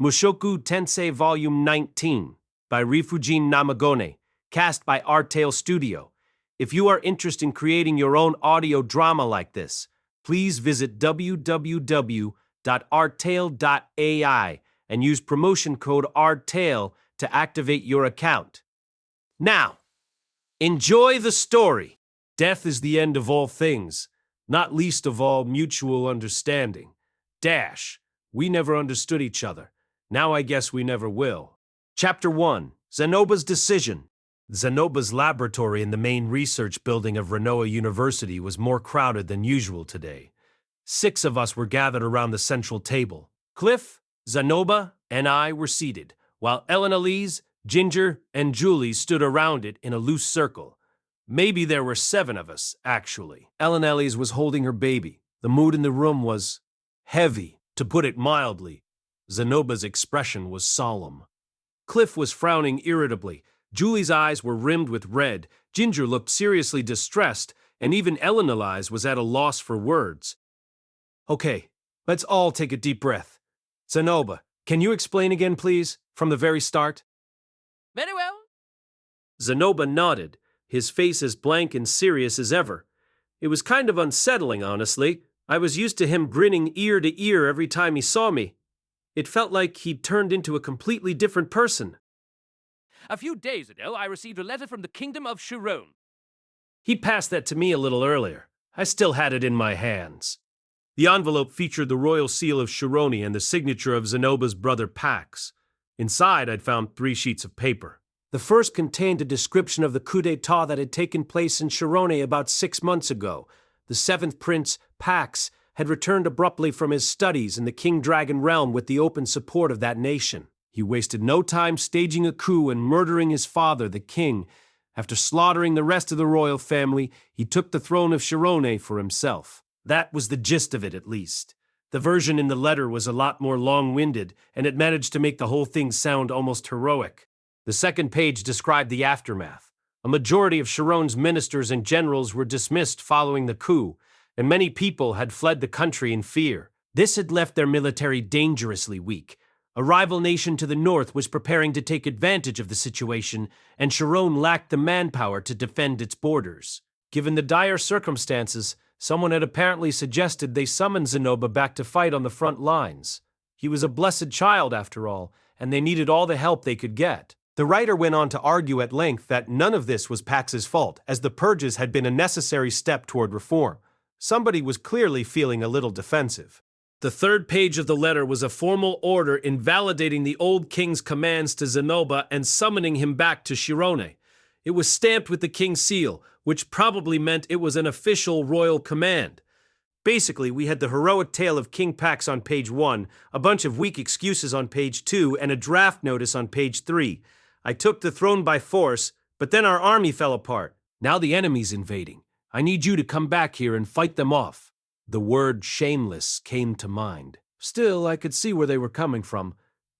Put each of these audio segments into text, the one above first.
Mushoku Tensei Volume 19 by Rifujin Namagone, cast by Artale Studio. If you are interested in creating your own audio drama like this, please visit www.artale.ai and use promotion code ARTALE to activate your account. Now, enjoy the story. Death is the end of all things, not least of all mutual understanding. We never understood each other. Now I guess we never will. Chapter 1. Zanoba's Decision. Zanoba's laboratory in the main research building of Renoa University was more crowded than usual today. 6 of us were gathered around the central table. Cliff, Zanoba, and I were seated, while Elise, Ginger, and Julie stood around it in a loose circle. Maybe there were 7 of us, actually. Elise was holding her baby. The mood in the room was heavy, to put it mildly. Zanoba's expression was solemn. Cliff was frowning irritably. Julie's eyes were rimmed with red. Ginger looked seriously distressed, and even Elise was at a loss for words. Okay, let's all take a deep breath. Zanoba, can you explain again, please, from the very start? Very well. Zanoba nodded, his face as blank and serious as ever. It was kind of unsettling, honestly. I was used to him grinning ear to ear every time he saw me. It felt like he'd turned into a completely different person. A few days ago, I received a letter from the Kingdom of Shirone. He passed that to me a little earlier. I still had it in my hands. The envelope featured the royal seal of Shirone and the signature of Zanoba's brother Pax. Inside, I'd found 3 sheets of paper. The first contained a description of the coup d'etat that had taken place in Shirone about 6 months ago. The 7th prince, Pax, had returned abruptly from his studies in the King Dragon realm with the open support of that nation. He wasted no time staging a coup and murdering his father, the king. After slaughtering the rest of the royal family, he took the throne of Shirone for himself. That was the gist of it, at least. The version in the letter was a lot more long-winded, and it managed to make the whole thing sound almost heroic. The second page described the aftermath. A majority of Shirone's ministers and generals were dismissed following the coup, and many people had fled the country in fear. This had left their military dangerously weak. A rival nation to the north was preparing to take advantage of the situation, and Shirone lacked the manpower to defend its borders. Given the dire circumstances, someone had apparently suggested they summon Zanoba back to fight on the front lines. He was a blessed child, after all, and they needed all the help they could get. The writer went on to argue at length that none of this was Pax's fault, as the purges had been a necessary step toward reform. Somebody was clearly feeling a little defensive. The third page of the letter was a formal order invalidating the old king's commands to Zanoba and summoning him back to Shirone. It was stamped with the king's seal, which probably meant it was an official royal command. Basically, we had the heroic tale of King Pax on page 1, a bunch of weak excuses on page 2, and a draft notice on page 3. I took the throne by force, but then our army fell apart. Now the enemy's invading. I need you to come back here and fight them off. The word shameless came to mind. Still, I could see where they were coming from.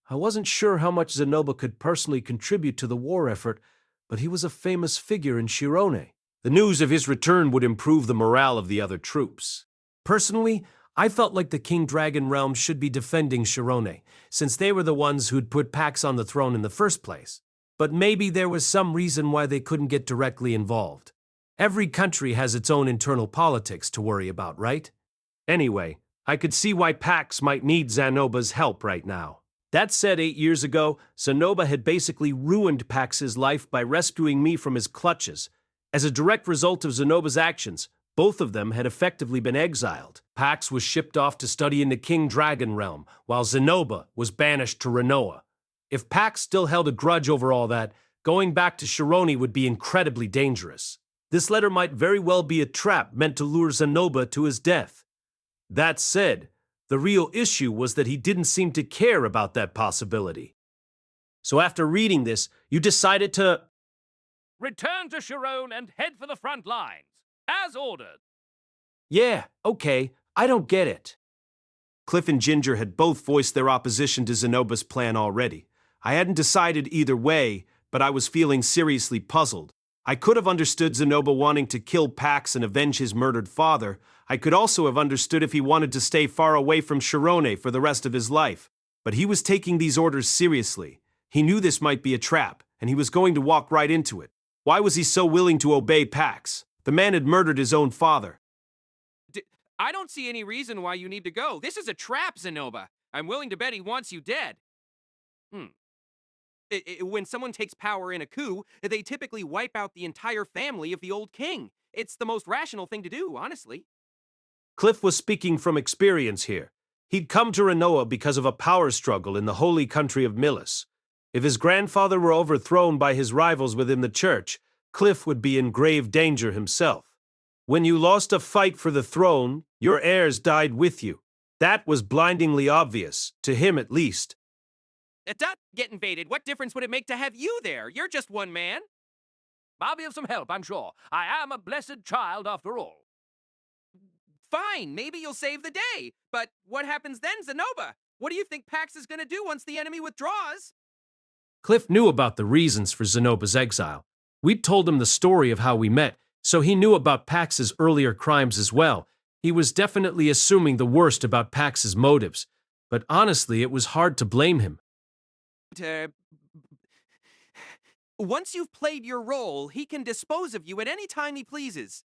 I wasn't sure how much Zanoba could personally contribute to the war effort, but he was a famous figure in Shirone. The news of his return would improve the morale of the other troops. Personally, I felt like the King Dragon realm should be defending Shirone, since they were the ones who'd put Pax on the throne in the first place. But maybe there was some reason why they couldn't get directly involved. Every country has its own internal politics to worry about, right? Anyway, I could see why Pax might need Zanoba's help right now. That said, 8 years ago, Zanoba had basically ruined Pax's life by rescuing me from his clutches. As a direct result of Zanoba's actions, both of them had effectively been exiled. Pax was shipped off to study in the King Dragon realm, while Zanoba was banished to Renoa. If Pax still held a grudge over all that, going back to Shirone would be incredibly dangerous. This letter might very well be a trap meant to lure Zanoba to his death. That said, the real issue was that he didn't seem to care about that possibility. So after reading this, you decided to Return to Shirone and head for the front lines, as ordered. Yeah, okay, I don't get it. Cliff and Ginger had both voiced their opposition to Zanoba's plan already. I hadn't decided either way, but I was feeling seriously puzzled. I could have understood Zanoba wanting to kill Pax and avenge his murdered father. I could also have understood if he wanted to stay far away from Shirone for the rest of his life. But he was taking these orders seriously. He knew this might be a trap, and he was going to walk right into it. Why was he so willing to obey Pax? The man had murdered his own father. I don't see any reason why you need to go. This is a trap, Zanoba. I'm willing to bet he wants you dead. When someone takes power in a coup, they typically wipe out the entire family of the old king. It's the most rational thing to do, honestly. Cliff was speaking from experience here. He'd come to Renoa because of a power struggle in the holy country of Milis. If his grandfather were overthrown by his rivals within the church, Cliff would be in grave danger himself. When you lost a fight for the throne, your heirs died with you. That was blindingly obvious, to him at least. Get invaded. What difference would it make to have you there? You're just one man. I'll be of some help, I'm sure. I am a blessed child after all. Fine, maybe you'll save the day. But what happens then, Zanoba? What do you think Pax is going to do once the enemy withdraws? Cliff knew about the reasons for Zanoba's exile. We'd told him the story of how we met, so he knew about Pax's earlier crimes as well. He was definitely assuming the worst about Pax's motives, but honestly, it was hard to blame him. Once you've played your role, he can dispose of you at any time he pleases.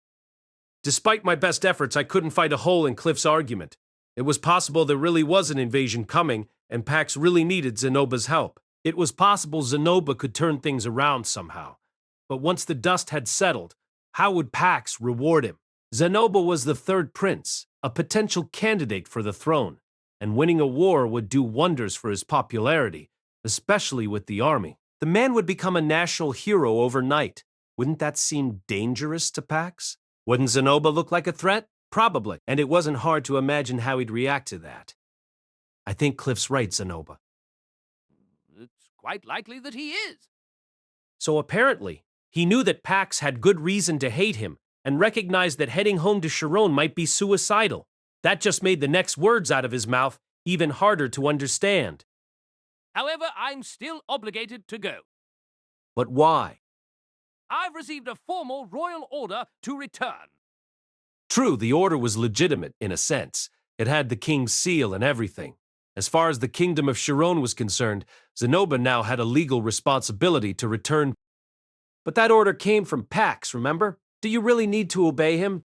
Despite my best efforts, I couldn't find a hole in Cliff's argument. It was possible there really was an invasion coming, and Pax really needed Zanoba's help. It was possible Zanoba could turn things around somehow. But once the dust had settled, how would Pax reward him? Zanoba was the third prince, a potential candidate for the throne, and winning a war would do wonders for his popularity, especially with the army. The man would become a national hero overnight. Wouldn't that seem dangerous to Pax? Wouldn't Zanoba look like a threat? Probably, and it wasn't hard to imagine how he'd react to that. I think Cliff's right, Zanoba. It's quite likely that he is. So apparently, he knew that Pax had good reason to hate him and recognized that heading home to Shirone might be suicidal. That just made the next words out of his mouth even harder to understand. However, I'm still obligated to go. But why? I've received a formal royal order to return. True, the order was legitimate in a sense. It had the king's seal and everything. As far as the kingdom of Shirone was concerned, Zanoba now had a legal responsibility to return. But that order came from Pax, remember? Do you really need to obey him?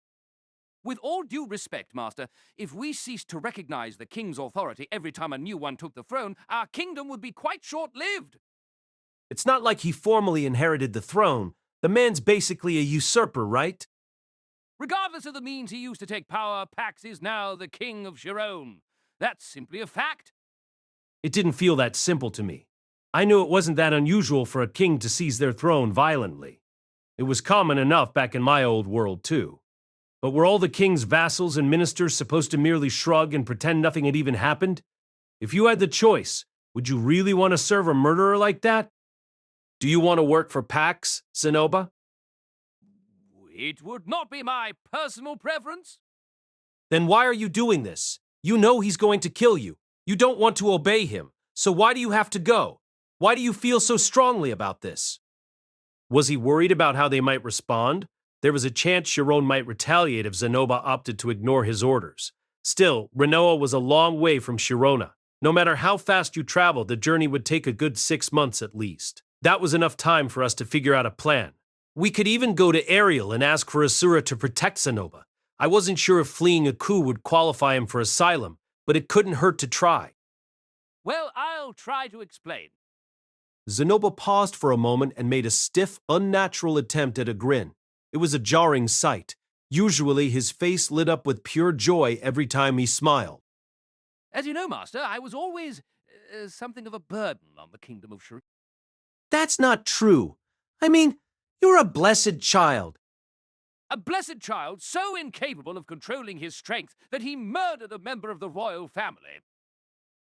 With all due respect, Master, if we ceased to recognize the king's authority every time a new one took the throne, our kingdom would be quite short-lived. It's not like he formally inherited the throne. The man's basically a usurper, right? Regardless of the means he used to take power, Pax is now the king of Shirone. That's simply a fact. It didn't feel that simple to me. I knew it wasn't that unusual for a king to seize their throne violently. It was common enough back in my old world, too. But were all the king's vassals and ministers supposed to merely shrug and pretend nothing had even happened? If you had the choice, would you really want to serve a murderer like that? Do you want to work for Pax, Zanoba? It would not be my personal preference. Then why are you doing this? You know he's going to kill you. You don't want to obey him. So why do you have to go? Why do you feel so strongly about this? Was he worried about how they might respond? There was a chance Shirone might retaliate if Zanoba opted to ignore his orders. Still, Renoa was a long way from Shirona. No matter how fast you traveled, the journey would take a good 6 months at least. That was enough time for us to figure out a plan. We could even go to Ariel and ask for Asura to protect Zanoba. I wasn't sure if fleeing a coup would qualify him for asylum, but it couldn't hurt to try. Well, I'll try to explain. Zanoba paused for a moment and made a stiff, unnatural attempt at a grin. It was a jarring sight. Usually, his face lit up with pure joy every time he smiled. As you know, Master, I was always something of a burden on the kingdom of Shirone. That's not true. I mean, you're a blessed child. A blessed child so incapable of controlling his strength that he murdered a member of the royal family.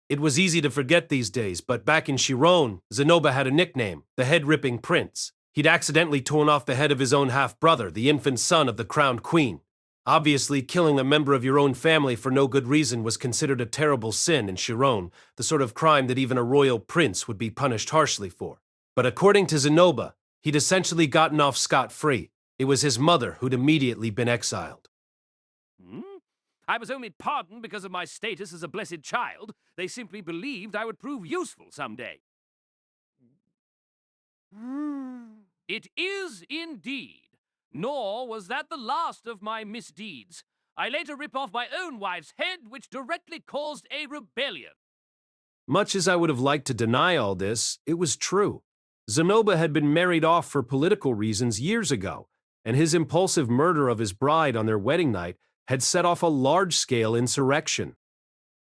It was easy to forget these days, but back in Shirone, Zanoba had a nickname, the Head-Ripping Prince. He'd accidentally torn off the head of his own half-brother, the infant son of the crowned queen. Obviously, killing a member of your own family for no good reason was considered a terrible sin in Shirone, the sort of crime that even a royal prince would be punished harshly for. But according to Zanoba, he'd essentially gotten off scot-free. It was his mother who'd immediately been exiled. I was only pardoned because of my status as a blessed child. They simply believed I would prove useful someday. It is indeed. Nor was that the last of my misdeeds. I later rip off my own wife's head, which directly caused a rebellion. Much as I would have liked to deny all this, it was true. Zanoba had been married off for political reasons years ago, and his impulsive murder of his bride on their wedding night had set off a large-scale insurrection.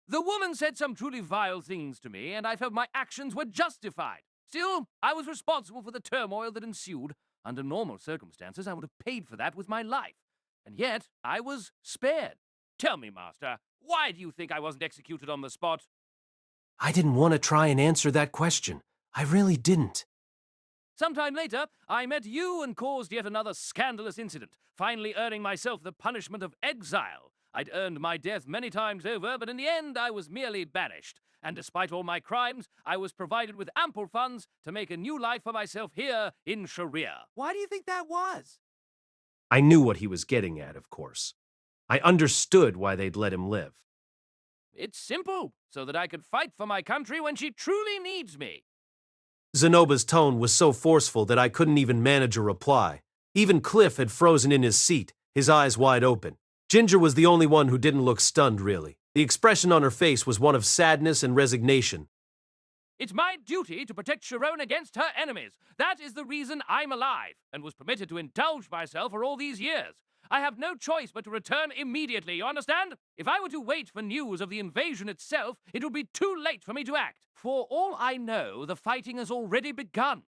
The woman said some truly vile things to me, and I felt my actions were justified. Still, I was responsible for the turmoil that ensued. Under normal circumstances, I would have paid for that with my life. And yet, I was spared. Tell me, Master, why do you think I wasn't executed on the spot? I didn't want to try and answer that question. I really didn't. Sometime later, I met you and caused yet another scandalous incident, finally earning myself the punishment of exile. I'd earned my death many times over, but in the end, I was merely banished. And despite all my crimes, I was provided with ample funds to make a new life for myself here in Sharia. Why do you think that was? I knew what he was getting at, of course. I understood why they'd let him live. It's simple, so that I could fight for my country when she truly needs me. Zanoba's tone was so forceful that I couldn't even manage a reply. Even Cliff had frozen in his seat, his eyes wide open. Ginger was the only one who didn't look stunned, really. The expression on her face was one of sadness and resignation. It's my duty to protect Shirone against her enemies. That is the reason I'm alive, and was permitted to indulge myself for all these years. I have no choice but to return immediately, you understand? If I were to wait for news of the invasion itself, it would be too late for me to act. For all I know, the fighting has already begun.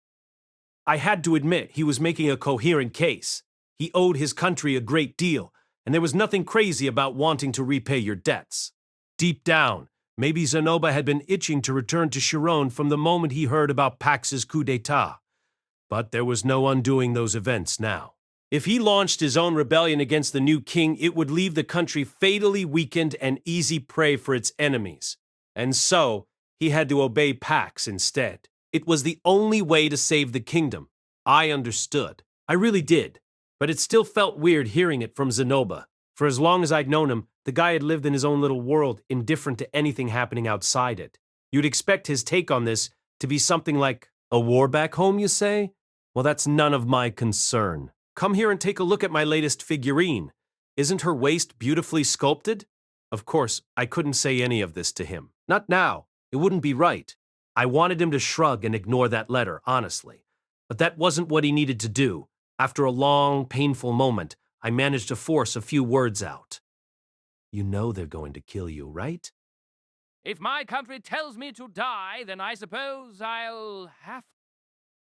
I had to admit he was making a coherent case. He owed his country a great deal, and there was nothing crazy about wanting to repay your debts. Deep down, maybe Zanoba had been itching to return to Shirone from the moment he heard about Pax's coup d'etat. But there was no undoing those events now. If he launched his own rebellion against the new king, it would leave the country fatally weakened and easy prey for its enemies. And so, he had to obey Pax instead. It was the only way to save the kingdom. I understood. I really did. But it still felt weird hearing it from Zanoba. For as long as I'd known him, the guy had lived in his own little world, indifferent to anything happening outside it. You'd expect his take on this to be something like, a war back home, you say? Well, that's none of my concern. Come here and take a look at my latest figurine. Isn't her waist beautifully sculpted? Of course, I couldn't say any of this to him. Not now. It wouldn't be right. I wanted him to shrug and ignore that letter, honestly. But that wasn't what he needed to do. After a long, painful moment, I managed to force a few words out. You know they're going to kill you, right? If my country tells me to die, then I suppose I'll have to.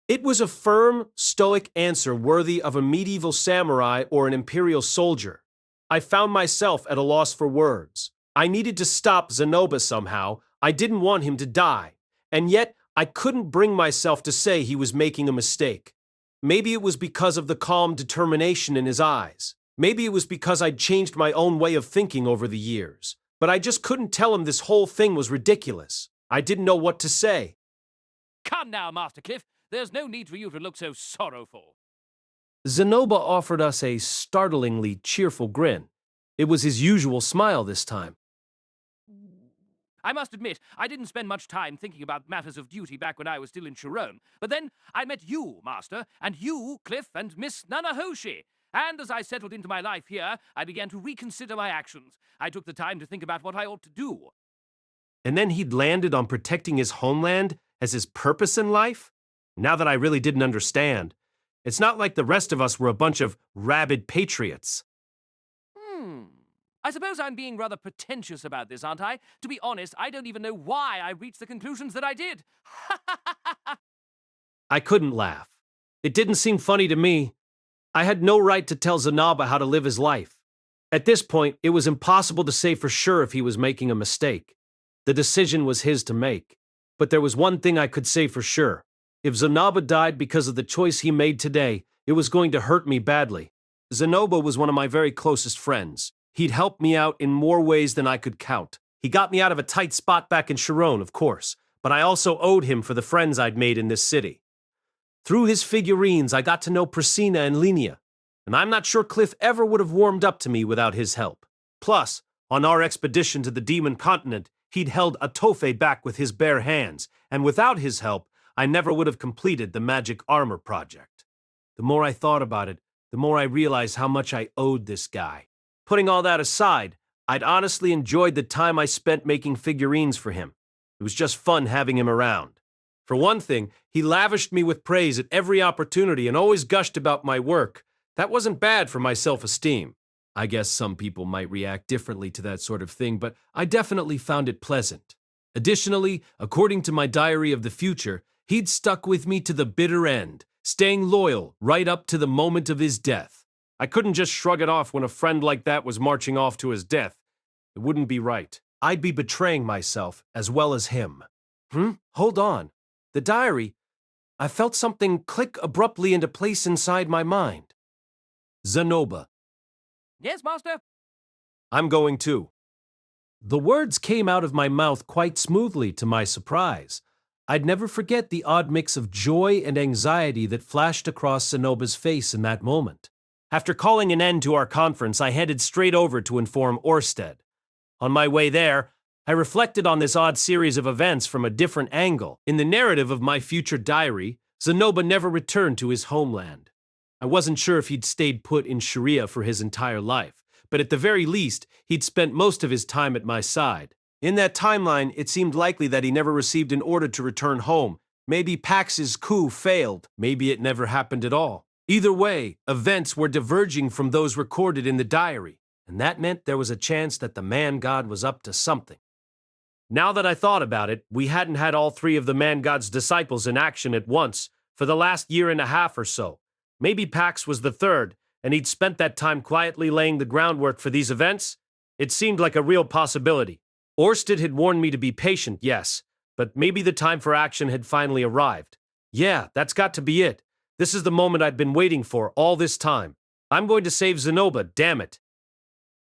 It was a firm, stoic answer worthy of a medieval samurai or an imperial soldier. I found myself at a loss for words. I needed to stop Zanoba somehow. I didn't want him to die. And yet, I couldn't bring myself to say he was making a mistake. Maybe it was because of the calm determination in his eyes. Maybe it was because I'd changed my own way of thinking over the years. But I just couldn't tell him this whole thing was ridiculous. I didn't know what to say. Come now, Master Cliff. There's no need for you to look so sorrowful. Zanoba offered us a startlingly cheerful grin. It was his usual smile this time. I must admit, I didn't spend much time thinking about matters of duty back when I was still in Shirone. But then I met you, Master, and you, Cliff, and Miss Nanahoshi. And as I settled into my life here, I began to reconsider my actions. I took the time to think about what I ought to do. And then he'd landed on protecting his homeland as his purpose in life? Now that I really didn't understand, it's not like the rest of us were a bunch of rabid patriots. I suppose I'm being rather pretentious about this, aren't I? To be honest, I don't even know why I reached the conclusions that I did. I couldn't laugh. It didn't seem funny to me. I had no right to tell Zanoba how to live his life. At this point, it was impossible to say for sure if he was making a mistake. The decision was his to make. But there was one thing I could say for sure. If Zanoba died because of the choice he made today, it was going to hurt me badly. Zanoba was one of my very closest friends. He'd helped me out in more ways than I could count. He got me out of a tight spot back in Shirone, of course, but I also owed him for the friends I'd made in this city. Through his figurines, I got to know Priscina and Linnea, and I'm not sure Cliff ever would have warmed up to me without his help. Plus, On our expedition to the Demon Continent, he'd held Atofe back with his bare hands, and without his help, I never would have completed the magic armor project. The more I thought about it, the more I realized how much I owed this guy. Putting all that aside, I'd honestly enjoyed the time I spent making figurines for him. It was just fun having him around. For one thing, he lavished me with praise at every opportunity and always gushed about my work. That wasn't bad for my self-esteem. I guess some people might react differently to that sort of thing, but I definitely found it pleasant. Additionally, according to my diary of the future, he'd stuck with me to the bitter end, staying loyal right up to the moment of his death. I couldn't just shrug it off when a friend like that was marching off to his death. It wouldn't be right. I'd be betraying myself as well as him. Hold on. The diary, I felt something click abruptly into place inside my mind. Zanoba. Yes, Master? I'm going too. The words came out of my mouth quite smoothly to my surprise. I'd never forget the odd mix of joy and anxiety that flashed across Zanoba's face in that moment. After calling an end to our conference, I headed straight over to inform Orsted. On my way there, I reflected on this odd series of events from a different angle. In the narrative of my future diary, Zanoba never returned to his homeland. I wasn't sure if he'd stayed put in Sharia for his entire life, but at the very least, he'd spent most of his time at my side. In that timeline, it seemed likely that he never received an order to return home. Maybe Pax's coup failed. Maybe it never happened at all. Either way, events were diverging from those recorded in the diary, and that meant there was a chance that the man-god was up to something. Now that I thought about it, we hadn't had all three of the man-god's disciples in action at once for the last year and a half or so. Maybe Pax was the third, and he'd spent that time quietly laying the groundwork for these events. It seemed like a real possibility. Orsted had warned me to be patient, yes, but maybe the time for action had finally arrived. Yeah, that's got to be it. This is the moment I'd been waiting for all this time. I'm going to save Zanoba, damn it.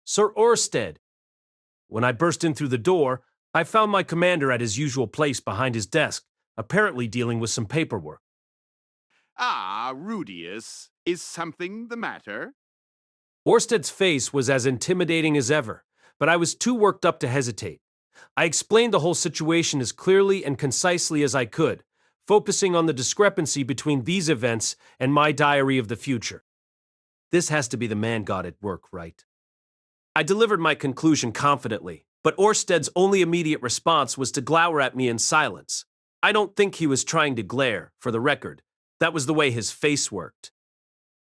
Sir Orsted. When I burst in through the door, I found my commander at his usual place behind his desk, apparently dealing with some paperwork. Ah, Rudeus, is something the matter? Orsted's face was as intimidating as ever, but I was too worked up to hesitate. I explained the whole situation as clearly and concisely as I could, focusing on the discrepancy between these events and my diary of the future. This has to be the man-god at work, right? I delivered my conclusion confidently, but Orsted's only immediate response was to glower at me in silence. I don't think he was trying to glare, for the record. That was the way his face worked.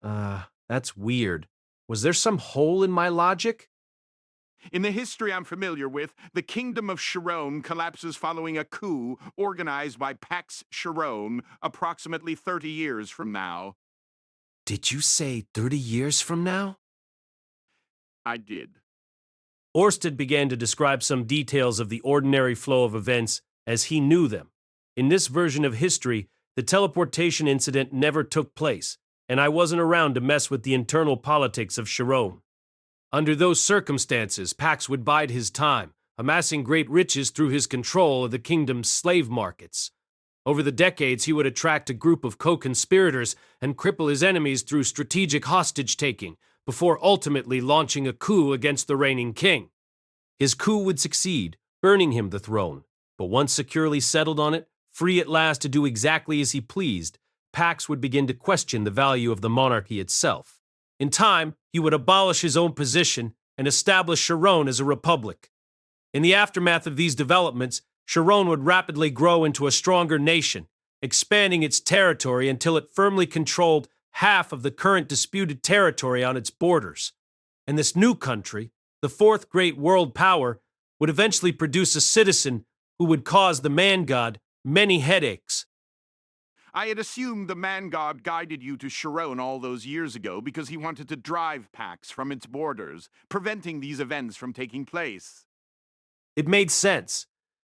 That's weird. Was there some hole in my logic? In the history I'm familiar with, the kingdom of Shirone collapses following a coup organized by Pax Shirone approximately 30 years from now. Did you say 30 years from now? I did. Orsted began to describe some details of the ordinary flow of events as he knew them. In this version of history, the teleportation incident never took place, and I wasn't around to mess with the internal politics of Shirone. Under those circumstances, Pax would bide his time, amassing great riches through his control of the kingdom's slave markets. Over the decades, he would attract a group of co-conspirators and cripple his enemies through strategic hostage-taking, before ultimately launching a coup against the reigning king. His coup would succeed, earning him the throne, but once securely settled on it, free at last to do exactly as he pleased, Pax would begin to question the value of the monarchy itself. In time, he would abolish his own position and establish Shirone as a republic. In the aftermath of these developments, Shirone would rapidly grow into a stronger nation, expanding its territory until it firmly controlled half of the current disputed territory on its borders. And this new country, the fourth great world power, would eventually produce a citizen who would cause the man-god many headaches. I had assumed the man-god guided you to Shirone all those years ago because he wanted to drive Pax from its borders, preventing these events from taking place. It made sense.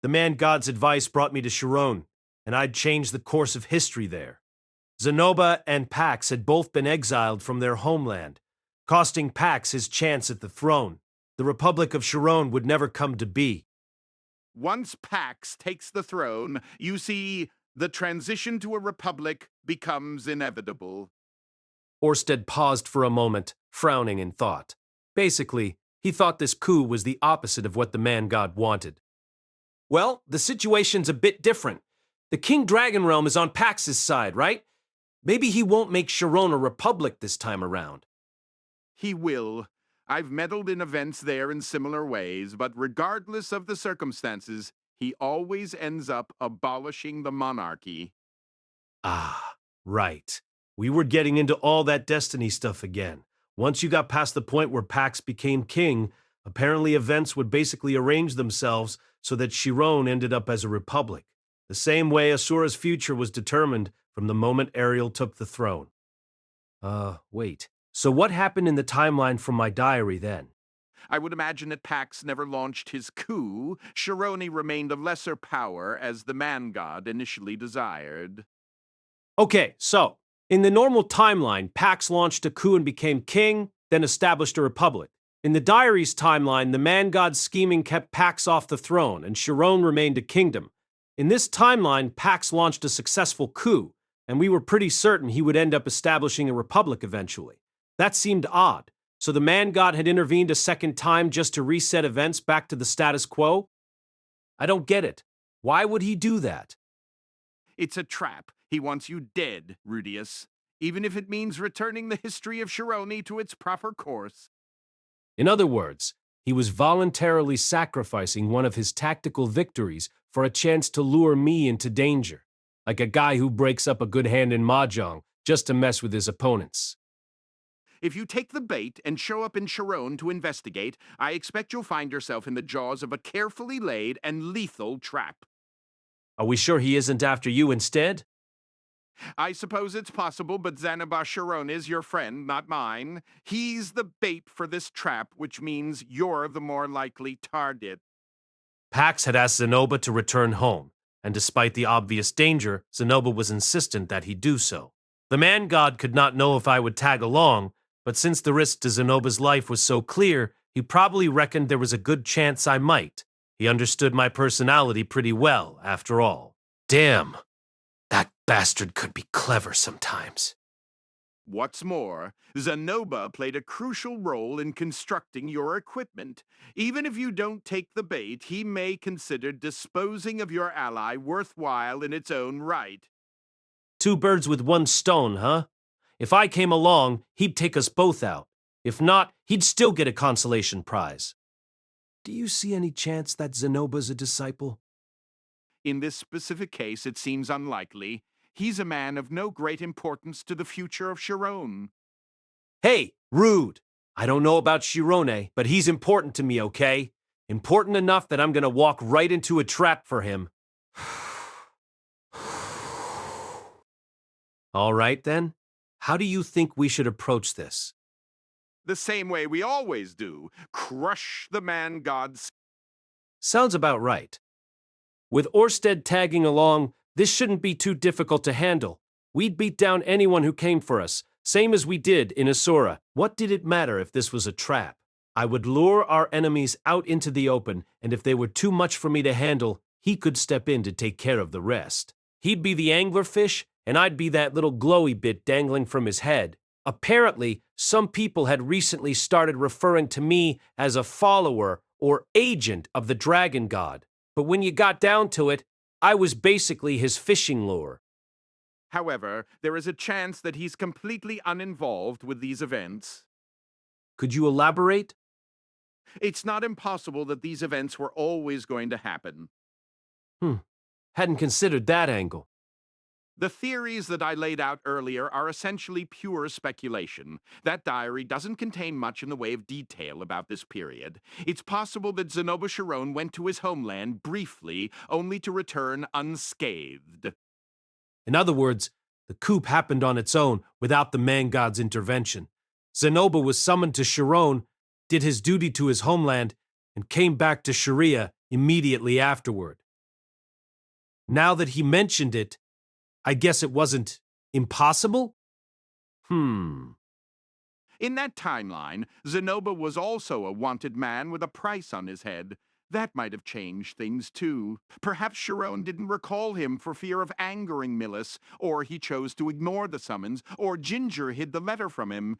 The man-god's advice brought me to Shirone, and I'd changed the course of history there. Zanoba and Pax had both been exiled from their homeland, costing Pax his chance at the throne. The Republic of Shirone would never come to be. Once Pax takes the throne, you see, the transition to a republic becomes inevitable. Orsted paused for a moment, frowning in thought. Basically, He thought this coup was the opposite of what the man-god wanted. Well, the situation's a bit different. The King Dragon Realm is on Pax's side, right? Maybe he won't make Shirone a republic this time around. He will. I've meddled in events there in similar ways, but regardless of the circumstances, he always ends up abolishing the monarchy. Ah, right. We were getting into all that destiny stuff again. Once you got past the point where Pax became king, apparently events would basically arrange themselves so that Shirone ended up as a republic, the same way Asura's future was determined from the moment Ariel took the throne. Wait. So what happened in the timeline from my diary then? I would imagine that Pax never launched his coup. Shirone remained of lesser power as the man-god initially desired. Okay, so, in the normal timeline, Pax launched a coup and became king, then established a republic. In the diary's timeline, the man-god's scheming kept Pax off the throne, and Shirone remained a kingdom. In this timeline, Pax launched a successful coup, and we were pretty certain he would end up establishing a republic eventually. That seemed odd. So the man-god had intervened a second time just to reset events back to the status quo? I don't get it. Why would he do that? It's a trap. He wants you dead, Rudeus, even if it means returning the history of Shirone to its proper course. In other words, he was voluntarily sacrificing one of his tactical victories for a chance to lure me into danger, like a guy who breaks up a good hand in mahjong just to mess with his opponents. If you take the bait and show up in Shirone to investigate, I expect you'll find yourself in the jaws of a carefully laid and lethal trap. Are we sure he isn't after you instead? I suppose it's possible, but Zanoba Shirone is your friend, not mine. He's the bait for this trap, which means you're the more likely target. Pax had asked Zanoba to return home, and despite the obvious danger, Zanoba was insistent that he do so. The man-god could not know if I would tag along, but since the risk to Zanoba's life was so clear, he probably reckoned there was a good chance I might. He understood my personality pretty well, after all. Damn, that bastard could be clever sometimes. What's more, Zanoba played a crucial role in constructing your equipment. Even if you don't take the bait, he may consider disposing of your ally worthwhile in its own right. 2 birds with 1 stone, huh? If I came along, he'd take us both out. If not, he'd still get a consolation prize. Do you see any chance that Zanoba's a disciple? In this specific case, it seems unlikely. He's a man of no great importance to the future of Shirone. Hey, Rude! I don't know about Shirone, but he's important to me, okay? Important enough that I'm gonna walk right into a trap for him. All right, then. How do you think we should approach this? The same way we always do. Crush the man-god's... Sounds about right. With Orsted tagging along, this shouldn't be too difficult to handle. We'd beat down anyone who came for us, same as we did in Asura. What did it matter if this was a trap? I would lure our enemies out into the open, and if they were too much for me to handle, he could step in to take care of the rest. He'd be the anglerfish, and I'd be that little glowy bit dangling from his head. Apparently, some people had recently started referring to me as a follower or agent of the dragon god. But when you got down to it, I was basically his fishing lure. However, there is a chance that he's completely uninvolved with these events. Could you elaborate? It's not impossible that these events were always going to happen. Hadn't considered that angle. The theories that I laid out earlier are essentially pure speculation. That diary doesn't contain much in the way of detail about this period. It's possible that Zanoba Shirone went to his homeland briefly, only to return unscathed. In other words, the coup happened on its own without the man-god's intervention. Zanoba was summoned to Shirone, did his duty to his homeland, and came back to Sharia immediately afterward. Now that he mentioned it, I guess it wasn't impossible? In that timeline, Zanoba was also a wanted man with a price on his head. That might have changed things, too. Perhaps Shirone didn't recall him for fear of angering Millis, or he chose to ignore the summons, or Ginger hid the letter from him.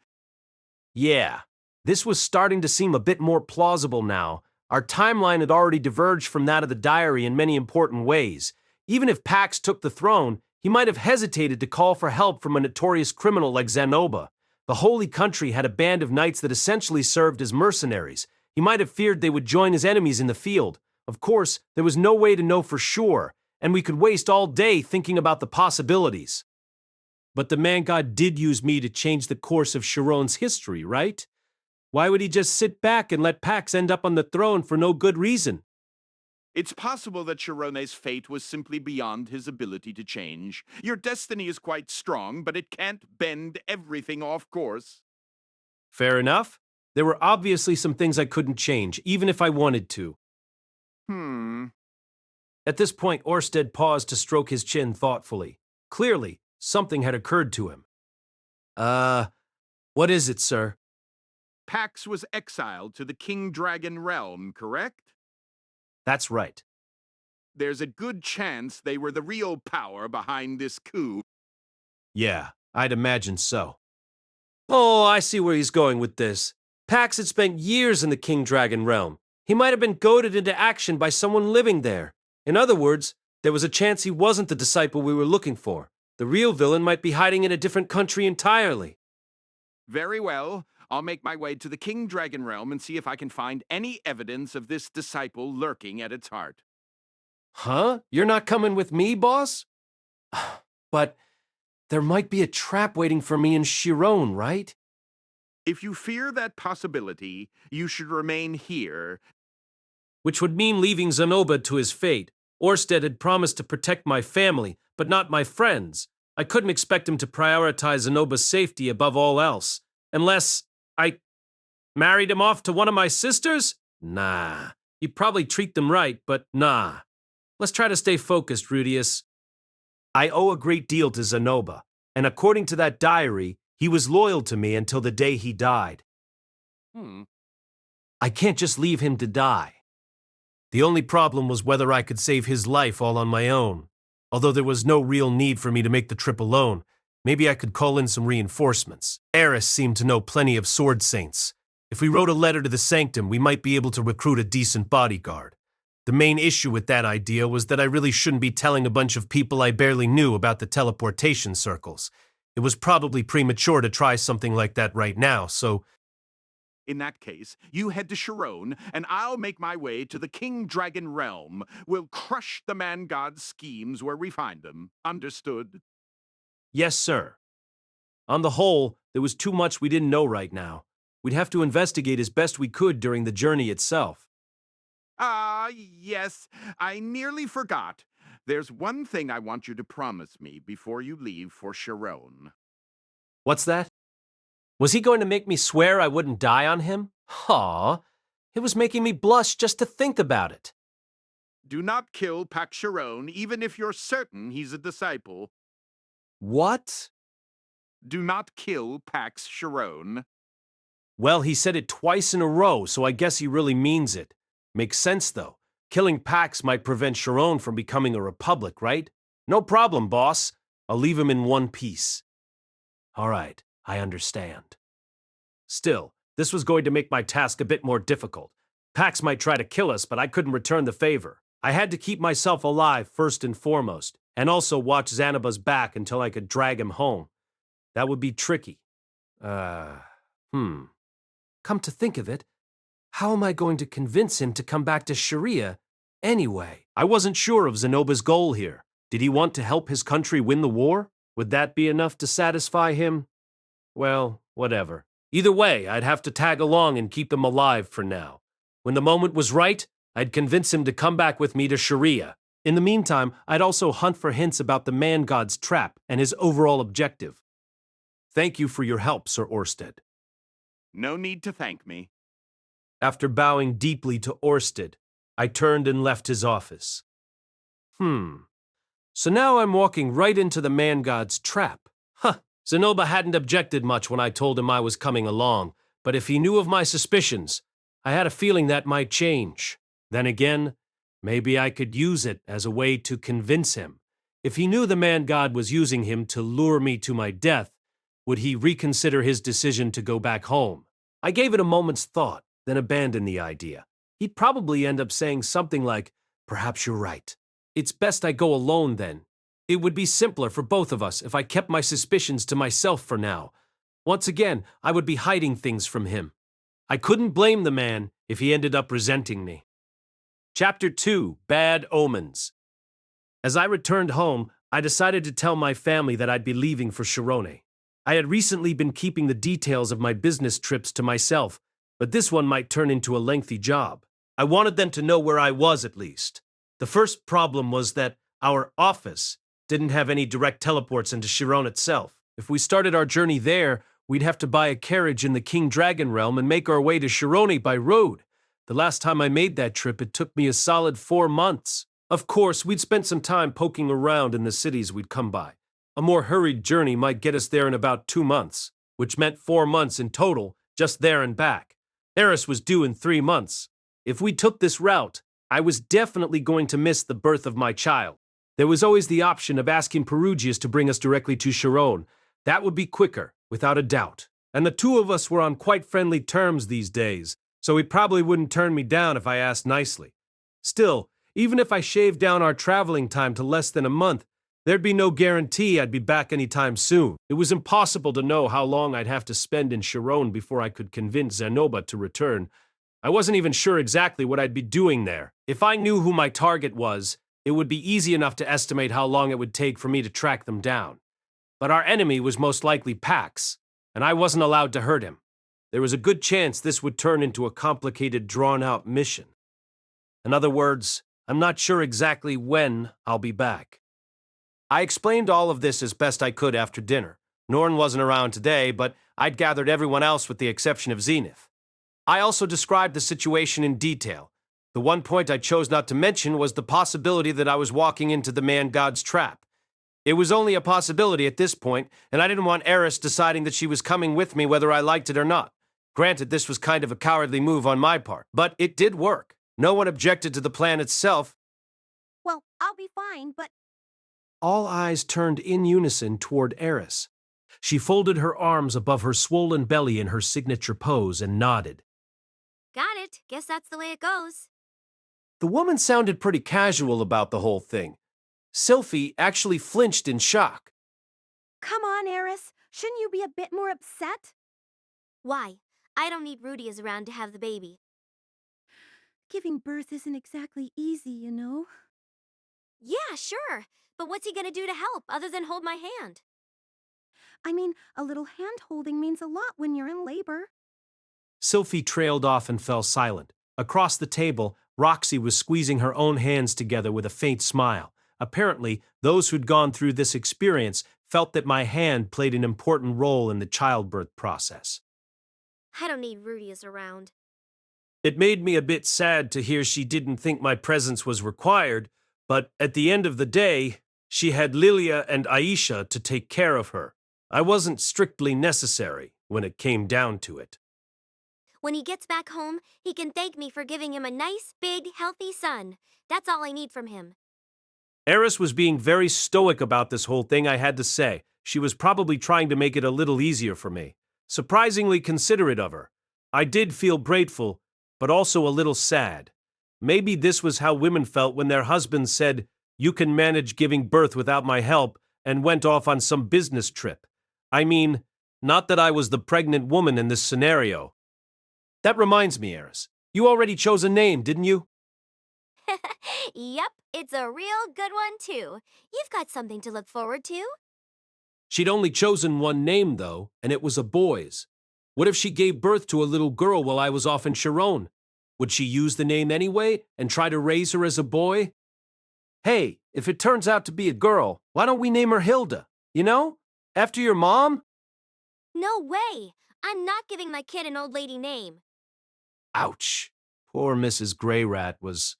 Yeah, This was starting to seem a bit more plausible now. Our timeline had already diverged from that of the diary in many important ways. Even if Pax took the throne, he might have hesitated to call for help from a notorious criminal like Zanoba. The Holy Country had a band of knights that essentially served as mercenaries. He might have feared they would join his enemies in the field. Of course, there was no way to know for sure, and we could waste all day thinking about the possibilities. But the man god did use me to change the course of Shirone's history, right? Why would he just sit back and let Pax end up on the throne for no good reason? It's possible that Shirone's fate was simply beyond his ability to change. Your destiny is quite strong, but it can't bend everything off course. Fair enough. There were obviously some things I couldn't change, even if I wanted to. At this point, Orsted paused to stroke his chin thoughtfully. Clearly, something had occurred to him. What is it, sir? Pax was exiled to the King Dragon realm, correct? That's right. There's a good chance they were the real power behind this coup. Yeah, I'd imagine so. Oh, I see where he's going with this. Pax had spent years in the King Dragon realm. He might have been goaded into action by someone living there. In other words, there was a chance he wasn't the disciple we were looking for. The real villain might be hiding in a different country entirely. Very well. I'll make my way to the King Dragon realm and see if I can find any evidence of this disciple lurking at its heart. Huh? You're not coming with me, boss? But there might be a trap waiting for me in Shirone, right? If you fear that possibility, you should remain here. Which would mean leaving Zanoba to his fate. Orsted had promised to protect my family, but not my friends. I couldn't expect him to prioritize Zanoba's safety above all else. Unless I married him off to one of my sisters? Nah. He'd probably treat them right, but nah. Let's try to stay focused, Rudeus. I owe a great deal to Zanoba, and according to that diary, he was loyal to me until the day he died. I can't just leave him to die. The only problem was whether I could save his life all on my own. Although there was no real need for me to make the trip alone, maybe I could call in some reinforcements. Eris seemed to know plenty of sword saints. If we wrote a letter to the Sanctum, we might be able to recruit a decent bodyguard. The main issue with that idea was that I really shouldn't be telling a bunch of people I barely knew about the teleportation circles. It was probably premature to try something like that right now, so... In that case, you head to Shirone, and I'll make my way to the King Dragon realm. We'll crush the man-god's schemes where we find them. Understood? Yes, sir. On the whole, there was too much we didn't know right now. We'd have to investigate as best we could during the journey itself. Yes, I nearly forgot. There's one thing I want you to promise me before you leave for Shirone. What's that? Was he going to make me swear I wouldn't die on him? Aw, it was making me blush just to think about it. Do not kill Pax Shirone, even if you're certain he's a disciple. What? Do not kill Pax Shirone. Well, he said it twice in a row, so I guess he really means it. Makes sense, though. Killing Pax might prevent Shirone from becoming a republic, right? No problem, boss. I'll leave him in one piece. All right, I understand. Still, this was going to make my task a bit more difficult. Pax might try to kill us, but I couldn't return the favor. I had to keep myself alive first and foremost, and also watch Zanoba's back until I could drag him home. That would be tricky. Come to think of it, how am I going to convince him to come back to Sharia anyway? I wasn't sure of Zanoba's goal here. Did he want to help his country win the war? Would that be enough to satisfy him? Well, whatever. Either way, I'd have to tag along and keep him alive for now. When the moment was right, I'd convince him to come back with me to Sharia. In the meantime, I'd also hunt for hints about the man-god's trap and his overall objective. Thank you for your help, Sir Orsted. No need to thank me. After bowing deeply to Orsted, I turned and left his office. So now I'm walking right into the man-god's trap. Zanoba hadn't objected much when I told him I was coming along, but if he knew of my suspicions, I had a feeling that might change. Then again, maybe I could use it as a way to convince him. If he knew the man-god was using him to lure me to my death, would he reconsider his decision to go back home? I gave it a moment's thought, then abandoned the idea. He'd probably end up saying something like, "Perhaps you're right. It's best I go alone then. It would be simpler for both of us if I kept my suspicions to myself for now. Once again, I would be hiding things from him. I couldn't blame the man if he ended up resenting me." Chapter 2, Bad Omens. As I returned home, I decided to tell my family that I'd be leaving for Shirone. I had recently been keeping the details of my business trips to myself, but this one might turn into a lengthy job. I wanted them to know where I was at least. The first problem was that our office didn't have any direct teleports into Shirone itself. If we started our journey there, we'd have to buy a carriage in the King Dragon realm and make our way to Shirone by road. The last time I made that trip, it took me a solid 4 months. Of course, we'd spent some time poking around in the cities we'd come by. A more hurried journey might get us there in about 2 months, which meant 4 months in total, just there and back. Eris was due in 3 months. If we took this route, I was definitely going to miss the birth of my child. There was always the option of asking Perugius to bring us directly to Shirone. That would be quicker, without a doubt. And the two of us were on quite friendly terms these days, so he probably wouldn't turn me down if I asked nicely. Still, even if I shaved down our traveling time to less than a month, there'd be no guarantee I'd be back anytime soon. It was impossible to know how long I'd have to spend in Shirone before I could convince Zanoba to return. I wasn't even sure exactly what I'd be doing there. If I knew who my target was, it would be easy enough to estimate how long it would take for me to track them down. But our enemy was most likely Pax, and I wasn't allowed to hurt him. There was a good chance this would turn into a complicated, drawn-out mission. In other words, I'm not sure exactly when I'll be back. I explained all of this as best I could after dinner. Norn wasn't around today, but I'd gathered everyone else with the exception of Zenith. I also described the situation in detail. The one point I chose not to mention was the possibility that I was walking into the man-god's trap. It was only a possibility at this point, and I didn't want Eris deciding that she was coming with me whether I liked it or not. Granted, this was kind of a cowardly move on my part, but it did work. No one objected to the plan itself. Well, I'll be fine, but... All eyes turned in unison toward Eris. She folded her arms above her swollen belly in her signature pose and nodded. Got it. Guess that's the way it goes. The woman sounded pretty casual about the whole thing. Sylphie actually flinched in shock. Come on, Eris. Shouldn't you be a bit more upset? Why? I don't need Rudeus around to have the baby. Giving birth isn't exactly easy, you know. Yeah, sure. But what's he gonna do to help, other than hold my hand? I mean, a little hand-holding means a lot when you're in labor. Sylphie trailed off and fell silent. Across the table, Roxy was squeezing her own hands together with a faint smile. Apparently, those who'd gone through this experience felt that my hand played an important role in the childbirth process. I don't need Rudeus around. It made me a bit sad to hear she didn't think my presence was required, but at the end of the day, she had Lilia and Aisha to take care of her. I wasn't strictly necessary when it came down to it. When he gets back home, he can thank me for giving him a nice, big, healthy son. That's all I need from him. Eris was being very stoic about this whole thing, I had to say. She was probably trying to make it a little easier for me. Surprisingly considerate of her. I did feel grateful, but also a little sad. Maybe this was how women felt when their husbands said, "You can manage giving birth without my help," and went off on some business trip. I mean, not that I was the pregnant woman in this scenario. That reminds me, Eris. You already chose a name, didn't you? Yep, it's a real good one, too. You've got something to look forward to. She'd only chosen one name, though, and it was a boy's. What if she gave birth to a little girl while I was off in Shirone? Would she use the name anyway and try to raise her as a boy? Hey, if it turns out to be a girl, why don't we name her Hilda? You know? After your mom? No way! I'm not giving my kid an old lady name. Ouch. Poor Mrs. Grey Rat was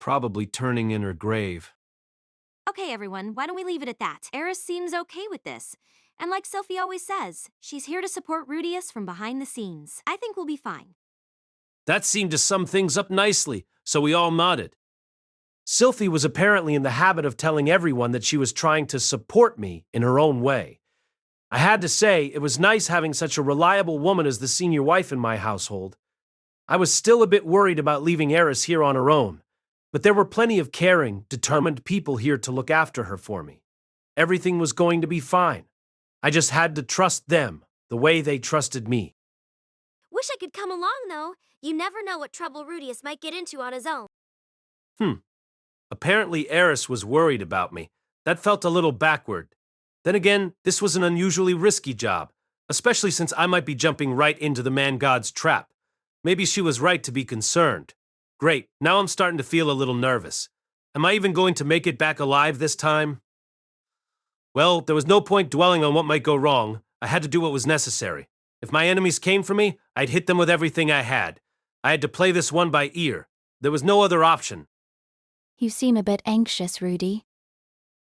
probably turning in her grave. Okay, everyone, why don't we leave it at that? Eris seems okay with this. And like Sophie always says, she's here to support Rudeus from behind the scenes. I think we'll be fine. That seemed to sum things up nicely, so we all nodded. Sylphie was apparently in the habit of telling everyone that she was trying to support me in her own way. I had to say, it was nice having such a reliable woman as the senior wife in my household. I was still a bit worried about leaving Eris here on her own, but there were plenty of caring, determined people here to look after her for me. Everything was going to be fine. I just had to trust them, the way they trusted me. Wish I could come along, though. You never know what trouble Rudeus might get into on his own. Apparently Eris was worried about me. That felt a little backward. Then again, this was an unusually risky job, especially since I might be jumping right into the man-god's trap. Maybe she was right to be concerned. Great, now I'm starting to feel a little nervous. Am I even going to make it back alive this time? Well, there was no point dwelling on what might go wrong. I had to do what was necessary. If my enemies came for me, I'd hit them with everything I had. I had to play this one by ear. There was no other option. You seem a bit anxious, Rudy.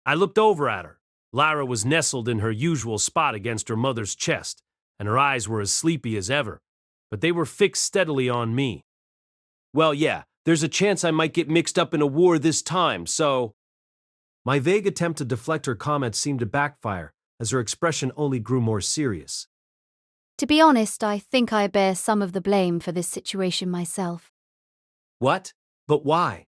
I looked over at her. Lara was nestled in her usual spot against her mother's chest, and her eyes were as sleepy as ever, but they were fixed steadily on me. Well, yeah, there's a chance I might get mixed up in a war this time, so... My vague attempt to deflect her comments seemed to backfire, as her expression only grew more serious. To be honest, I think I bear some of the blame for this situation myself. What? But why?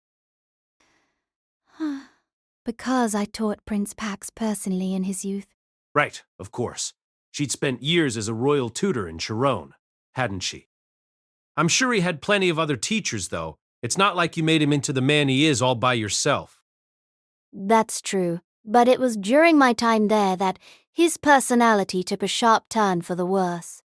Because I taught Prince Pax personally in his youth. Right, of course. She'd spent years as a royal tutor in Shirone, hadn't she? I'm sure he had plenty of other teachers, though. It's not like you made him into the man he is all by yourself. That's true, but it was during my time there that his personality took a sharp turn for the worse.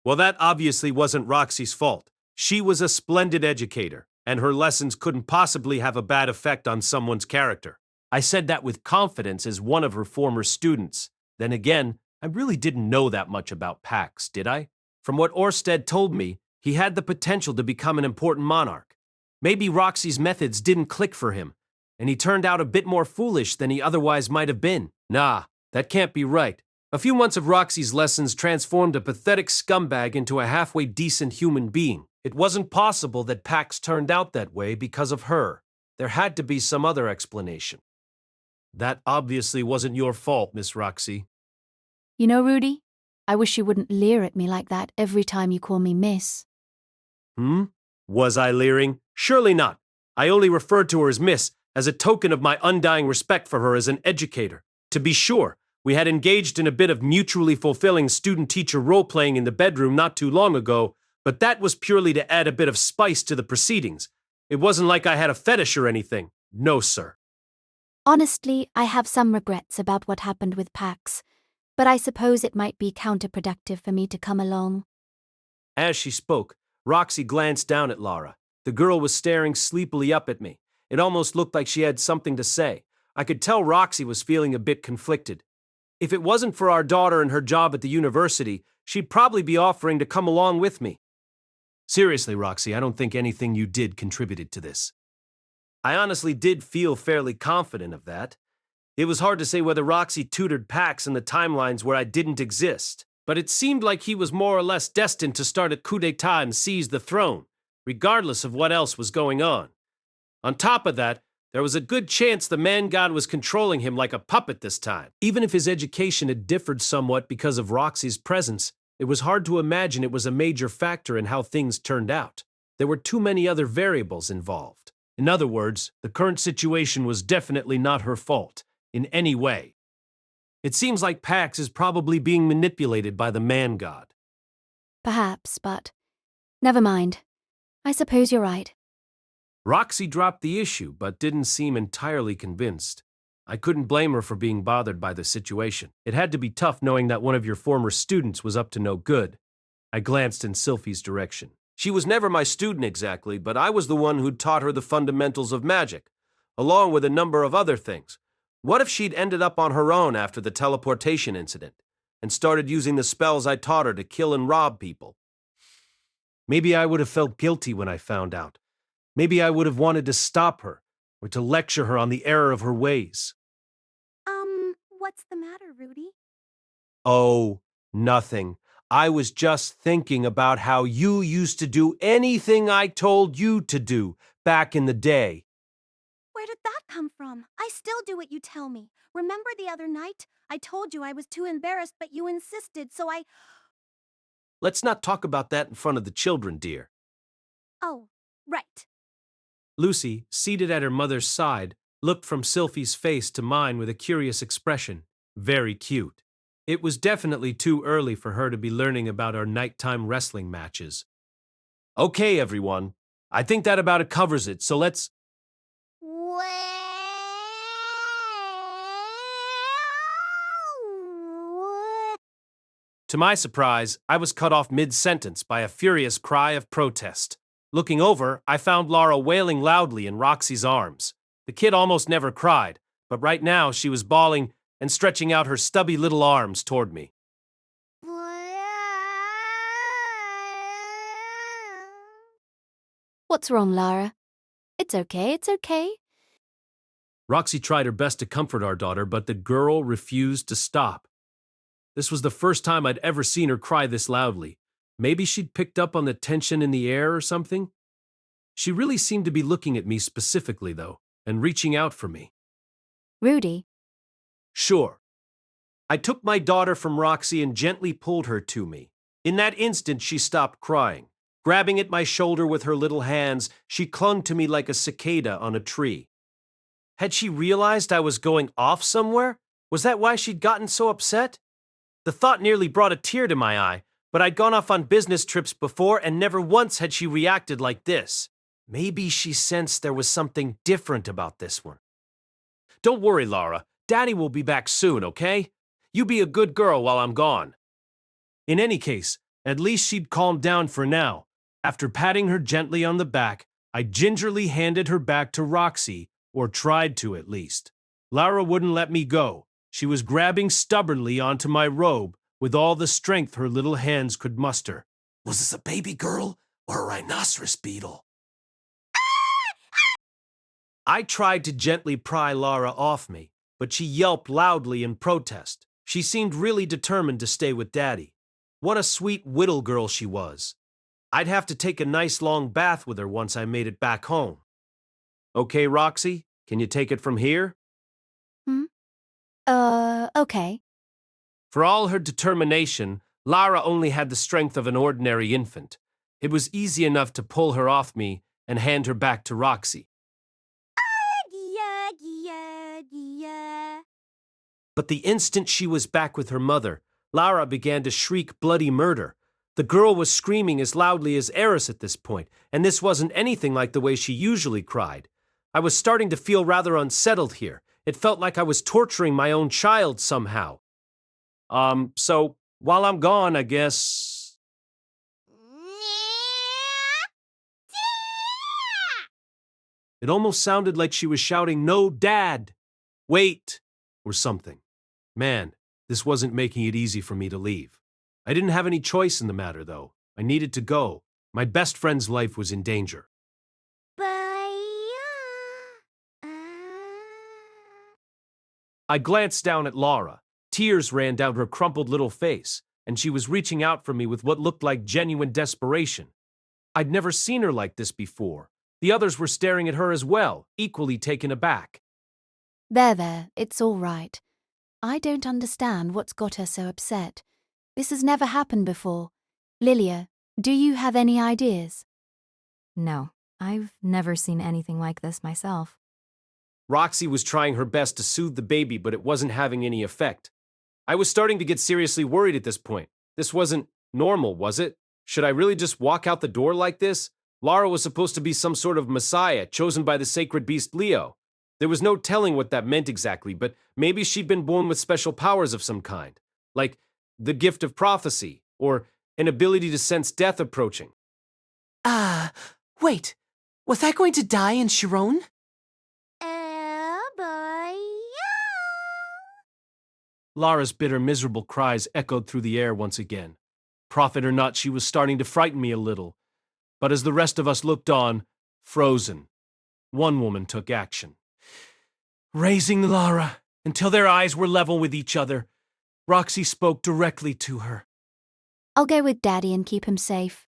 Well, that obviously wasn't Roxy's fault. She was a splendid educator, and her lessons couldn't possibly have a bad effect on someone's character. I said that with confidence as one of her former students. Then again, I really didn't know that much about Pax, did I? From what Orsted told me, he had the potential to become an important monarch. Maybe Roxy's methods didn't click for him, and he turned out a bit more foolish than he otherwise might have been. Nah, that can't be right. A few months of Roxy's lessons transformed a pathetic scumbag into a halfway decent human being. It wasn't possible that Pax turned out that way because of her. There had to be some other explanation. That obviously wasn't your fault, Miss Roxy. You know, Rudy, I wish you wouldn't leer at me like that every time you call me Miss. Was I leering? Surely not. I only referred to her as Miss as a token of my undying respect for her as an educator. To be sure, we had engaged in a bit of mutually fulfilling student-teacher role-playing in the bedroom not too long ago, but that was purely to add a bit of spice to the proceedings. It wasn't like I had a fetish or anything. No, sir. Honestly, I have some regrets about what happened with Pax, but I suppose it might be counterproductive for me to come along. As she spoke, Roxy glanced down at Lara. The girl was staring sleepily up at me. It almost looked like she had something to say. I could tell Roxy was feeling a bit conflicted. If it wasn't for our daughter and her job at the university, she'd probably be offering to come along with me. Seriously, Roxy, I don't think anything you did contributed to this. I honestly did feel fairly confident of that. It was hard to say whether Roxy tutored Pax in the timelines where I didn't exist, but it seemed like he was more or less destined to start a coup d'etat and seize the throne, regardless of what else was going on. On top of that, there was a good chance the man-god was controlling him like a puppet this time. Even if his education had differed somewhat because of Roxy's presence, it was hard to imagine it was a major factor in how things turned out. There were too many other variables involved. In other words, the current situation was definitely not her fault, in any way. It seems like Pax is probably being manipulated by the man-god. Perhaps, but never mind. I suppose you're right. Roxy dropped the issue, but didn't seem entirely convinced. I couldn't blame her for being bothered by the situation. It had to be tough knowing that one of your former students was up to no good. I glanced in Sylphie's direction. She was never my student exactly, but I was the one who'd taught her the fundamentals of magic, along with a number of other things. What if she'd ended up on her own after the teleportation incident, and started using the spells I taught her to kill and rob people? Maybe I would have felt guilty when I found out. Maybe I would have wanted to stop her, or to lecture her on the error of her ways. What's the matter, Rudy? Oh, nothing. I was just thinking about how you used to do anything I told you to do back in the day. Where did that come from? I still do what you tell me. Remember the other night? I told you I was too embarrassed, but you insisted, so I... Let's not talk about that in front of the children, dear. Oh, right. Lucy, seated at her mother's side, looked from Sylphie's face to mine with a curious expression. Very cute. It was definitely too early for her to be learning about our nighttime wrestling matches. Okay, everyone. I think that about covers it, so let's... To my surprise, I was cut off mid-sentence by a furious cry of protest. Looking over, I found Lara wailing loudly in Roxy's arms. The kid almost never cried, but right now she was bawling and stretching out her stubby little arms toward me. What's wrong, Lara? It's okay, it's okay. Roxy tried her best to comfort our daughter, but the girl refused to stop. This was the first time I'd ever seen her cry this loudly. Maybe she'd picked up on the tension in the air or something? She really seemed to be looking at me specifically, though, and reaching out for me. Rudy? Sure. I took my daughter from Roxy and gently pulled her to me. In that instant, she stopped crying. Grabbing at my shoulder with her little hands, she clung to me like a cicada on a tree. Had she realized I was going off somewhere? Was that why she'd gotten so upset? The thought nearly brought a tear to my eye, but I'd gone off on business trips before and never once had she reacted like this. Maybe she sensed there was something different about this one. Don't worry, Lara. Daddy will be back soon, okay? You be a good girl while I'm gone. In any case, at least she'd calmed down for now. After patting her gently on the back, I gingerly handed her back to Roxy, or tried to at least. Lara wouldn't let me go. She was grabbing stubbornly onto my robe with all the strength her little hands could muster. Was this a baby girl or a rhinoceros beetle? I tried to gently pry Lara off me, but she yelped loudly in protest. She seemed really determined to stay with Daddy. What a sweet whittle girl she was. I'd have to take a nice long bath with her once I made it back home. Okay, Roxy, can you take it from here? Okay. For all her determination, Lara only had the strength of an ordinary infant. It was easy enough to pull her off me and hand her back to Roxy. But the instant she was back with her mother, Lara began to shriek bloody murder. The girl was screaming as loudly as Eris at this point, and this wasn't anything like the way she usually cried. I was starting to feel rather unsettled here. It felt like I was torturing my own child somehow. So, while I'm gone, I guess... It almost sounded like she was shouting, "No, Dad! Wait!" or something. Man, this wasn't making it easy for me to leave. I didn't have any choice in the matter, though. I needed to go. My best friend's life was in danger. I glanced down at Lara. Tears ran down her crumpled little face, and she was reaching out for me with what looked like genuine desperation. I'd never seen her like this before. The others were staring at her as well, equally taken aback. There, it's all right. I don't understand what's got her so upset. This has never happened before. Lilia, do you have any ideas? No, I've never seen anything like this myself. Roxy was trying her best to soothe the baby, but it wasn't having any effect. I was starting to get seriously worried at this point. This wasn't normal, was it? Should I really just walk out the door like this? Lara was supposed to be some sort of messiah chosen by the sacred beast Leo. There was no telling what that meant exactly, but maybe she'd been born with special powers of some kind, like the gift of prophecy, or an ability to sense death approaching. Wait. Was I going to die in Shirone? Lara's bitter, miserable cries echoed through the air once again. Prophet or not, she was starting to frighten me a little. But as the rest of us looked on, frozen, one woman took action. Raising Lara until their eyes were level with each other, Roxy spoke directly to her. I'll go with Daddy and keep him safe.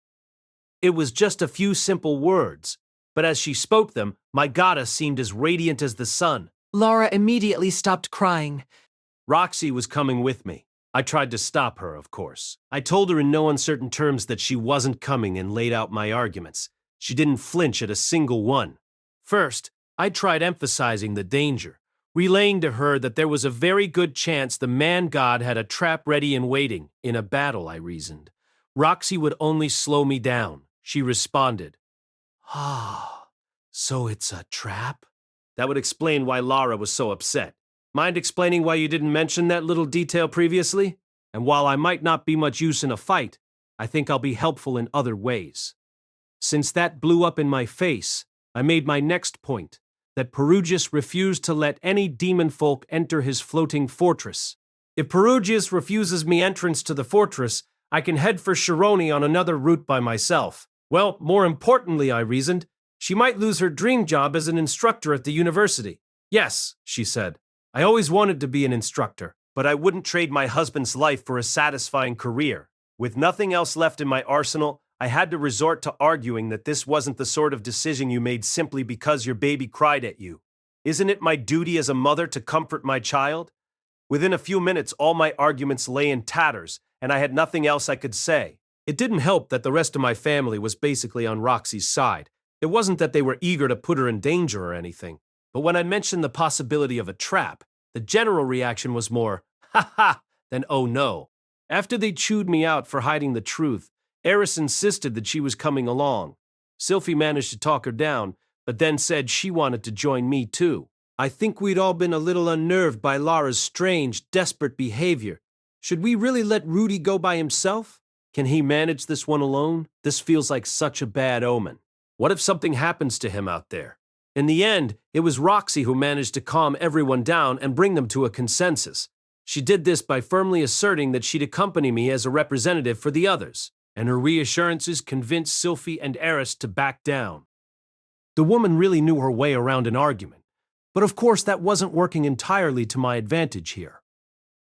It was just a few simple words, but as she spoke them, my goddess seemed as radiant as the sun. Laura immediately stopped crying. Roxy was coming with me. I tried to stop her, of course. I told her in no uncertain terms that she wasn't coming and laid out my arguments. She didn't flinch at a single one. First, I tried emphasizing the danger, relaying to her that there was a very good chance the man-god had a trap ready and waiting. In a battle, I reasoned. Roxy would only slow me down. She responded, "Ah, so it's a trap?" That would explain why Lara was so upset. Mind explaining why you didn't mention that little detail previously? And while I might not be much use in a fight, I think I'll be helpful in other ways. Since that blew up in my face, I made my next point, that Perugius refused to let any demon folk enter his floating fortress. If Perugius refuses me entrance to the fortress, I can head for Shirone on another route by myself. Well, more importantly, I reasoned, she might lose her dream job as an instructor at the university. Yes, she said. I always wanted to be an instructor, but I wouldn't trade my husband's life for a satisfying career. With nothing else left in my arsenal, I had to resort to arguing that this wasn't the sort of decision you made simply because your baby cried at you. Isn't it my duty as a mother to comfort my child? Within a few minutes, all my arguments lay in tatters, and I had nothing else I could say. It didn't help that the rest of my family was basically on Roxy's side. It wasn't that they were eager to put her in danger or anything. But when I mentioned the possibility of a trap, the general reaction was more, "Ha ha," than "oh no." After they chewed me out for hiding the truth, Eris insisted that she was coming along. Sylphie managed to talk her down, but then said she wanted to join me too. I think we'd all been a little unnerved by Lara's strange, desperate behavior. Should we really let Rudy go by himself? Can he manage this one alone? This feels like such a bad omen. What if something happens to him out there? In the end, it was Roxy who managed to calm everyone down and bring them to a consensus. She did this by firmly asserting that she'd accompany me as a representative for the others, and her reassurances convinced Sylphie and Eris to back down. The woman really knew her way around an argument, but of course that wasn't working entirely to my advantage here.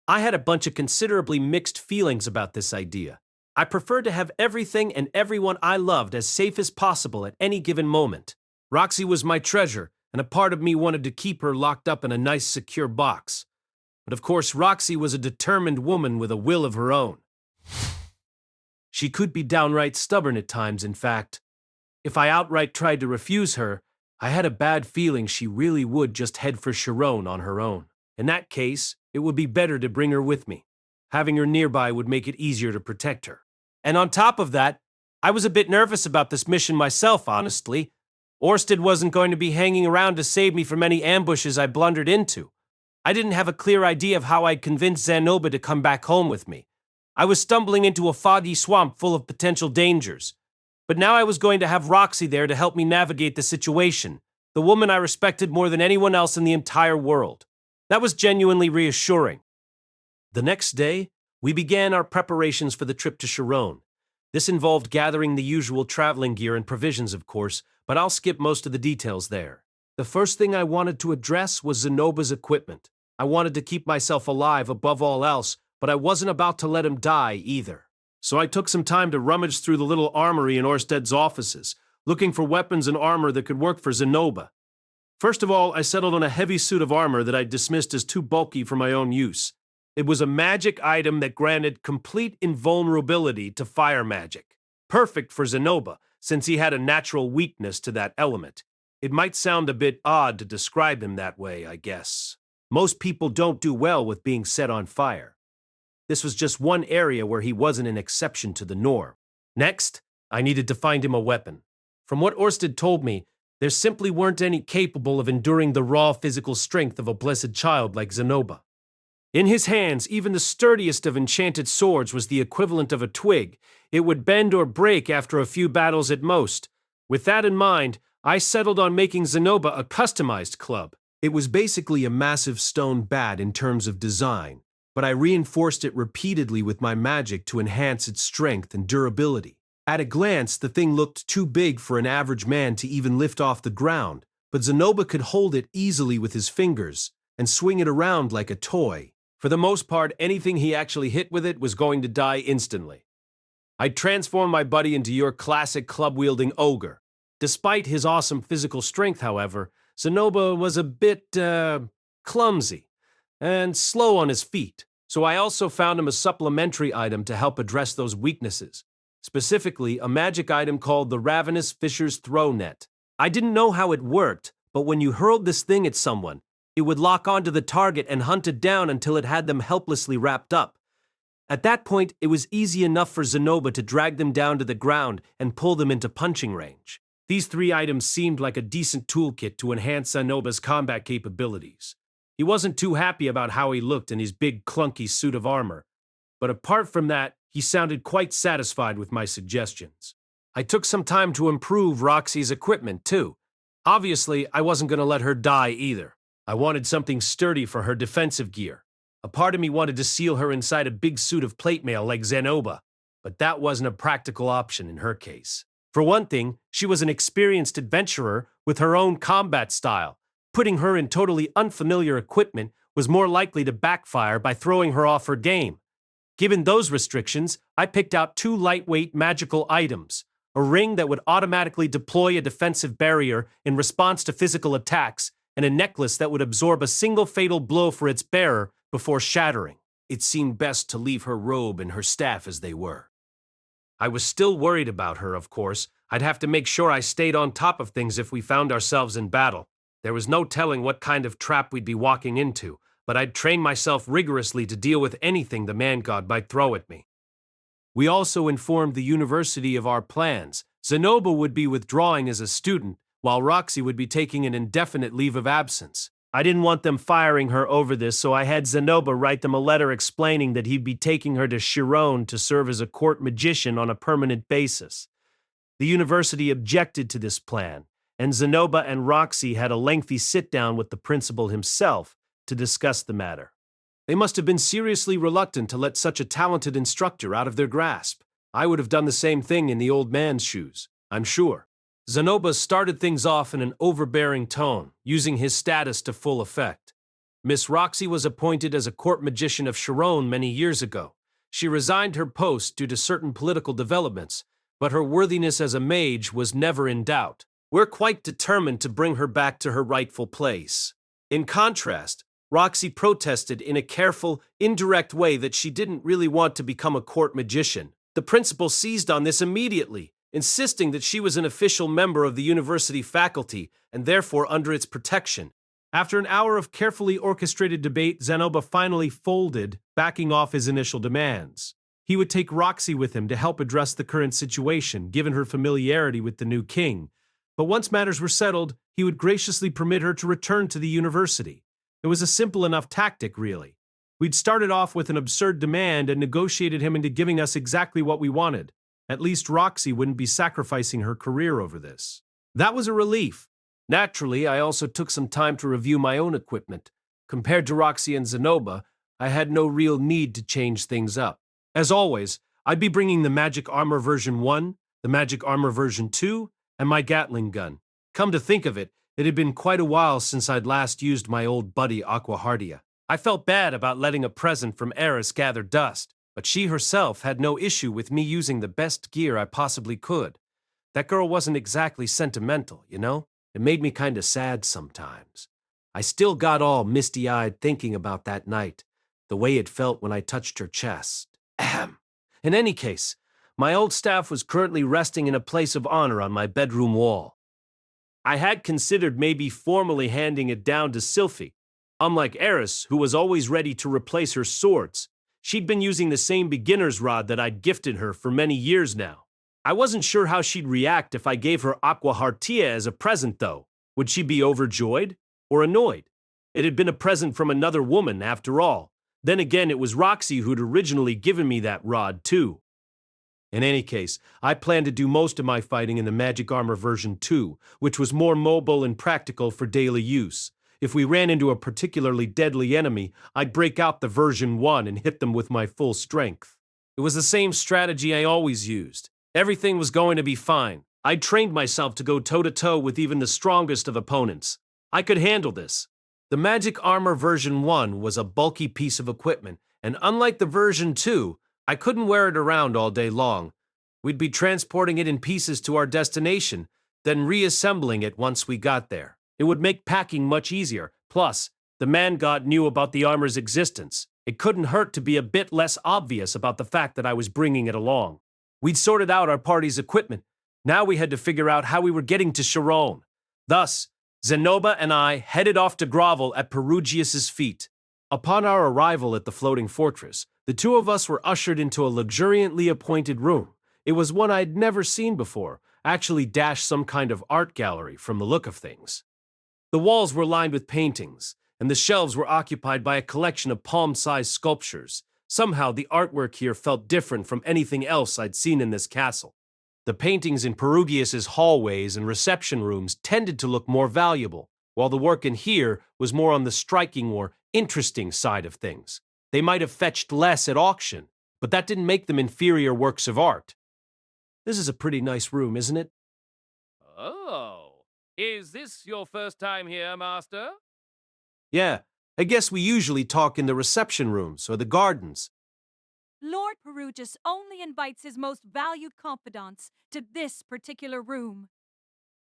I had a bunch of considerably mixed feelings about this idea. I preferred to have everything and everyone I loved as safe as possible at any given moment. Roxy was my treasure, and a part of me wanted to keep her locked up in a nice, secure box. But of course, Roxy was a determined woman with a will of her own. She could be downright stubborn at times, in fact. If I outright tried to refuse her, I had a bad feeling she really would just head for Shirone on her own. In that case, it would be better to bring her with me. Having her nearby would make it easier to protect her. And on top of that, I was a bit nervous about this mission myself, honestly. Orsted wasn't going to be hanging around to save me from any ambushes I blundered into. I didn't have a clear idea of how I'd convince Zanoba to come back home with me. I was stumbling into a foggy swamp full of potential dangers. But now I was going to have Roxy there to help me navigate the situation, the woman I respected more than anyone else in the entire world. That was genuinely reassuring. The next day, we began our preparations for the trip to Shirone. This involved gathering the usual traveling gear and provisions, of course, but I'll skip most of the details there. The first thing I wanted to address was Zanoba's equipment. I wanted to keep myself alive above all else, but I wasn't about to let him die either. So I took some time to rummage through the little armory in Orsted's offices, looking for weapons and armor that could work for Zanoba. First of all, I settled on a heavy suit of armor that I dismissed as too bulky for my own use. It was a magic item that granted complete invulnerability to fire magic. Perfect for Zanoba, since he had a natural weakness to that element. It might sound a bit odd to describe him that way, I guess. Most people don't do well with being set on fire. This was just one area where he wasn't an exception to the norm. Next, I needed to find him a weapon. From what Orsted told me, there simply weren't any capable of enduring the raw physical strength of a blessed child like Zanoba. In his hands, even the sturdiest of enchanted swords was the equivalent of a twig. It would bend or break after a few battles at most. With that in mind, I settled on making Zanoba a customized club. It was basically a massive stone bat in terms of design, but I reinforced it repeatedly with my magic to enhance its strength and durability. At a glance, the thing looked too big for an average man to even lift off the ground, but Zanoba could hold it easily with his fingers and swing it around like a toy. For the most part, anything he actually hit with it was going to die instantly. I transformed my buddy into your classic club-wielding ogre. Despite his awesome physical strength, however, Zanoba was a bit, clumsy and slow on his feet, so I also found him a supplementary item to help address those weaknesses, specifically a magic item called the Ravenous Fisher's Throw Net. I didn't know how it worked, but when you hurled this thing at someone, it would lock onto the target and hunt it down until it had them helplessly wrapped up. At that point, it was easy enough for Zanoba to drag them down to the ground and pull them into punching range. These 3 items seemed like a decent toolkit to enhance Zanoba's combat capabilities. He wasn't too happy about how he looked in his big, clunky suit of armor, but apart from that, he sounded quite satisfied with my suggestions. I took some time to improve Roxy's equipment, too. Obviously, I wasn't going to let her die either. I wanted something sturdy for her defensive gear. A part of me wanted to seal her inside a big suit of plate mail like Zanoba, but that wasn't a practical option in her case. For one thing, she was an experienced adventurer with her own combat style. Putting her in totally unfamiliar equipment was more likely to backfire by throwing her off her game. Given those restrictions, I picked out 2 lightweight magical items, a ring that would automatically deploy a defensive barrier in response to physical attacks, and a necklace that would absorb a single fatal blow for its bearer before shattering. It seemed best to leave her robe and her staff as they were. I was still worried about her, of course. I'd have to make sure I stayed on top of things if we found ourselves in battle. There was no telling what kind of trap we'd be walking into, but I'd trained myself rigorously to deal with anything the man-god might throw at me. We also informed the university of our plans. Zanoba would be withdrawing as a student, while Roxy would be taking an indefinite leave of absence. I didn't want them firing her over this, so I had Zanoba write them a letter explaining that he'd be taking her to Shirone to serve as a court magician on a permanent basis. The university objected to this plan, and Zanoba and Roxy had a lengthy sit-down with the principal himself to discuss the matter. They must have been seriously reluctant to let such a talented instructor out of their grasp. I would have done the same thing in the old man's shoes, I'm sure. Zanoba started things off in an overbearing tone, using his status to full effect. Miss Roxy was appointed as a court magician of Shirone many years ago. She resigned her post due to certain political developments, but her worthiness as a mage was never in doubt. We're quite determined to bring her back to her rightful place. In contrast, Roxy protested in a careful, indirect way that she didn't really want to become a court magician. The principal seized on this immediately, insisting that she was an official member of the university faculty and therefore under its protection. After an hour of carefully orchestrated debate, Zanoba finally folded, backing off his initial demands. He would take Roxy with him to help address the current situation, given her familiarity with the new king. But once matters were settled, he would graciously permit her to return to the university. It was a simple enough tactic, really. We'd started off with an absurd demand and negotiated him into giving us exactly what we wanted. At least Roxy wouldn't be sacrificing her career over this. That was a relief. Naturally, I also took some time to review my own equipment. Compared to Roxy and Zanoba, I had no real need to change things up. As always, I'd be bringing the Magic Armor version 1, the Magic Armor version 2, and my Gatling gun. Come to think of it, it had been quite a while since I'd last used my old buddy Aquahardia. I felt bad about letting a present from Eris gather dust, but she herself had no issue with me using the best gear I possibly could. That girl wasn't exactly sentimental, you know? It made me kinda sad sometimes. I still got all misty-eyed thinking about that night, the way it felt when I touched her chest. Ahem. In any case, my old staff was currently resting in a place of honor on my bedroom wall. I had considered maybe formally handing it down to Sylphie. Unlike Eris, who was always ready to replace her swords, she'd been using the same beginner's rod that I'd gifted her for many years now. I wasn't sure how she'd react if I gave her Aquahartia as a present, though. Would she be overjoyed or annoyed? It had been a present from another woman, after all. Then again, it was Roxy who'd originally given me that rod, too. In any case, I planned to do most of my fighting in the Magic Armor version 2, which was more mobile and practical for daily use. If we ran into a particularly deadly enemy, I'd break out the version 1 and hit them with my full strength. It was the same strategy I always used. Everything was going to be fine. I'd trained myself to go toe-to-toe with even the strongest of opponents. I could handle this. The Magic Armor version 1 was a bulky piece of equipment, and unlike the version 2, I couldn't wear it around all day long. We'd be transporting it in pieces to our destination, then reassembling it once we got there. It would make packing much easier. Plus, the man god knew about the armor's existence. It couldn't hurt to be a bit less obvious about the fact that I was bringing it along. We'd sorted out our party's equipment. Now we had to figure out how we were getting to Shirone. Thus, Zanoba and I headed off to grovel at Perugius's feet. Upon our arrival at the floating fortress, the two of us were ushered into a luxuriantly appointed room. It was one I'd never seen before, actually dashed some kind of art gallery from the look of things. The walls were lined with paintings, and the shelves were occupied by a collection of palm-sized sculptures. Somehow, the artwork here felt different from anything else I'd seen in this castle. The paintings in Perugius's hallways and reception rooms tended to look more valuable, while the work in here was more on the striking or interesting side of things. They might have fetched less at auction, but that didn't make them inferior works of art. This is a pretty nice room, isn't it? Oh, is this your first time here, Master? Yeah, I guess we usually talk in the reception rooms or the gardens. Lord Perugius only invites his most valued confidants to this particular room.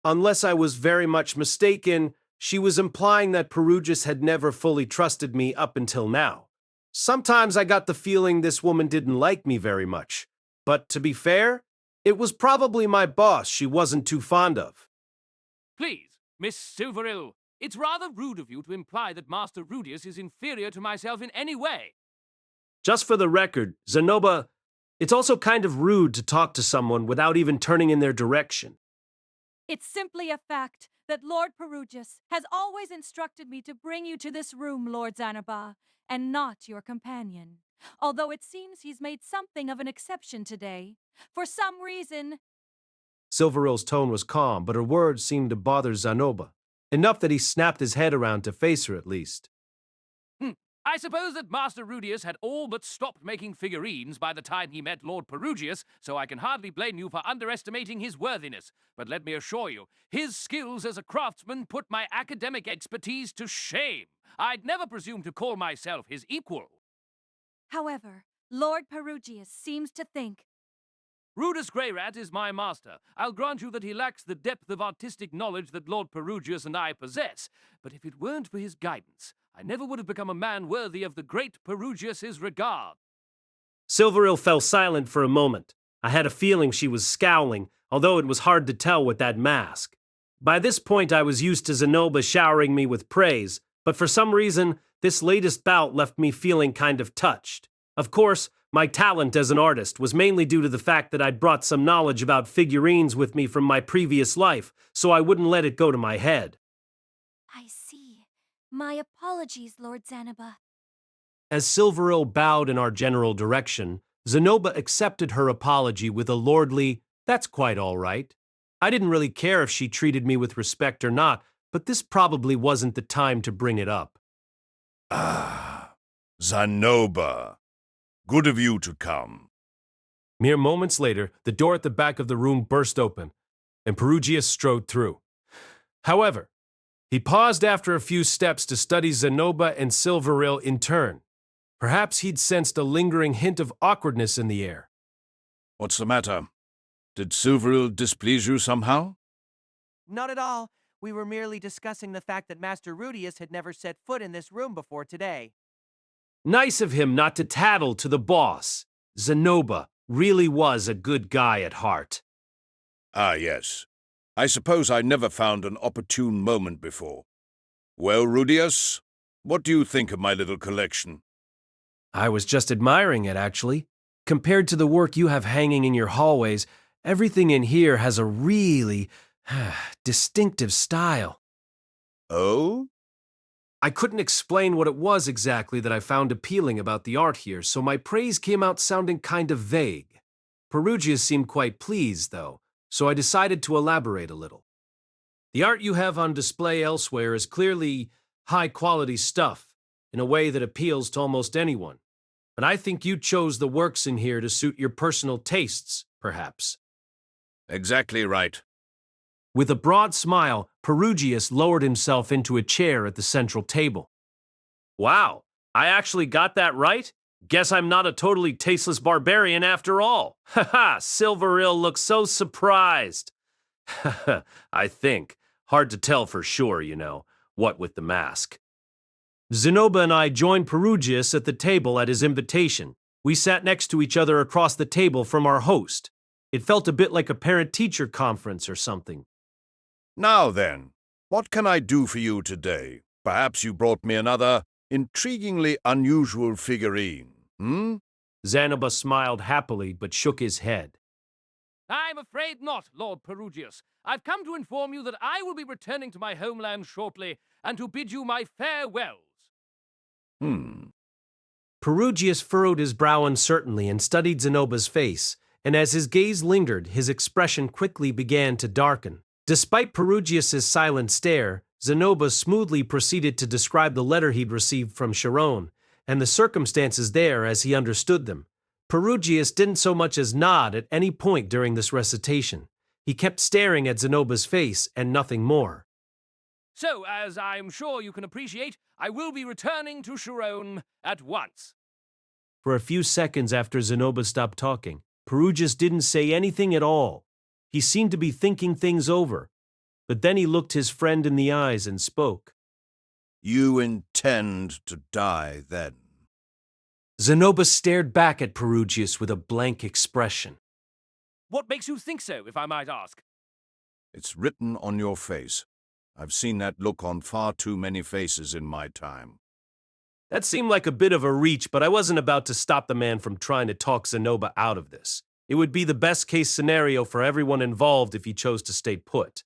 Unless I was very much mistaken, she was implying that Perugius had never fully trusted me up until now. Sometimes I got the feeling this woman didn't like me very much. But to be fair, it was probably my boss she wasn't too fond of. Please, Miss Silveril, it's rather rude of you to imply that Master Rudeus is inferior to myself in any way. Just for the record, Zanoba, it's also kind of rude to talk to someone without even turning in their direction. It's simply a fact that Lord Perugius has always instructed me to bring you to this room, Lord Zanoba, and not your companion. Although it seems he's made something of an exception today. For some reason... Silveril's tone was calm, but her words seemed to bother Zanoba. Enough that he snapped his head around to face her at least. I suppose that Master Rudeus had all but stopped making figurines by the time he met Lord Perugius, so I can hardly blame you for underestimating his worthiness. But let me assure you, his skills as a craftsman put my academic expertise to shame. I'd never presume to call myself his equal. However, Lord Perugius seems to think... Rudeus Greyrat is my master. I'll grant you that he lacks the depth of artistic knowledge that Lord Perugius and I possess, but if it weren't for his guidance, I never would have become a man worthy of the great Perugius's regard. Silveril fell silent for a moment. I had a feeling she was scowling, although it was hard to tell with that mask. By this point I was used to Zanoba showering me with praise, but for some reason, this latest bout left me feeling kind of touched. Of course, my talent as an artist was mainly due to the fact that I'd brought some knowledge about figurines with me from my previous life, so I wouldn't let it go to my head. I see. My apologies, Lord Zanoba. As Silveril bowed in our general direction, Zanoba accepted her apology with a lordly, "That's quite all right." I didn't really care if she treated me with respect or not, but this probably wasn't the time to bring it up. Ah, Zanoba. Good of you to come. Mere moments later, the door at the back of the room burst open, and Perugius strode through. However, he paused after a few steps to study Zanoba and Silveril in turn. Perhaps he'd sensed a lingering hint of awkwardness in the air. What's the matter? Did Silveril displease you somehow? Not at all. We were merely discussing the fact that Master Rudeus had never set foot in this room before today. Nice of him not to tattle to the boss. Zanoba really was a good guy at heart. Ah, yes. I suppose I never found an opportune moment before. Well, Rudeus, what do you think of my little collection? I was just admiring it, actually. Compared to the work you have hanging in your hallways, everything in here has a really distinctive style. Oh? I couldn't explain what it was exactly that I found appealing about the art here, so my praise came out sounding kind of vague. Perugius seemed quite pleased, though, so I decided to elaborate a little. The art you have on display elsewhere is clearly high-quality stuff, in a way that appeals to almost anyone. But I think you chose the works in here to suit your personal tastes, perhaps. Exactly right. With a broad smile, Perugius lowered himself into a chair at the central table. Wow, I actually got that right? Guess I'm not a totally tasteless barbarian after all. Haha, Silveril looks so surprised. I think. Hard to tell for sure, you know, what with the mask. Zanoba and I joined Perugius at the table at his invitation. We sat next to each other across the table from our host. It felt a bit like a parent-teacher conference or something. Now then, what can I do for you today? Perhaps you brought me another intriguingly unusual figurine, hmm? Zanoba smiled happily but shook his head. I'm afraid not, Lord Perugius. I've come to inform you that I will be returning to my homeland shortly, and to bid you my farewells. Perugius furrowed his brow uncertainly and studied Zanoba's face, and as his gaze lingered, his expression quickly began to darken. Despite Perugius's silent stare, Zanoba smoothly proceeded to describe the letter he'd received from Shirone, and the circumstances there as he understood them. Perugius didn't so much as nod at any point during this recitation. He kept staring at Zanoba's face and nothing more. So, as I'm sure you can appreciate, I will be returning to Shirone at once. For a few seconds after Zanoba stopped talking, Perugius didn't say anything at all. He seemed to be thinking things over. But then he looked his friend in the eyes and spoke. You intend to die then? Zanoba stared back at Perugius with a blank expression. What makes you think so, if I might ask? It's written on your face. I've seen that look on far too many faces in my time. That seemed like a bit of a reach, but I wasn't about to stop the man from trying to talk Zanoba out of this. It would be the best-case scenario for everyone involved if he chose to stay put.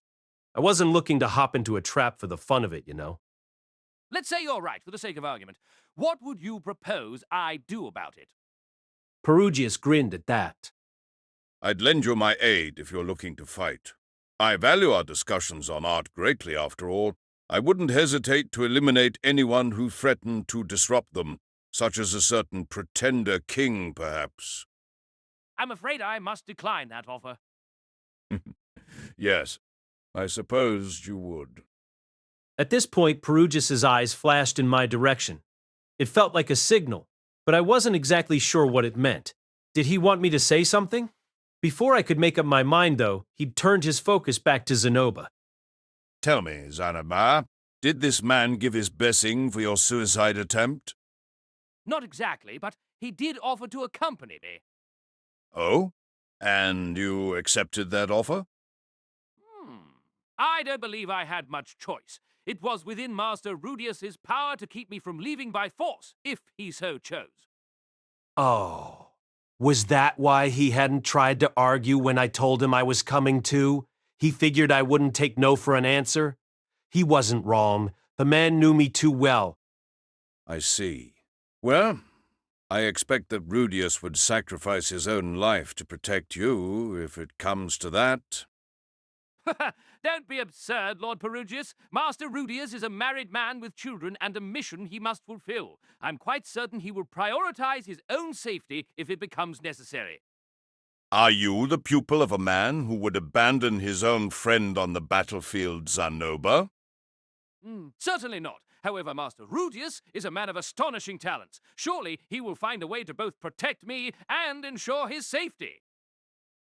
I wasn't looking to hop into a trap for the fun of it, you know. Let's say you're right, for the sake of argument. What would you propose I do about it? Perugius grinned at that. I'd lend you my aid if you're looking to fight. I value our discussions on art greatly, after all. I wouldn't hesitate to eliminate anyone who threatened to disrupt them, such as a certain pretender king, perhaps. I'm afraid I must decline that offer. Yes, I suppose you would. At this point, Perugius's eyes flashed in my direction. It felt like a signal, but I wasn't exactly sure what it meant. Did he want me to say something? Before I could make up my mind, though, he'd turned his focus back to Zanoba. Tell me, Zanoba, did this man give his blessing for your suicide attempt? Not exactly, but he did offer to accompany me. Oh? And you accepted that offer? I don't believe I had much choice. It was within Master Rudeus's power to keep me from leaving by force, if he so chose. Oh, was that why he hadn't tried to argue when I told him I was coming too? He figured I wouldn't take no for an answer? He wasn't wrong. The man knew me too well. I see. Well, I expect that Rudeus would sacrifice his own life to protect you, if it comes to that. Don't be absurd, Lord Perugius. Master Rudeus is a married man with children and a mission he must fulfill. I'm quite certain he will prioritize his own safety if it becomes necessary. Are you the pupil of a man who would abandon his own friend on the battlefield, Zanoba? Certainly not. However, Master Rudeus is a man of astonishing talents. Surely he will find a way to both protect me and ensure his safety.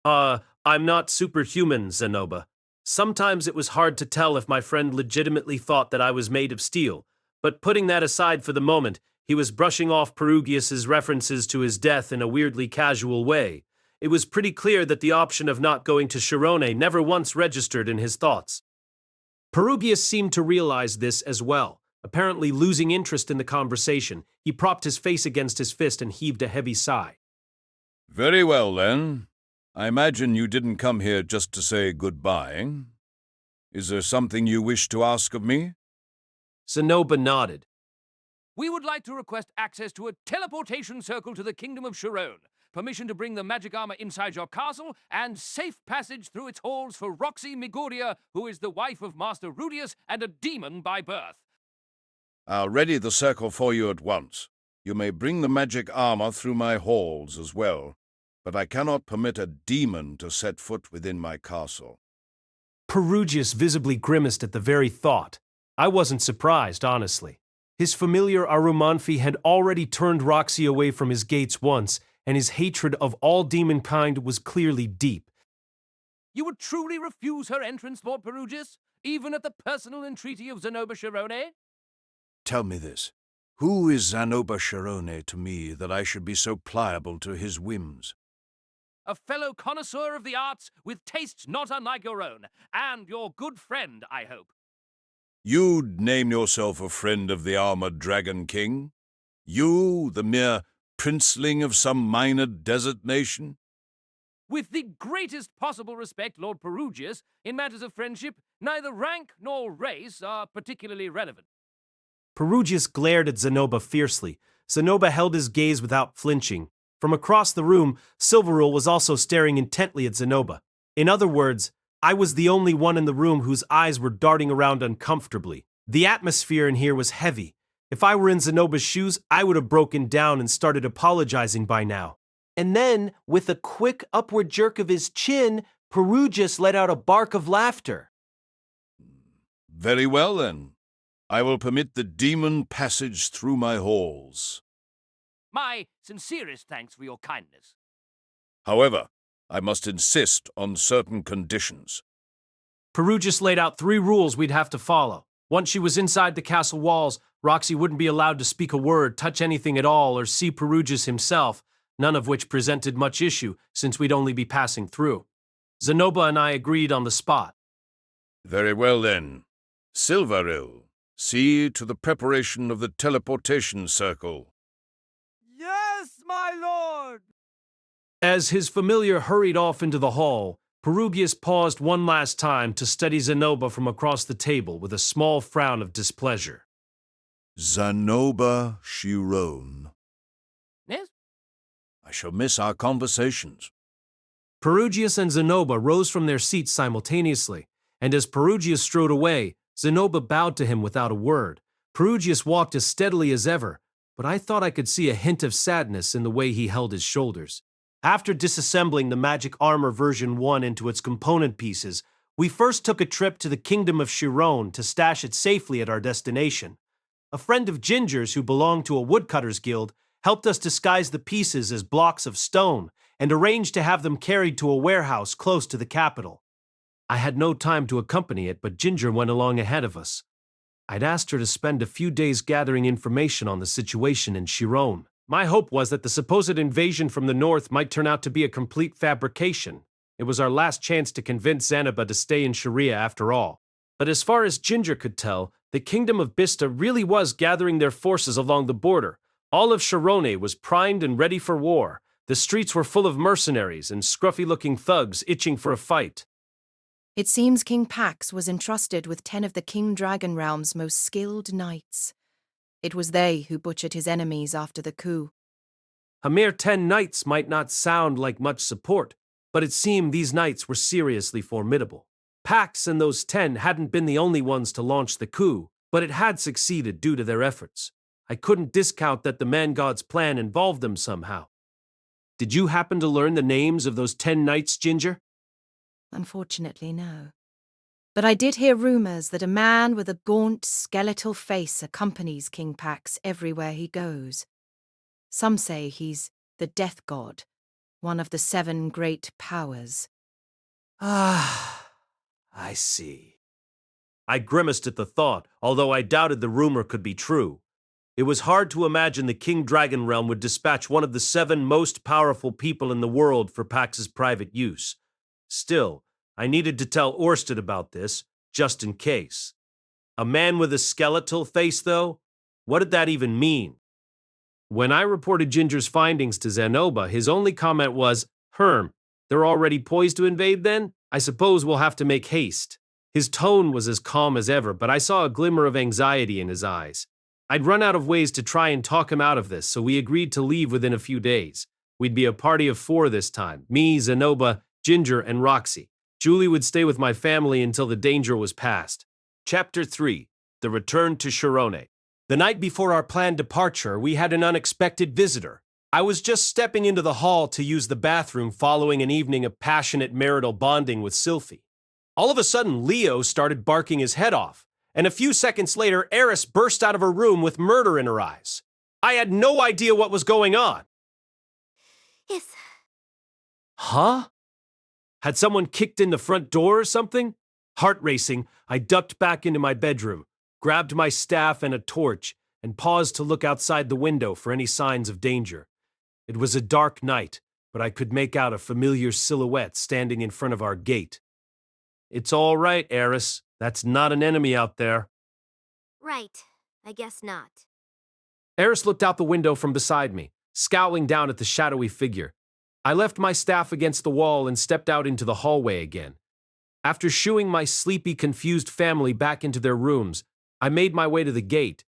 I'm not superhuman, Zanoba. Sometimes it was hard to tell if my friend legitimately thought that I was made of steel, but putting that aside for the moment, he was brushing off Perugius's references to his death in a weirdly casual way. It was pretty clear that the option of not going to Shirone never once registered in his thoughts. Perugius seemed to realize this as well. Apparently losing interest in the conversation, he propped his face against his fist and heaved a heavy sigh. Very well, then. I imagine you didn't come here just to say goodbye. Is there something you wish to ask of me? Zanoba nodded. We would like to request access to a teleportation circle to the Kingdom of Shirone, permission to bring the magic armor inside your castle, and safe passage through its halls for Roxy Miguria, who is the wife of Master Rudeus and a demon by birth. I'll ready the circle for you at once. You may bring the magic armor through my halls as well, but I cannot permit a demon to set foot within my castle. Perugius visibly grimaced at the very thought. I wasn't surprised, honestly. His familiar Arumanfi had already turned Roxy away from his gates once, and his hatred of all demonkind was clearly deep. You would truly refuse her entrance, Lord Perugius, even at the personal entreaty of Zanoba Shirone? Tell me this. Who is Zanoba Shirone to me that I should be so pliable to his whims? A fellow connoisseur of the arts with tastes not unlike your own, and your good friend, I hope. You'd name yourself a friend of the armored Dragon King? You, the mere princeling of some minor desert nation? With the greatest possible respect, Lord Perugius, in matters of friendship, neither rank nor race are particularly relevant. Perugius glared at Zanoba fiercely. Zanoba held his gaze without flinching. From across the room, Silverul was also staring intently at Zanoba. In other words, I was the only one in the room whose eyes were darting around uncomfortably. The atmosphere in here was heavy. If I were in Zanoba's shoes, I would have broken down and started apologizing by now. And then, with a quick upward jerk of his chin, Perugius let out a bark of laughter. Very well, then. I will permit the demon passage through my halls. My sincerest thanks for your kindness. However, I must insist on certain conditions. Perugius laid out 3 rules we'd have to follow. Once she was inside the castle walls, Roxy wouldn't be allowed to speak a word, touch anything at all, or see Perugius himself, none of which presented much issue since we'd only be passing through. Zanoba and I agreed on the spot. Very well, then. Silveril, see to the preparation of the teleportation circle. Yes, my lord! As his familiar hurried off into the hall, Perugius paused one last time to study Zanoba from across the table with a small frown of displeasure. Zanoba Shirone. Yes? I shall miss our conversations. Perugius and Zanoba rose from their seats simultaneously, and as Perugius strode away, Zanoba bowed to him without a word. Perugius walked as steadily as ever, but I thought I could see a hint of sadness in the way he held his shoulders. After disassembling the magic armor version 1 into its component pieces, we first took a trip to the Kingdom of Shirone to stash it safely at our destination. A friend of Ginger's who belonged to a woodcutters guild helped us disguise the pieces as blocks of stone and arranged to have them carried to a warehouse close to the capital. I had no time to accompany it, but Ginger went along ahead of us. I'd asked her to spend a few days gathering information on the situation in Shirone. My hope was that the supposed invasion from the north might turn out to be a complete fabrication. It was our last chance to convince Zanoba to stay in Sharia after all. But as far as Ginger could tell, the Kingdom of Bista really was gathering their forces along the border. All of Shirone was primed and ready for war. The streets were full of mercenaries and scruffy-looking thugs itching for a fight. It seems King Pax was entrusted with 10 of the King Dragon Realm's most skilled knights. It was they who butchered his enemies after the coup. A mere 10 knights might not sound like much support, but it seemed these knights were seriously formidable. Pax and those 10 hadn't been the only ones to launch the coup, but it had succeeded due to their efforts. I couldn't discount that the man-god's plan involved them somehow. Did you happen to learn the names of those 10 knights, Ginger? Unfortunately, no. But I did hear rumors that a man with a gaunt, skeletal face accompanies King Pax everywhere he goes. Some say he's the Death God, one of the 7 great powers. Ah, I see. I grimaced at the thought, although I doubted the rumor could be true. It was hard to imagine the King Dragon Realm would dispatch one of the 7 most powerful people in the world for Pax's private use. Still, I needed to tell Orsted about this, just in case. A man with a skeletal face, though? What did that even mean? When I reported Ginger's findings to Zanoba, his only comment was, "Herm, they're already poised to invade then? I suppose we'll have to make haste." His tone was as calm as ever, but I saw a glimmer of anxiety in his eyes. I'd run out of ways to try and talk him out of this, so we agreed to leave within a few days. We'd be a party of 4 this time, me, Zanoba, Ginger, and Roxy. Julie would stay with my family until the danger was past. Chapter 3. The Return to Shirone. The night before our planned departure, we had an unexpected visitor. I was just stepping into the hall to use the bathroom following an evening of passionate marital bonding with Sylphie. All of a sudden, Leo started barking his head off, and a few seconds later, Eris burst out of her room with murder in her eyes. I had no idea what was going on. Yes. Huh? Had someone kicked in the front door or something? Heart racing, I ducked back into my bedroom, grabbed my staff and a torch, and paused to look outside the window for any signs of danger. It was a dark night, but I could make out a familiar silhouette standing in front of our gate. It's all right, Eris. That's not an enemy out there. Right. I guess not. Eris looked out the window from beside me, scowling down at the shadowy figure. I left my staff against the wall and stepped out into the hallway again. After shooing my sleepy, confused family back into their rooms, I made my way to the gate.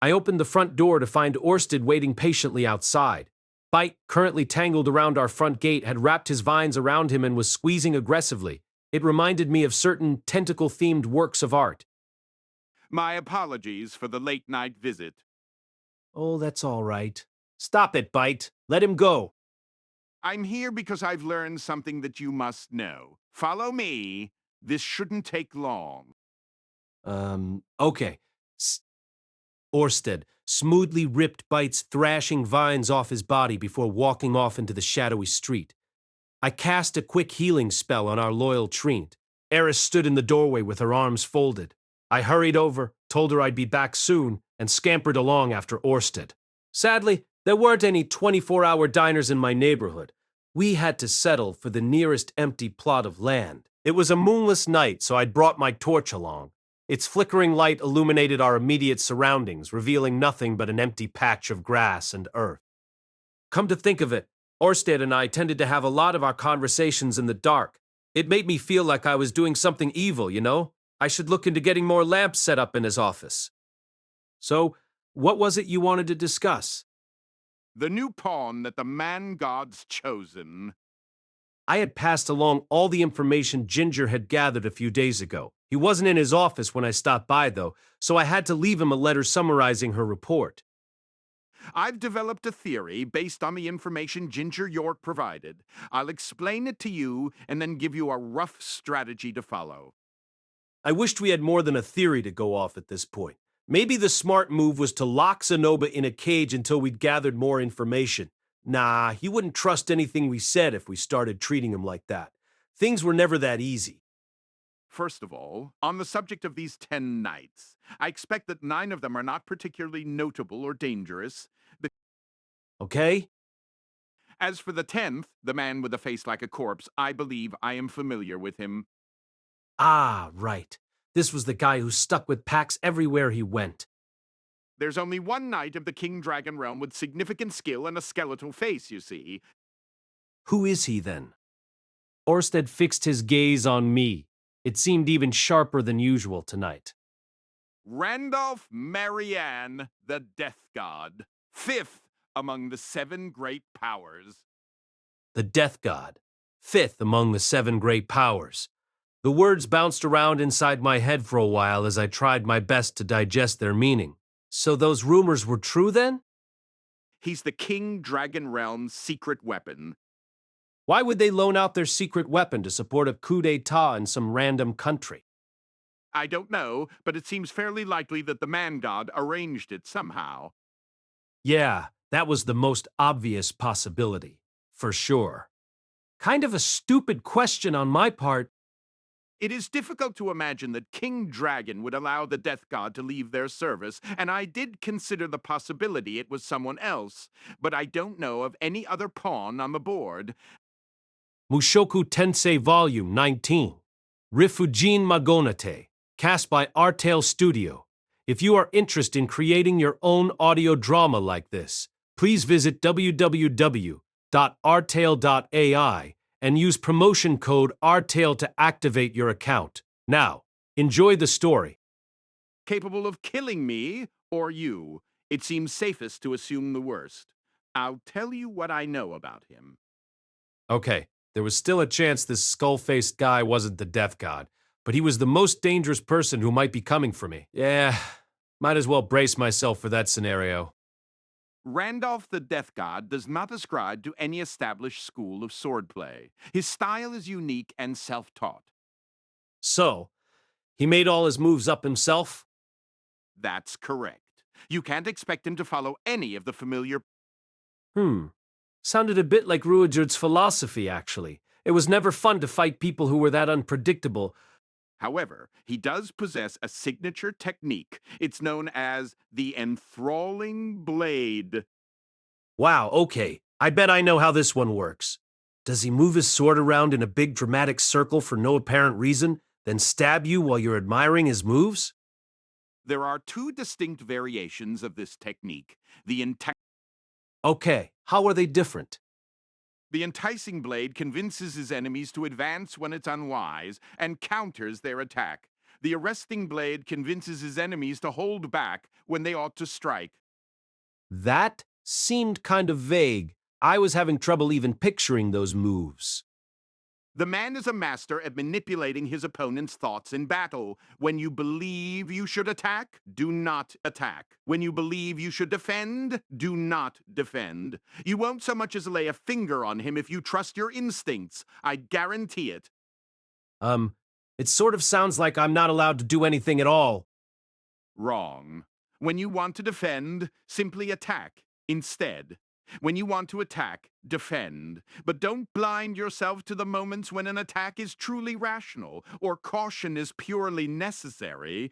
I opened the front door to find Orsted waiting patiently outside. Bite, currently tangled around our front gate, had wrapped his vines around him and was squeezing aggressively. It reminded me of certain tentacle-themed works of art. My apologies for the late-night visit. Oh, that's all right. Stop it, Bite. Let him go. I'm here because I've learned something that you must know. Follow me. This shouldn't take long. Okay. Orsted smoothly ripped Bite's thrashing vines off his body before walking off into the shadowy street. I cast a quick healing spell on our loyal treant. Eris stood in the doorway with her arms folded. I hurried over, told her I'd be back soon, and scampered along after Orsted. Sadly, there weren't any 24-hour diners in my neighborhood. We had to settle for the nearest empty plot of land. It was a moonless night, so I'd brought my torch along. Its flickering light illuminated our immediate surroundings, revealing nothing but an empty patch of grass and earth. Come to think of it, Orsted and I tended to have a lot of our conversations in the dark. It made me feel like I was doing something evil, you know? I should look into getting more lamps set up in his office. So, what was it you wanted to discuss? The new pawn that the man-god's chosen. I had passed along all the information Ginger had gathered a few days ago. He wasn't in his office when I stopped by, though, so I had to leave him a letter summarizing her report. I've developed a theory based on the information Ginger York provided. I'll explain it to you and then give you a rough strategy to follow. I wished we had more than a theory to go off at this point. Maybe the smart move was to lock Zanoba in a cage until we'd gathered more information. Nah, he wouldn't trust anything we said if we started treating him like that. Things were never that easy. First of all, on the subject of these 10 knights, I expect that 9 of them are not particularly notable or dangerous. Okay? As for the 10th, the man with a face like a corpse, I believe I am familiar with him. Ah, right. This was the guy who stuck with Pax everywhere he went. There's only one knight of the King Dragon realm with significant skill and a skeletal face, you see. Who is he, then? Orsted fixed his gaze on me. It seemed even sharper than usual tonight. Randolph Marianne, the Death God, 5th among the 7 great powers. The Death God, 5th among the 7 great powers. The words bounced around inside my head for a while as I tried my best to digest their meaning. So those rumors were true then? He's the King Dragon realm's secret weapon. Why would they loan out their secret weapon to support a coup d'etat in some random country? I don't know, but it seems fairly likely that the man-god arranged it somehow. Yeah, that was the most obvious possibility, for sure. Kind of a stupid question on my part. It is difficult to imagine that King Dragon would allow the Death God to leave their service, and I did consider the possibility it was someone else, but I don't know of any other pawn on the board. Mushoku Tensei Volume 19. Rifujin Magonate, cast by Artale Studio. If you are interested in creating your own audio drama like this, please visit www.artale.ai and use promotion code RTALE to activate your account. Now, enjoy the story. Capable of killing me or you, it seems safest to assume the worst. I'll tell you what I know about him. Okay, there was still a chance this skull-faced guy wasn't the Death God, but he was the most dangerous person who might be coming for me. Yeah, might as well brace myself for that scenario. Randolph the Death God does not ascribe to any established school of swordplay. His style is unique and self-taught. So, he made all his moves up himself? That's correct. You can't expect him to follow any of the familiar... Sounded a bit like Rudeus' philosophy, actually. It was never fun to fight people who were that unpredictable. However, he does possess a signature technique. It's known as the enthralling blade. Wow, okay. I bet I know how this one works. Does he move his sword around in a big dramatic circle for no apparent reason, then stab you while you're admiring his moves? There are two distinct variations of this technique. Okay, how are they different? The enticing blade convinces his enemies to advance when it's unwise and counters their attack. The arresting blade convinces his enemies to hold back when they ought to strike. That seemed kind of vague. I was having trouble even picturing those moves. The man is a master at manipulating his opponent's thoughts in battle. When you believe you should attack, do not attack. When you believe you should defend, do not defend. You won't so much as lay a finger on him if you trust your instincts. I guarantee it. It sort of sounds like I'm not allowed to do anything at all. Wrong. When you want to defend, simply attack instead. When you want to attack, defend. But don't blind yourself to the moments when an attack is truly rational or caution is purely necessary.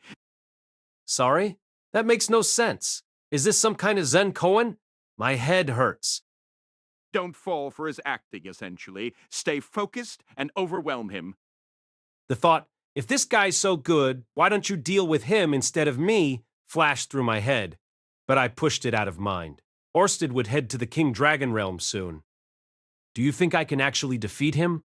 Sorry? That makes no sense. Is this some kind of Zen koan? My head hurts. Don't fall for his acting, essentially. Stay focused and overwhelm him. The thought, if this guy's so good, why don't you deal with him instead of me, flashed through my head. But I pushed it out of mind. Orsted would head to the King Dragon Realm soon. Do you think I can actually defeat him?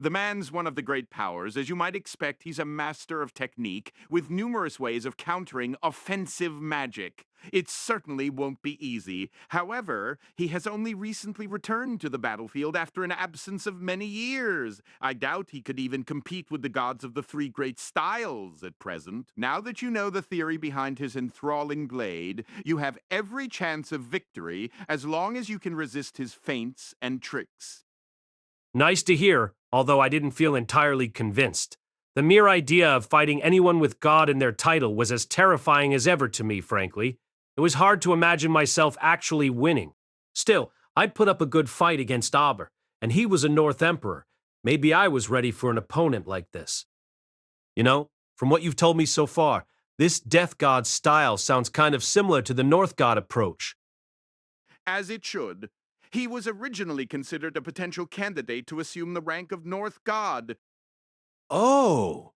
The man's one of the great powers. As you might expect, he's a master of technique, with numerous ways of countering offensive magic. It certainly won't be easy. However, he has only recently returned to the battlefield after an absence of many years. I doubt he could even compete with the gods of the three great styles at present. Now that you know the theory behind his enthralling blade, you have every chance of victory as long as you can resist his feints and tricks. Nice to hear, although I didn't feel entirely convinced. The mere idea of fighting anyone with God in their title was as terrifying as ever to me, frankly. It was hard to imagine myself actually winning. Still, I'd put up a good fight against Aber, and he was a North Emperor. Maybe I was ready for an opponent like this. You know, from what you've told me so far, this Death God style sounds kind of similar to the North God approach. As it should. He was originally considered a potential candidate to assume the rank of North God. Oh,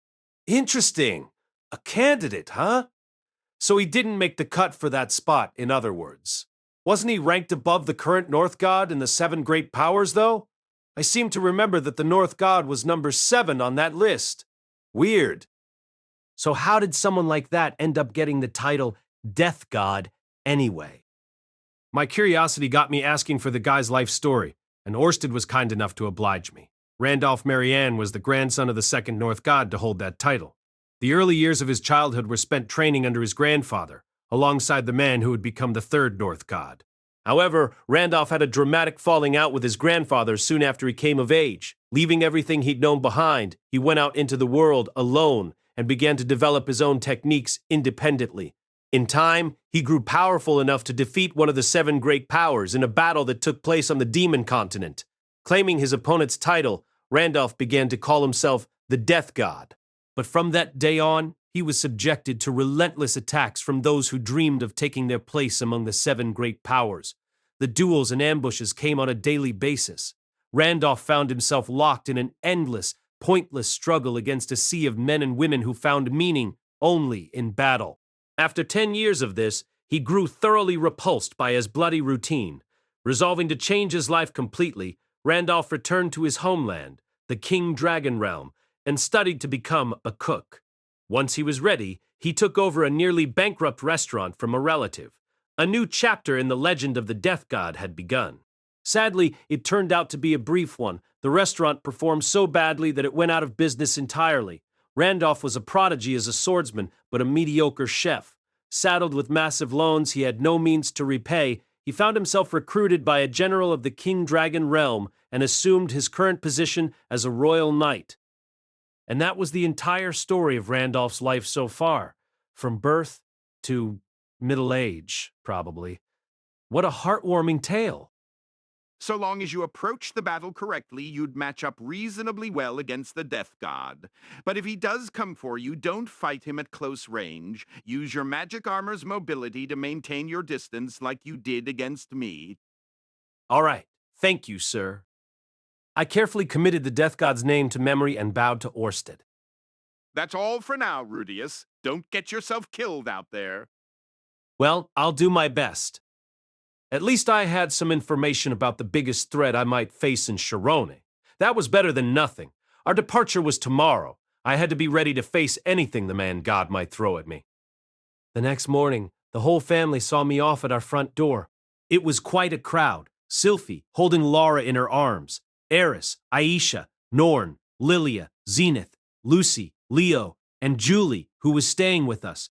interesting. A candidate, huh? So he didn't make the cut for that spot, in other words. Wasn't he ranked above the current North God in the 7 great powers, though? I seem to remember that the North God was number 7 on that list. Weird. So how did someone like that end up getting the title Death God anyway? My curiosity got me asking for the guy's life story, and Orsted was kind enough to oblige me. Randolph Marianne was the grandson of the second North God to hold that title. The early years of his childhood were spent training under his grandfather, alongside the man who would become the third North God. However, Randolph had a dramatic falling out with his grandfather soon after he came of age. Leaving everything he'd known behind, he went out into the world alone and began to develop his own techniques independently. In time, he grew powerful enough to defeat one of the 7 great powers in a battle that took place on the Demon Continent. Claiming his opponent's title, Randolph began to call himself the Death God. But from that day on, he was subjected to relentless attacks from those who dreamed of taking their place among the 7 great powers. The duels and ambushes came on a daily basis. Randolph found himself locked in an endless, pointless struggle against a sea of men and women who found meaning only in battle. After 10 years of this, he grew thoroughly repulsed by his bloody routine. Resolving to change his life completely, Randolph returned to his homeland, the King Dragon Realm, and studied to become a cook. Once he was ready, he took over a nearly bankrupt restaurant from a relative. A new chapter in the legend of the Death God had begun. Sadly, it turned out to be a brief one. The restaurant performed so badly that it went out of business entirely. Randolph was a prodigy as a swordsman, but a mediocre chef. Saddled with massive loans he had no means to repay, he found himself recruited by a general of the King Dragon Realm and assumed his current position as a royal knight. And that was the entire story of Randolph's life so far, from birth to middle age, probably. What a heartwarming tale. So long as you approach the battle correctly, you'd match up reasonably well against the Death God. But if he does come for you, don't fight him at close range. Use your magic armor's mobility to maintain your distance like you did against me. All right. Thank you, sir. I carefully committed the Death God's name to memory and bowed to Orsted. That's all for now, Rudeus. Don't get yourself killed out there. Well, I'll do my best. At least I had some information about the biggest threat I might face in Shirone. That was better than nothing. Our departure was tomorrow. I had to be ready to face anything the man God might throw at me. The next morning, the whole family saw me off at our front door. It was quite a crowd. Sylphie, holding Laura in her arms. Eris, Aisha, Norn, Lilia, Zenith, Lucy, Leo, and Julie, who was staying with us.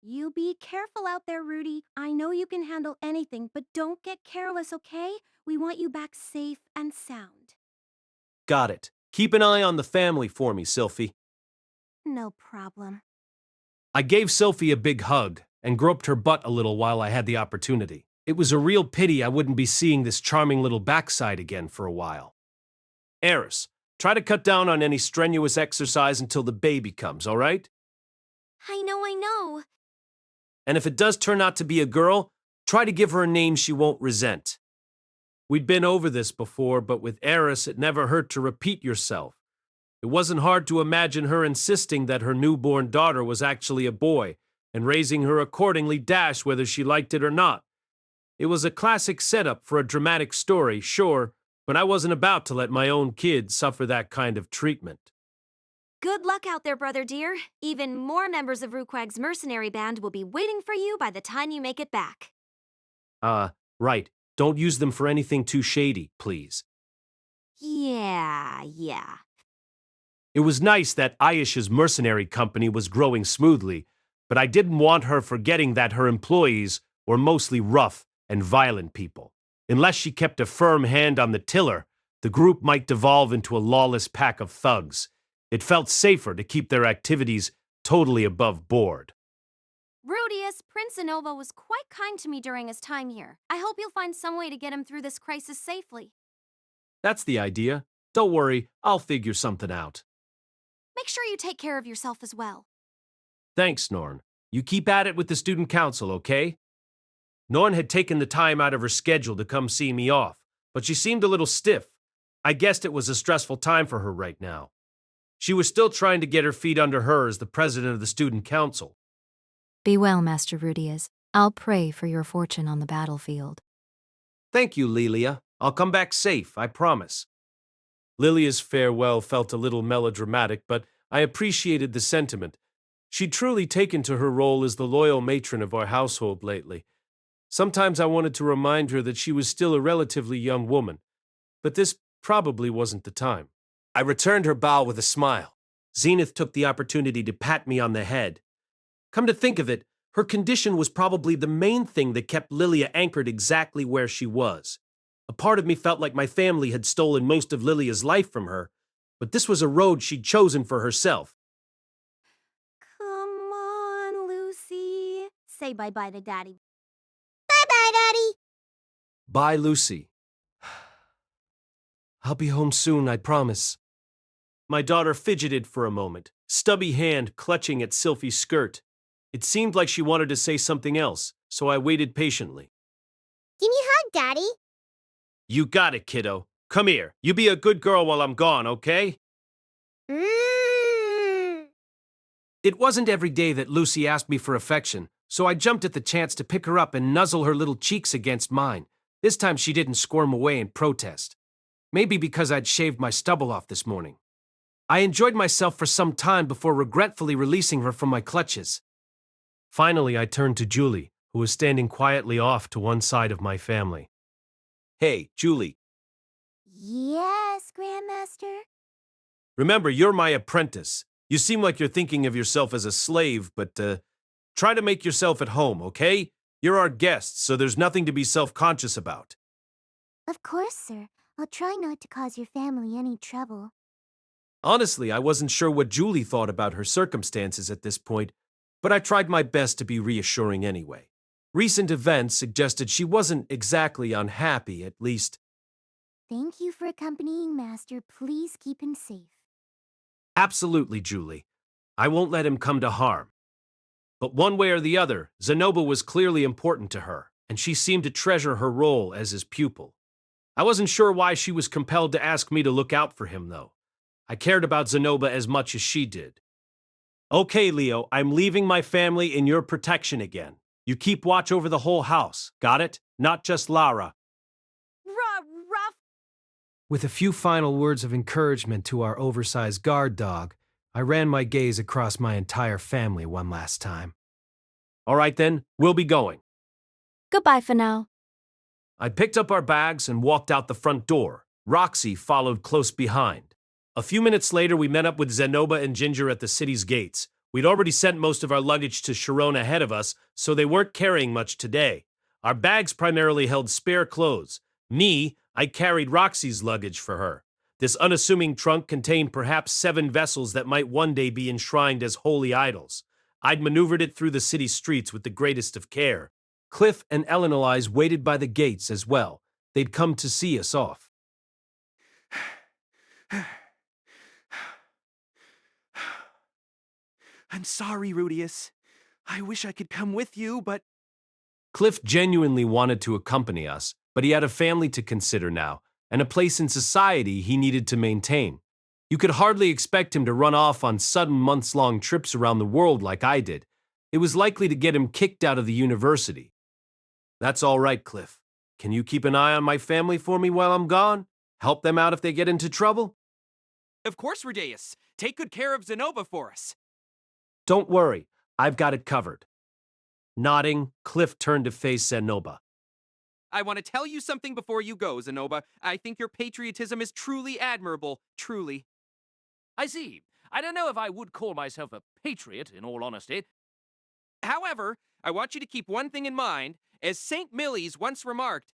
You be careful out there, Rudy. I know you can handle anything, but don't get careless, okay? We want you back safe and sound. Got it. Keep an eye on the family for me, Sylphie. No problem. I gave Sylphie a big hug and groped her butt a little while I had the opportunity. It was a real pity I wouldn't be seeing this charming little backside again for a while. Eris, try to cut down on any strenuous exercise until the baby comes, all right? I know. And if it does turn out to be a girl, try to give her a name she won't resent. We'd been over this before, but with Eris, it never hurt to repeat yourself. It wasn't hard to imagine her insisting that her newborn daughter was actually a boy, and raising her accordingly dash whether she liked it or not. It was a classic setup for a dramatic story, sure, but I wasn't about to let my own kid suffer that kind of treatment. Good luck out there, brother dear. Even more members of Ruquag's mercenary band will be waiting for you by the time you make it back. Right. Don't use them for anything too shady, please. Yeah. It was nice that Ayesha's mercenary company was growing smoothly, but I didn't want her forgetting that her employees were mostly rough and violent people. Unless she kept a firm hand on the tiller, the group might devolve into a lawless pack of thugs. It felt safer to keep their activities totally above board. Rudeus, Prince Zanoba was quite kind to me during his time here. I hope you'll find some way to get him through this crisis safely. That's the idea. Don't worry, I'll figure something out. Make sure you take care of yourself as well. Thanks, Norn. You keep at it with the student council, okay? Norn had taken the time out of her schedule to come see me off, but she seemed a little stiff. I guessed it was a stressful time for her right now. She was still trying to get her feet under her as the president of the student council. Be well, Master Rudeus. I'll pray for your fortune on the battlefield. Thank you, Lilia. I'll come back safe, I promise. Lilia's farewell felt a little melodramatic, but I appreciated the sentiment. She'd truly taken to her role as the loyal matron of our household lately. Sometimes I wanted to remind her that she was still a relatively young woman, but this probably wasn't the time. I returned her bow with a smile. Zenith took the opportunity to pat me on the head. Come to think of it, her condition was probably the main thing that kept Lilia anchored exactly where she was. A part of me felt like my family had stolen most of Lilia's life from her, but this was a road she'd chosen for herself. Come on, Lucy. Say bye-bye to Daddy. Bye-bye, Daddy. Bye, Lucy. I'll be home soon, I promise. My daughter fidgeted for a moment, stubby hand clutching at Sylphie's skirt. It seemed like she wanted to say something else, so I waited patiently. Give me a hug, Daddy. You got it, kiddo. Come here. You be a good girl while I'm gone, okay? It wasn't every day that Lucy asked me for affection, so I jumped at the chance to pick her up and nuzzle her little cheeks against mine. This time she didn't squirm away in protest. Maybe because I'd shaved my stubble off this morning. I enjoyed myself for some time before regretfully releasing her from my clutches. Finally, I turned to Julie, who was standing quietly off to one side of my family. Hey, Julie. Yes, Grandmaster. Remember, you're my apprentice. You seem like you're thinking of yourself as a slave, but try to make yourself at home, okay? You're our guests, so there's nothing to be self-conscious about. Of course, sir. I'll try not to cause your family any trouble. Honestly, I wasn't sure what Julie thought about her circumstances at this point, but I tried my best to be reassuring anyway. Recent events suggested she wasn't exactly unhappy, at least Thank you for accompanying Master. Please keep him safe. Absolutely, Julie. I won't let him come to harm. But one way or the other, Zanoba was clearly important to her, and she seemed to treasure her role as his pupil. I wasn't sure why she was compelled to ask me to look out for him, though. I cared about Zanoba as much as she did. Okay, Leo, I'm leaving my family in your protection again. You keep watch over the whole house, got it? Not just Lara. Ruff! With a few final words of encouragement to our oversized guard dog, I ran my gaze across my entire family one last time. All right then, we'll be going. Goodbye for now. I picked up our bags and walked out the front door. Roxy followed close behind. A few minutes later, we met up with Zanoba and Ginger at the city's gates. We'd already sent most of our luggage to Shirone ahead of us, so they weren't carrying much today. Our bags primarily held spare clothes. Me, I carried Roxy's luggage for her. This unassuming trunk contained perhaps 7 vessels that might one day be enshrined as holy idols. I'd maneuvered it through the city streets with the greatest of care. Cliff and Eleanor waited by the gates as well. They'd come to see us off. I'm sorry, Rudeus. I wish I could come with you, but... Cliff genuinely wanted to accompany us, but he had a family to consider now, and a place in society he needed to maintain. You could hardly expect him to run off on sudden months-long trips around the world like I did. It was likely to get him kicked out of the university. That's all right, Cliff. Can you keep an eye on my family for me while I'm gone? Help them out if they get into trouble? Of course, Rudeus. Take good care of Zanoba for us. Don't worry, I've got it covered. Nodding, Cliff turned to face Zanoba. I want to tell you something before you go, Zanoba. I think your patriotism is truly admirable, truly. I see. I don't know if I would call myself a patriot, in all honesty. However, I want you to keep one thing in mind. As St. Millie's once remarked...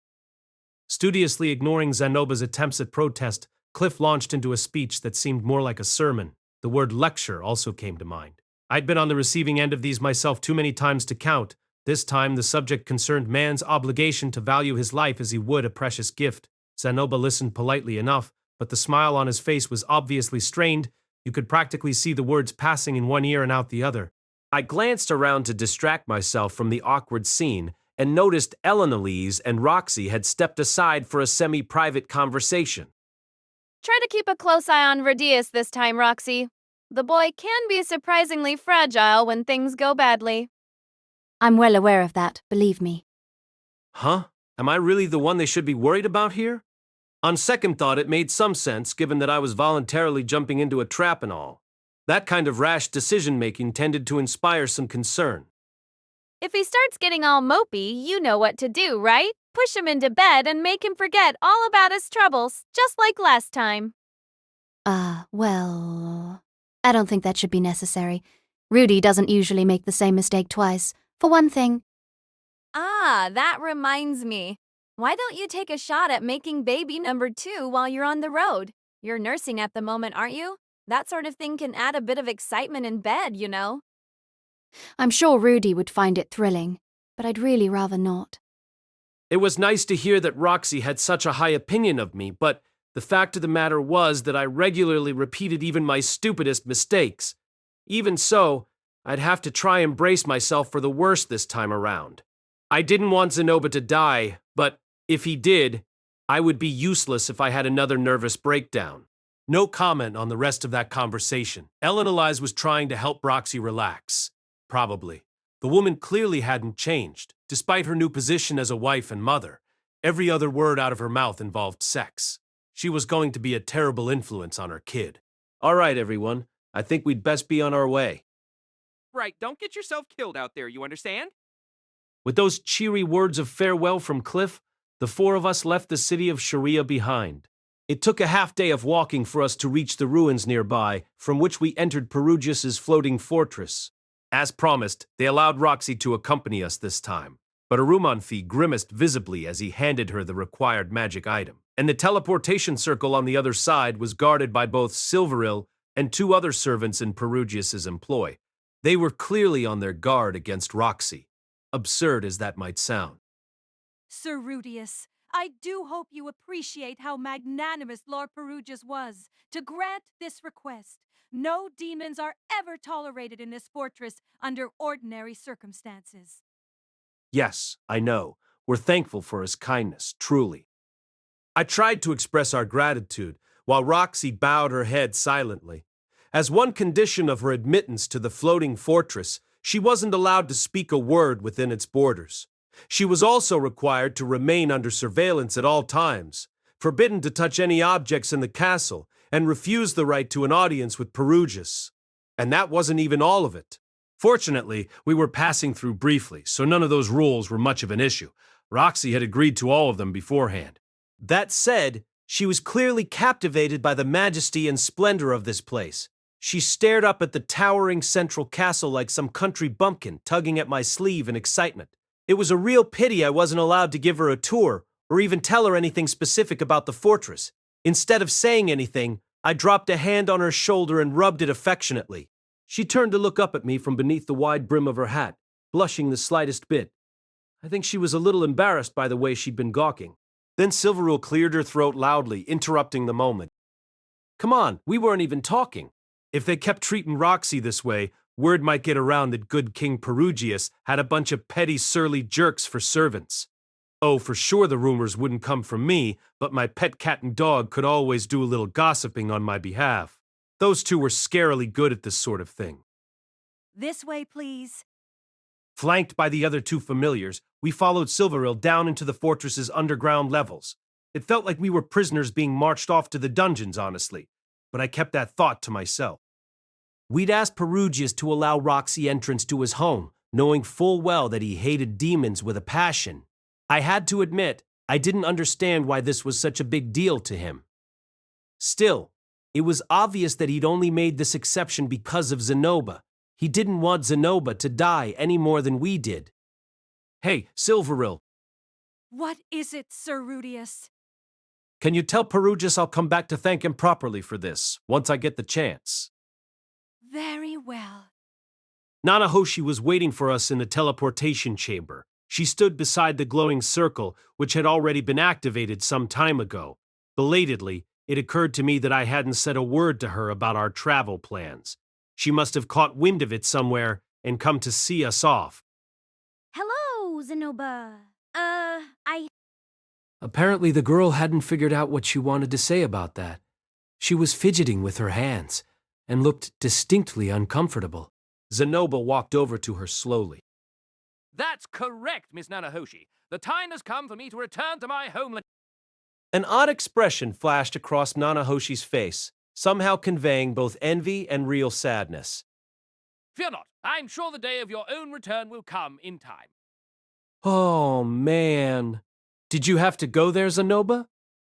Studiously ignoring Zanoba's attempts at protest, Cliff launched into a speech that seemed more like a sermon. The word lecture also came to mind. I'd been on the receiving end of these myself too many times to count. This time, the subject concerned man's obligation to value his life as he would a precious gift. Zanoba listened politely enough, but the smile on his face was obviously strained. You could practically see the words passing in one ear and out the other. I glanced around to distract myself from the awkward scene and noticed Eleanor and Roxy had stepped aside for a semi-private conversation. Try to keep a close eye on Rudeus this time, Roxy. The boy can be surprisingly fragile when things go badly. I'm well aware of that, believe me. Huh? Am I really the one they should be worried about here? On second thought, it made some sense, given that I was voluntarily jumping into a trap and all. That kind of rash decision-making tended to inspire some concern. If he starts getting all mopey, you know what to do, right? Push him into bed and make him forget all about his troubles, just like last time. Well... I don't think that should be necessary. Rudy doesn't usually make the same mistake twice. For one thing... That reminds me. Why don't you take a shot at making baby number 2 while you're on the road? You're nursing at the moment, aren't you? That sort of thing can add a bit of excitement in bed, you know. I'm sure Rudy would find it thrilling, but I'd really rather not. It was nice to hear that Roxy had such a high opinion of me, but the fact of the matter was that I regularly repeated even my stupidest mistakes. Even so, I'd have to try and brace myself for the worst this time around. I didn't want Zanoba to die, but if he did, I would be useless if I had another nervous breakdown. No comment on the rest of that conversation. Eleanor was trying to help Roxy relax. Probably. The woman clearly hadn't changed, despite her new position as a wife and mother. Every other word out of her mouth involved sex. She was going to be a terrible influence on her kid. All right, everyone. I think we'd best be on our way. Right, don't get yourself killed out there, you understand? With those cheery words of farewell from Cliff, the 4 of us left the city of Sharia behind. It took a half-day of walking for us to reach the ruins nearby, from which we entered Perugius's floating fortress. As promised, they allowed Roxy to accompany us this time, but Arumanthi grimaced visibly as he handed her the required magic item, and the teleportation circle on the other side was guarded by both Silveril and 2 other servants in Perugius's employ. They were clearly on their guard against Roxy, absurd as that might sound. Sir Rudeus, I do hope you appreciate how magnanimous Lord Perugius was to grant this request. No demons are ever tolerated in this fortress under ordinary circumstances. Yes, I know. We're thankful for his kindness, truly. I tried to express our gratitude, while Roxy bowed her head silently. As one condition of her admittance to the floating fortress, she wasn't allowed to speak a word within its borders. She was also required to remain under surveillance at all times, forbidden to touch any objects in the castle, and refused the right to an audience with Perugius. And that wasn't even all of it. Fortunately, we were passing through briefly, so none of those rules were much of an issue. Roxy had agreed to all of them beforehand. That said, she was clearly captivated by the majesty and splendor of this place. She stared up at the towering central castle like some country bumpkin, tugging at my sleeve in excitement. It was a real pity I wasn't allowed to give her a tour or even tell her anything specific about the fortress. Instead of saying anything, I dropped a hand on her shoulder and rubbed it affectionately. She turned to look up at me from beneath the wide brim of her hat, blushing the slightest bit. I think she was a little embarrassed by the way she'd been gawking. Then Silverrule cleared her throat loudly, interrupting the moment. Come on, we weren't even talking. If they kept treating Roxy this way, word might get around that good King Perugius had a bunch of petty, surly jerks for servants. Oh, for sure the rumors wouldn't come from me, but my pet cat and dog could always do a little gossiping on my behalf. Those two were scarily good at this sort of thing. This way, please. Flanked by the other two familiars, we followed Silverrule down into the fortress's underground levels. It felt like we were prisoners being marched off to the dungeons, honestly, but I kept that thought to myself. We'd asked Perugius to allow Roxy entrance to his home, knowing full well that he hated demons with a passion. I had to admit, I didn't understand why this was such a big deal to him. Still, it was obvious that he'd only made this exception because of Zanoba. He didn't want Zanoba to die any more than we did. Hey, Silverrule. What is it, Sir Rudeus? Can you tell Perugius I'll come back to thank him properly for this, once I get the chance? Very well. Nanahoshi was waiting for us in the teleportation chamber. She stood beside the glowing circle, which had already been activated some time ago. Belatedly, it occurred to me that I hadn't said a word to her about our travel plans. She must have caught wind of it somewhere and come to see us off. Hello, Zanoba. Apparently the girl hadn't figured out what she wanted to say about that. She was fidgeting with her hands and looked distinctly uncomfortable. Zanoba walked over to her slowly. That's correct, Miss Nanahoshi. The time has come for me to return to my homeland. An odd expression flashed across Nanahoshi's face, somehow conveying both envy and real sadness. Fear not. I'm sure the day of your own return will come in time. Oh, man. Did you have to go there, Zanoba?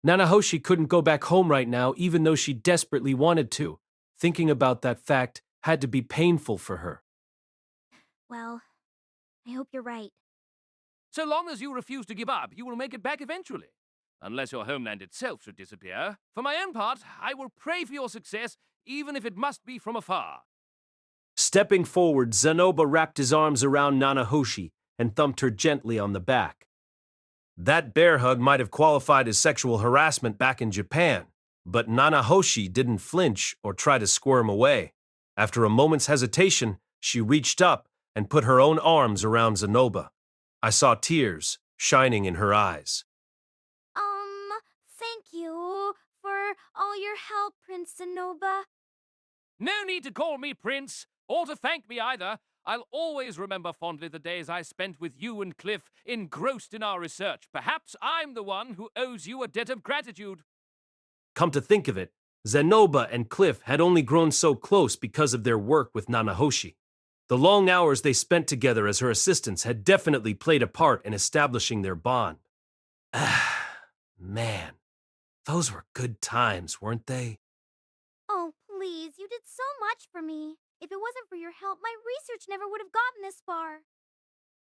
Nanahoshi couldn't go back home right now, even though she desperately wanted to. Thinking about that fact had to be painful for her. Well, I hope you're right. So long as you refuse to give up, you will make it back eventually. Unless your homeland itself should disappear. For my own part, I will pray for your success, even if it must be from afar. Stepping forward, Zanoba wrapped his arms around Nanahoshi and thumped her gently on the back. That bear hug might have qualified as sexual harassment back in Japan, but Nanahoshi didn't flinch or try to squirm away. After a moment's hesitation, she reached up and put her own arms around Zanoba. I saw tears shining in her eyes. Thank you for all your help, Prince Zanoba. No need to call me Prince, or to thank me either. I'll always remember fondly the days I spent with you and Cliff, engrossed in our research. Perhaps I'm the one who owes you a debt of gratitude. Come to think of it, Zanoba and Cliff had only grown so close because of their work with Nanahoshi. The long hours they spent together as her assistants had definitely played a part in establishing their bond. Man, those were good times, weren't they? Oh, please, you did so much for me. If it wasn't for your help, my research never would have gotten this far.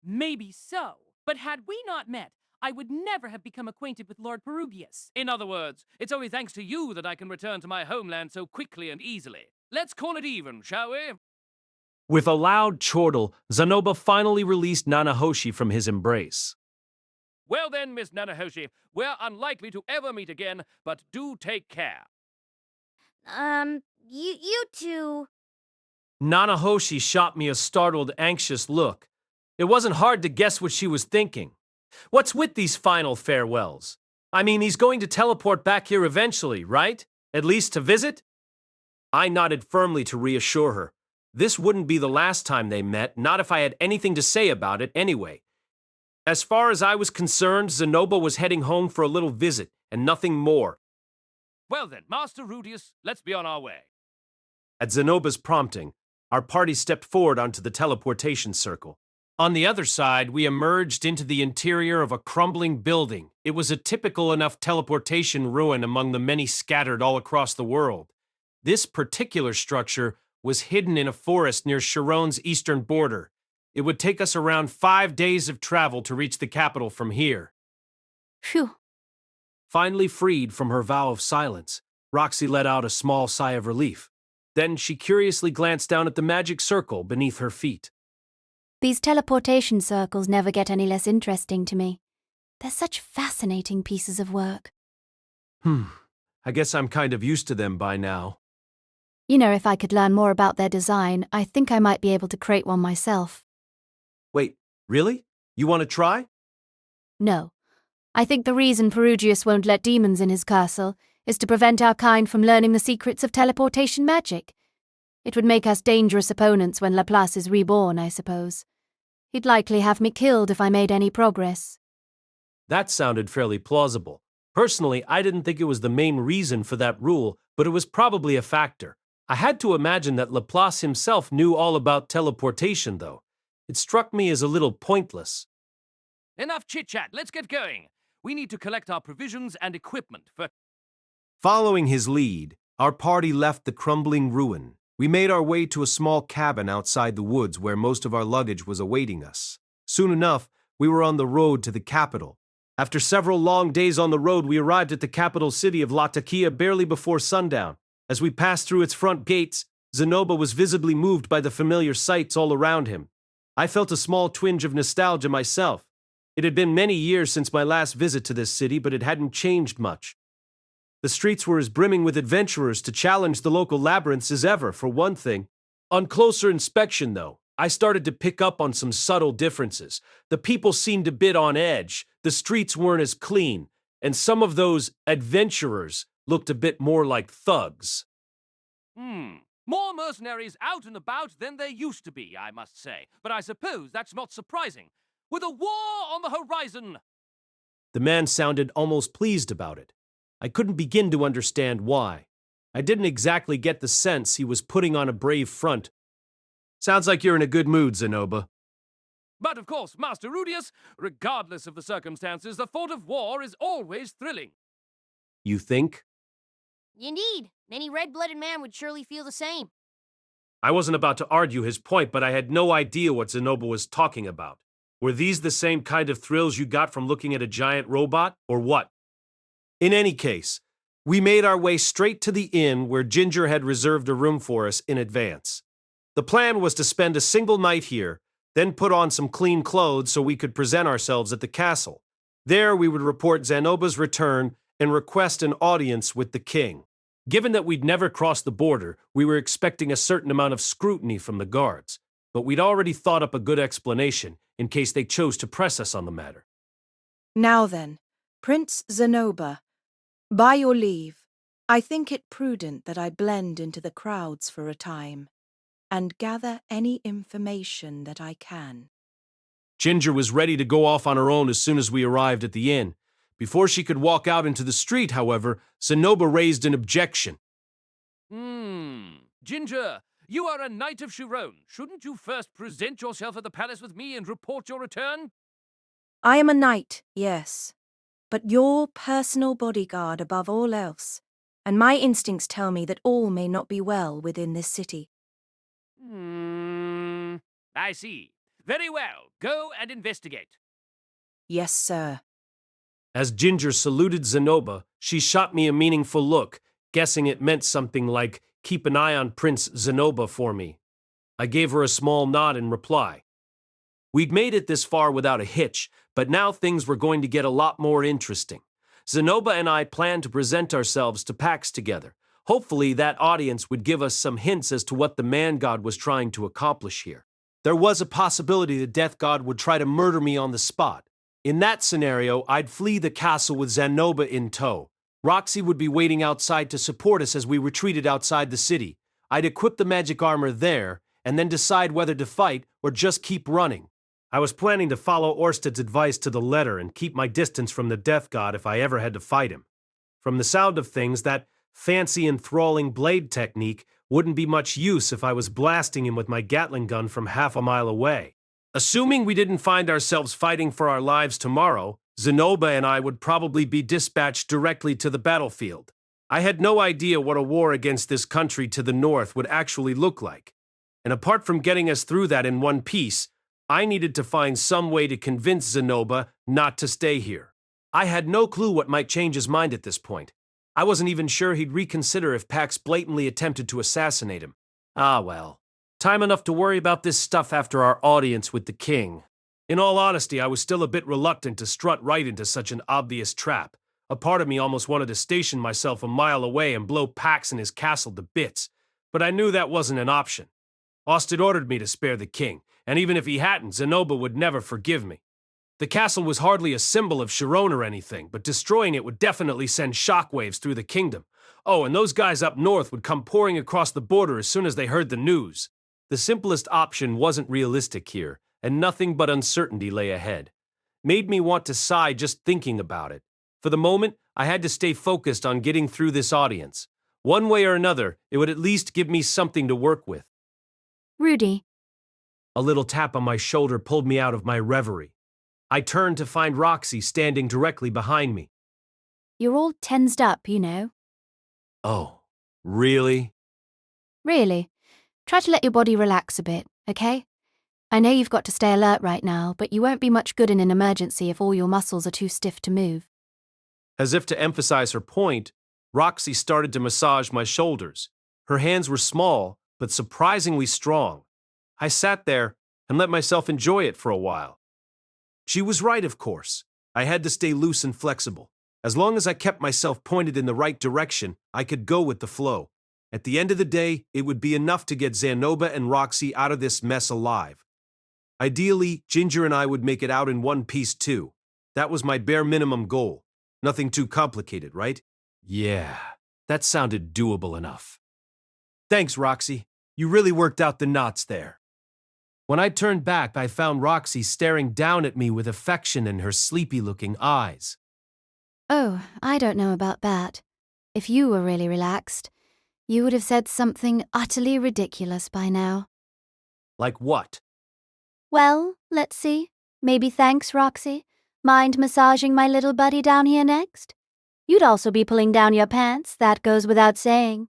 Maybe so, but had we not met, I would never have become acquainted with Lord Perugius. In other words, it's only thanks to you that I can return to my homeland so quickly and easily. Let's call it even, shall we? With a loud chortle, Zanoba finally released Nanahoshi from his embrace. Well then, Miss Nanahoshi, we're unlikely to ever meet again, but do take care. You two... Nanahoshi shot me a startled, anxious look. It wasn't hard to guess what she was thinking. What's with these final farewells? I mean, he's going to teleport back here eventually, right? At least to visit? I nodded firmly to reassure her. This wouldn't be the last time they met, not if I had anything to say about it anyway. As far as I was concerned, Zanoba was heading home for a little visit, and nothing more. Well then, Master Rudeus, let's be on our way. At Zanoba's prompting, our party stepped forward onto the teleportation circle. On the other side, we emerged into the interior of a crumbling building. It was a typical enough teleportation ruin among the many scattered all across the world. This particular structure was hidden in a forest near Shirone's eastern border. It would take us around 5 days of travel to reach the capital from here. Phew. Finally freed from her vow of silence, Roxy let out a small sigh of relief. Then she curiously glanced down at the magic circle beneath her feet. These teleportation circles never get any less interesting to me. They're such fascinating pieces of work. I guess I'm kind of used to them by now. You know, if I could learn more about their design, I think I might be able to create one myself. Wait, really? You want to try? No. I think the reason Perugius won't let demons in his castle is to prevent our kind from learning the secrets of teleportation magic. It would make us dangerous opponents when Laplace is reborn, I suppose. He'd likely have me killed if I made any progress. That sounded fairly plausible. Personally, I didn't think it was the main reason for that rule, but it was probably a factor. I had to imagine that Laplace himself knew all about teleportation, though. It struck me as a little pointless. Enough chit-chat, let's get going. We need to collect our provisions and equipment for... Following his lead, our party left the crumbling ruin. We made our way to a small cabin outside the woods where most of our luggage was awaiting us. Soon enough, we were on the road to the capital. After several long days on the road, we arrived at the capital city of Latakia barely before sundown. As we passed through its front gates, Zanoba was visibly moved by the familiar sights all around him. I felt a small twinge of nostalgia myself. It had been many years since my last visit to this city, but it hadn't changed much. The streets were as brimming with adventurers to challenge the local labyrinths as ever, for one thing. On closer inspection, though, I started to pick up on some subtle differences. The people seemed a bit on edge, the streets weren't as clean, and some of those adventurers looked a bit more like thugs. More mercenaries out and about than there used to be, I must say. But I suppose that's not surprising. With a war on the horizon! The man sounded almost pleased about it. I couldn't begin to understand why. I didn't exactly get the sense he was putting on a brave front. Sounds like you're in a good mood, Zanoba. But of course, Master Rudeus, regardless of the circumstances, the thought of war is always thrilling. You think? Indeed. Any red-blooded man would surely feel the same. I wasn't about to argue his point, but I had no idea what Zanoba was talking about. Were these the same kind of thrills you got from looking at a giant robot, or what? In any case, we made our way straight to the inn where Ginger had reserved a room for us in advance. The plan was to spend a single night here, then put on some clean clothes so we could present ourselves at the castle. There we would report Zanoba's return and request an audience with the king. Given that we'd never crossed the border, we were expecting a certain amount of scrutiny from the guards, but we'd already thought up a good explanation in case they chose to press us on the matter. Now then, Prince Zanoba, by your leave, I think it prudent that I blend into the crowds for a time and gather any information that I can. Ginger was ready to go off on her own as soon as we arrived at the inn. Before she could walk out into the street, however, Zanoba raised an objection. Ginger, you are a knight of Shirone. Shouldn't you first present yourself at the palace with me and report your return? I am a knight, yes, but your personal bodyguard above all else, and my instincts tell me that all may not be well within this city. I see. Very well. Go and investigate. Yes, sir. As Ginger saluted Zanoba, she shot me a meaningful look, guessing it meant something like, "Keep an eye on Prince Zanoba for me." I gave her a small nod in reply. We'd made it this far without a hitch, But now things were going to get a lot more interesting. Zanoba and I planned to present ourselves to PAX together. Hopefully that audience would give us some hints as to what the man god was trying to accomplish here. There was a possibility the death god would try to murder me on the spot. In that scenario, I'd flee the castle with Zanoba in tow. Roxy would be waiting outside to support us as we retreated outside the city. I'd equip the magic armor there, and then decide whether to fight or just keep running. I was planning to follow Orsted's advice to the letter and keep my distance from the death god if I ever had to fight him. From the sound of things, that fancy enthralling blade technique wouldn't be much use if I was blasting him with my Gatling gun from half a mile away. Assuming we didn't find ourselves fighting for our lives tomorrow, Zanoba and I would probably be dispatched directly to the battlefield. I had no idea what a war against this country to the north would actually look like. And apart from getting us through that in one piece, I needed to find some way to convince Zanoba not to stay here. I had no clue what might change his mind at this point. I wasn't even sure he'd reconsider if Pax blatantly attempted to assassinate him. Ah well. Time enough to worry about this stuff after our audience with the king. In all honesty, I was still a bit reluctant to strut right into such an obvious trap. A part of me almost wanted to station myself a mile away and blow Pax and his castle to bits, but I knew that wasn't an option. Osted ordered me to spare the king, and even if he hadn't, Zanoba would never forgive me. The castle was hardly a symbol of Shirone or anything, but destroying it would definitely send shockwaves through the kingdom. Oh, and those guys up north would come pouring across the border as soon as they heard the news. The simplest option wasn't realistic here, and nothing but uncertainty lay ahead. Made me want to sigh just thinking about it. For the moment, I had to stay focused on getting through this audience. One way or another, it would at least give me something to work with. Rudy. A little tap on my shoulder pulled me out of my reverie. I turned to find Roxy standing directly behind me. You're all tensed up, you know. Oh, really? Really. Try to let your body relax a bit, okay? I know you've got to stay alert right now, but you won't be much good in an emergency if all your muscles are too stiff to move. As if to emphasize her point, Roxy started to massage my shoulders. Her hands were small, but surprisingly strong. I sat there and let myself enjoy it for a while. She was right, of course. I had to stay loose and flexible. As long as I kept myself pointed in the right direction, I could go with the flow. At the end of the day, it would be enough to get Zanoba and Roxy out of this mess alive. Ideally, Ginger and I would make it out in one piece too. That was my bare minimum goal. Nothing too complicated, right? Yeah, that sounded doable enough. Thanks, Roxy. You really worked out the knots there. When I turned back, I found Roxy staring down at me with affection in her sleepy-looking eyes. Oh, I don't know about that. If you were really relaxed, you would have said something utterly ridiculous by now. Like what? Well, let's see. Maybe thanks, Roxy. Mind massaging my little buddy down here next? You'd also be pulling down your pants, that goes without saying.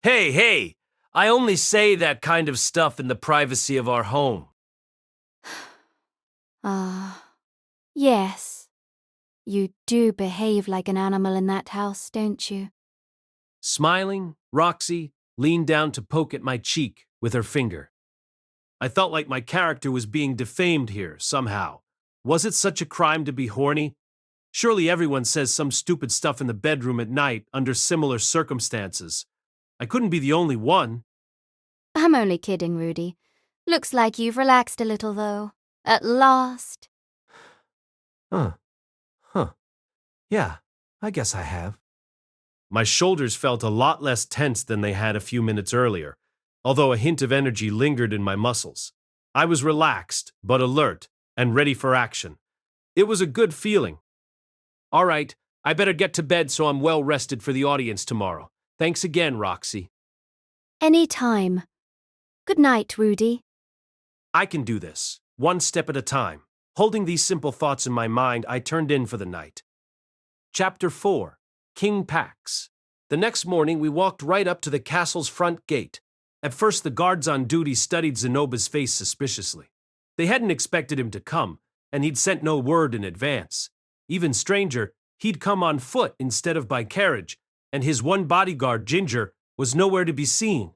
Hey! I only say that kind of stuff in the privacy of our home. Yes. You do behave like an animal in that house, don't you? Smiling, Roxy leaned down to poke at my cheek with her finger. I felt like my character was being defamed here, somehow. Was it such a crime to be horny? Surely everyone says some stupid stuff in the bedroom at night under similar circumstances. I couldn't be the only one. I'm only kidding, Rudy. Looks like you've relaxed a little, though. At last. Huh. Yeah, I guess I have. My shoulders felt a lot less tense than they had a few minutes earlier, although a hint of energy lingered in my muscles. I was relaxed, but alert, and ready for action. It was a good feeling. All right, I better get to bed so I'm well rested for the audience tomorrow. Thanks again, Roxy. Any time. Good night, Rudy. I can do this, one step at a time. Holding these simple thoughts in my mind, I turned in for the night. Chapter 4. King Pax. The next morning, we walked right up to the castle's front gate. At first, the guards on duty studied Zanoba's face suspiciously. They hadn't expected him to come, and he'd sent no word in advance. Even stranger, he'd come on foot instead of by carriage, and his one bodyguard, Ginger, was nowhere to be seen.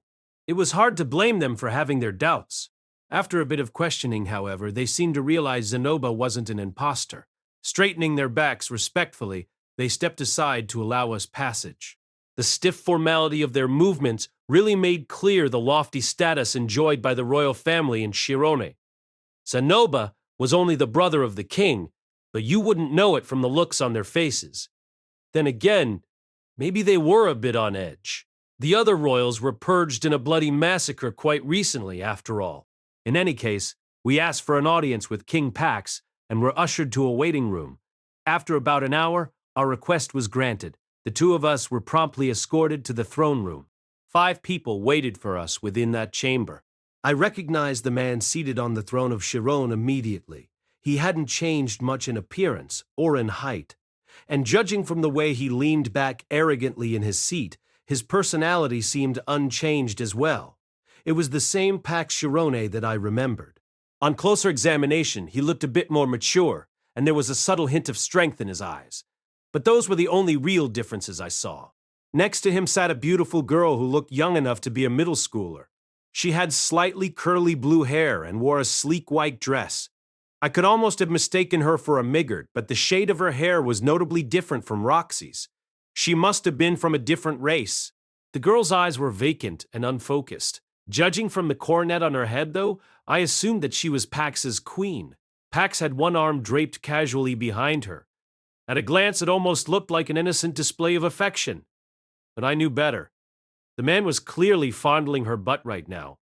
It was hard to blame them for having their doubts. After a bit of questioning, however, they seemed to realize Zanoba wasn't an imposter. Straightening their backs respectfully, they stepped aside to allow us passage. The stiff formality of their movements really made clear the lofty status enjoyed by the royal family in Shirone. Zanoba was only the brother of the king, but you wouldn't know it from the looks on their faces. Then again, maybe they were a bit on edge. The other royals were purged in a bloody massacre quite recently, after all. In any case, we asked for an audience with King Pax and were ushered to a waiting room. After about an hour, our request was granted. The two of us were promptly escorted to the throne room. 5 people waited for us within that chamber. I recognized the man seated on the throne of Shirone immediately. He hadn't changed much in appearance or in height. And judging from the way he leaned back arrogantly in his seat, his personality seemed unchanged as well. It was the same Pax Shirone that I remembered. On closer examination, he looked a bit more mature, and there was a subtle hint of strength in his eyes. But those were the only real differences I saw. Next to him sat a beautiful girl who looked young enough to be a middle schooler. She had slightly curly blue hair and wore a sleek white dress. I could almost have mistaken her for a Miggard, but the shade of her hair was notably different from Roxy's. She must have been from a different race. The girl's eyes were vacant and unfocused. Judging from the coronet on her head, though, I assumed that she was Pax's queen. Pax had one arm draped casually behind her. At a glance, it almost looked like an innocent display of affection. But I knew better. The man was clearly fondling her butt right now.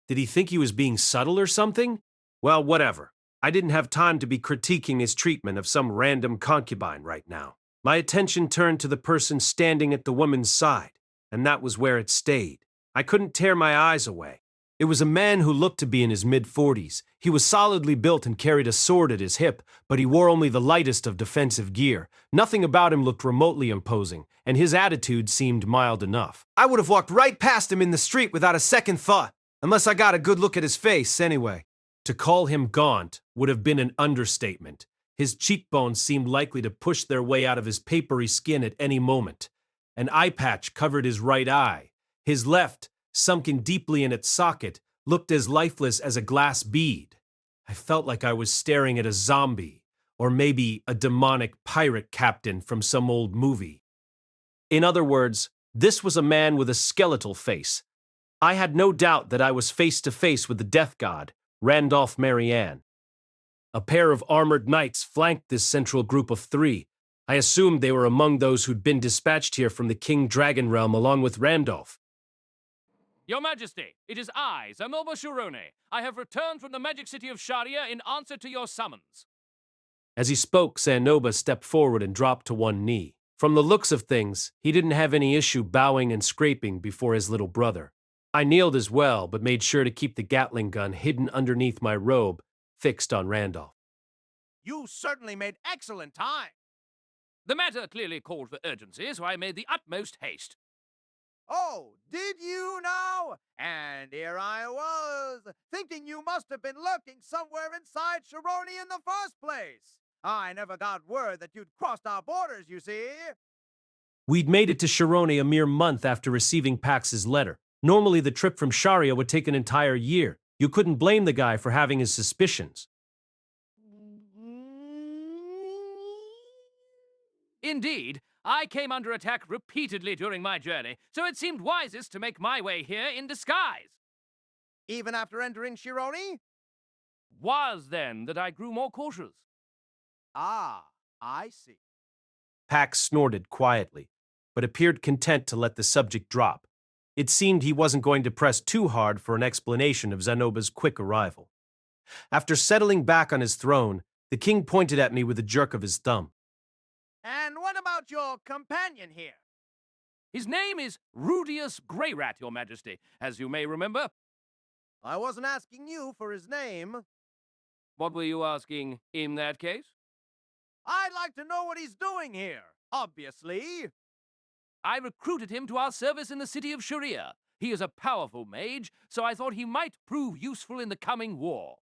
Did he think he was being subtle or something? Well, whatever. I didn't have time to be critiquing his treatment of some random concubine right now. My attention turned to the person standing at the woman's side, and that was where it stayed. I couldn't tear my eyes away. It was a man who looked to be in his mid-40s. He was solidly built and carried a sword at his hip, but he wore only the lightest of defensive gear. Nothing about him looked remotely imposing, and his attitude seemed mild enough. I would have walked right past him in the street without a second thought, unless I got a good look at his face anyway. To call him gaunt would have been an understatement. His cheekbones seemed likely to push their way out of his papery skin at any moment. An eye patch covered his right eye. His left, sunken deeply in its socket, looked as lifeless as a glass bead. I felt like I was staring at a zombie, or maybe a demonic pirate captain from some old movie. In other words, this was a man with a skeletal face. I had no doubt that I was face to face with the death god, Randolph Marianne. A pair of armored knights flanked this central group of 3. I assumed they were among those who'd been dispatched here from the King Dragon Realm along with Randolph. Your Majesty, it is I, Zanoba Shirone. I have returned from the magic city of Sharia in answer to your summons. As he spoke, Zanoba stepped forward and dropped to one knee. From the looks of things, he didn't have any issue bowing and scraping before his little brother. I kneeled as well, but made sure to keep the Gatling gun hidden underneath my robe, fixed on Randolph. You certainly made excellent time. The matter clearly called for urgency, so I made the utmost haste. Oh, did you now? And here I was, thinking you must have been lurking somewhere inside Shirone in the first place. I never got word that you'd crossed our borders, you see. We'd made it to Shirone a mere month after receiving Pax's letter. Normally, the trip from Sharia would take an entire year. You couldn't blame the guy for having his suspicions. Indeed, I came under attack repeatedly during my journey, so it seemed wisest to make my way here in disguise. Even after entering Shirone? Was then that I grew more cautious. Ah, I see. Pax snorted quietly, but appeared content to let the subject drop. It seemed he wasn't going to press too hard for an explanation of Zanoba's quick arrival. After settling back on his throne, the king pointed at me with a jerk of his thumb. And what about your companion here? His name is Rudeus Greyrat, Your Majesty, as you may remember. I wasn't asking you for his name. What were you asking in that case? I'd like to know what he's doing here, obviously. I recruited him to our service in the city of Sharia. He is a powerful mage, so I thought he might prove useful in the coming war.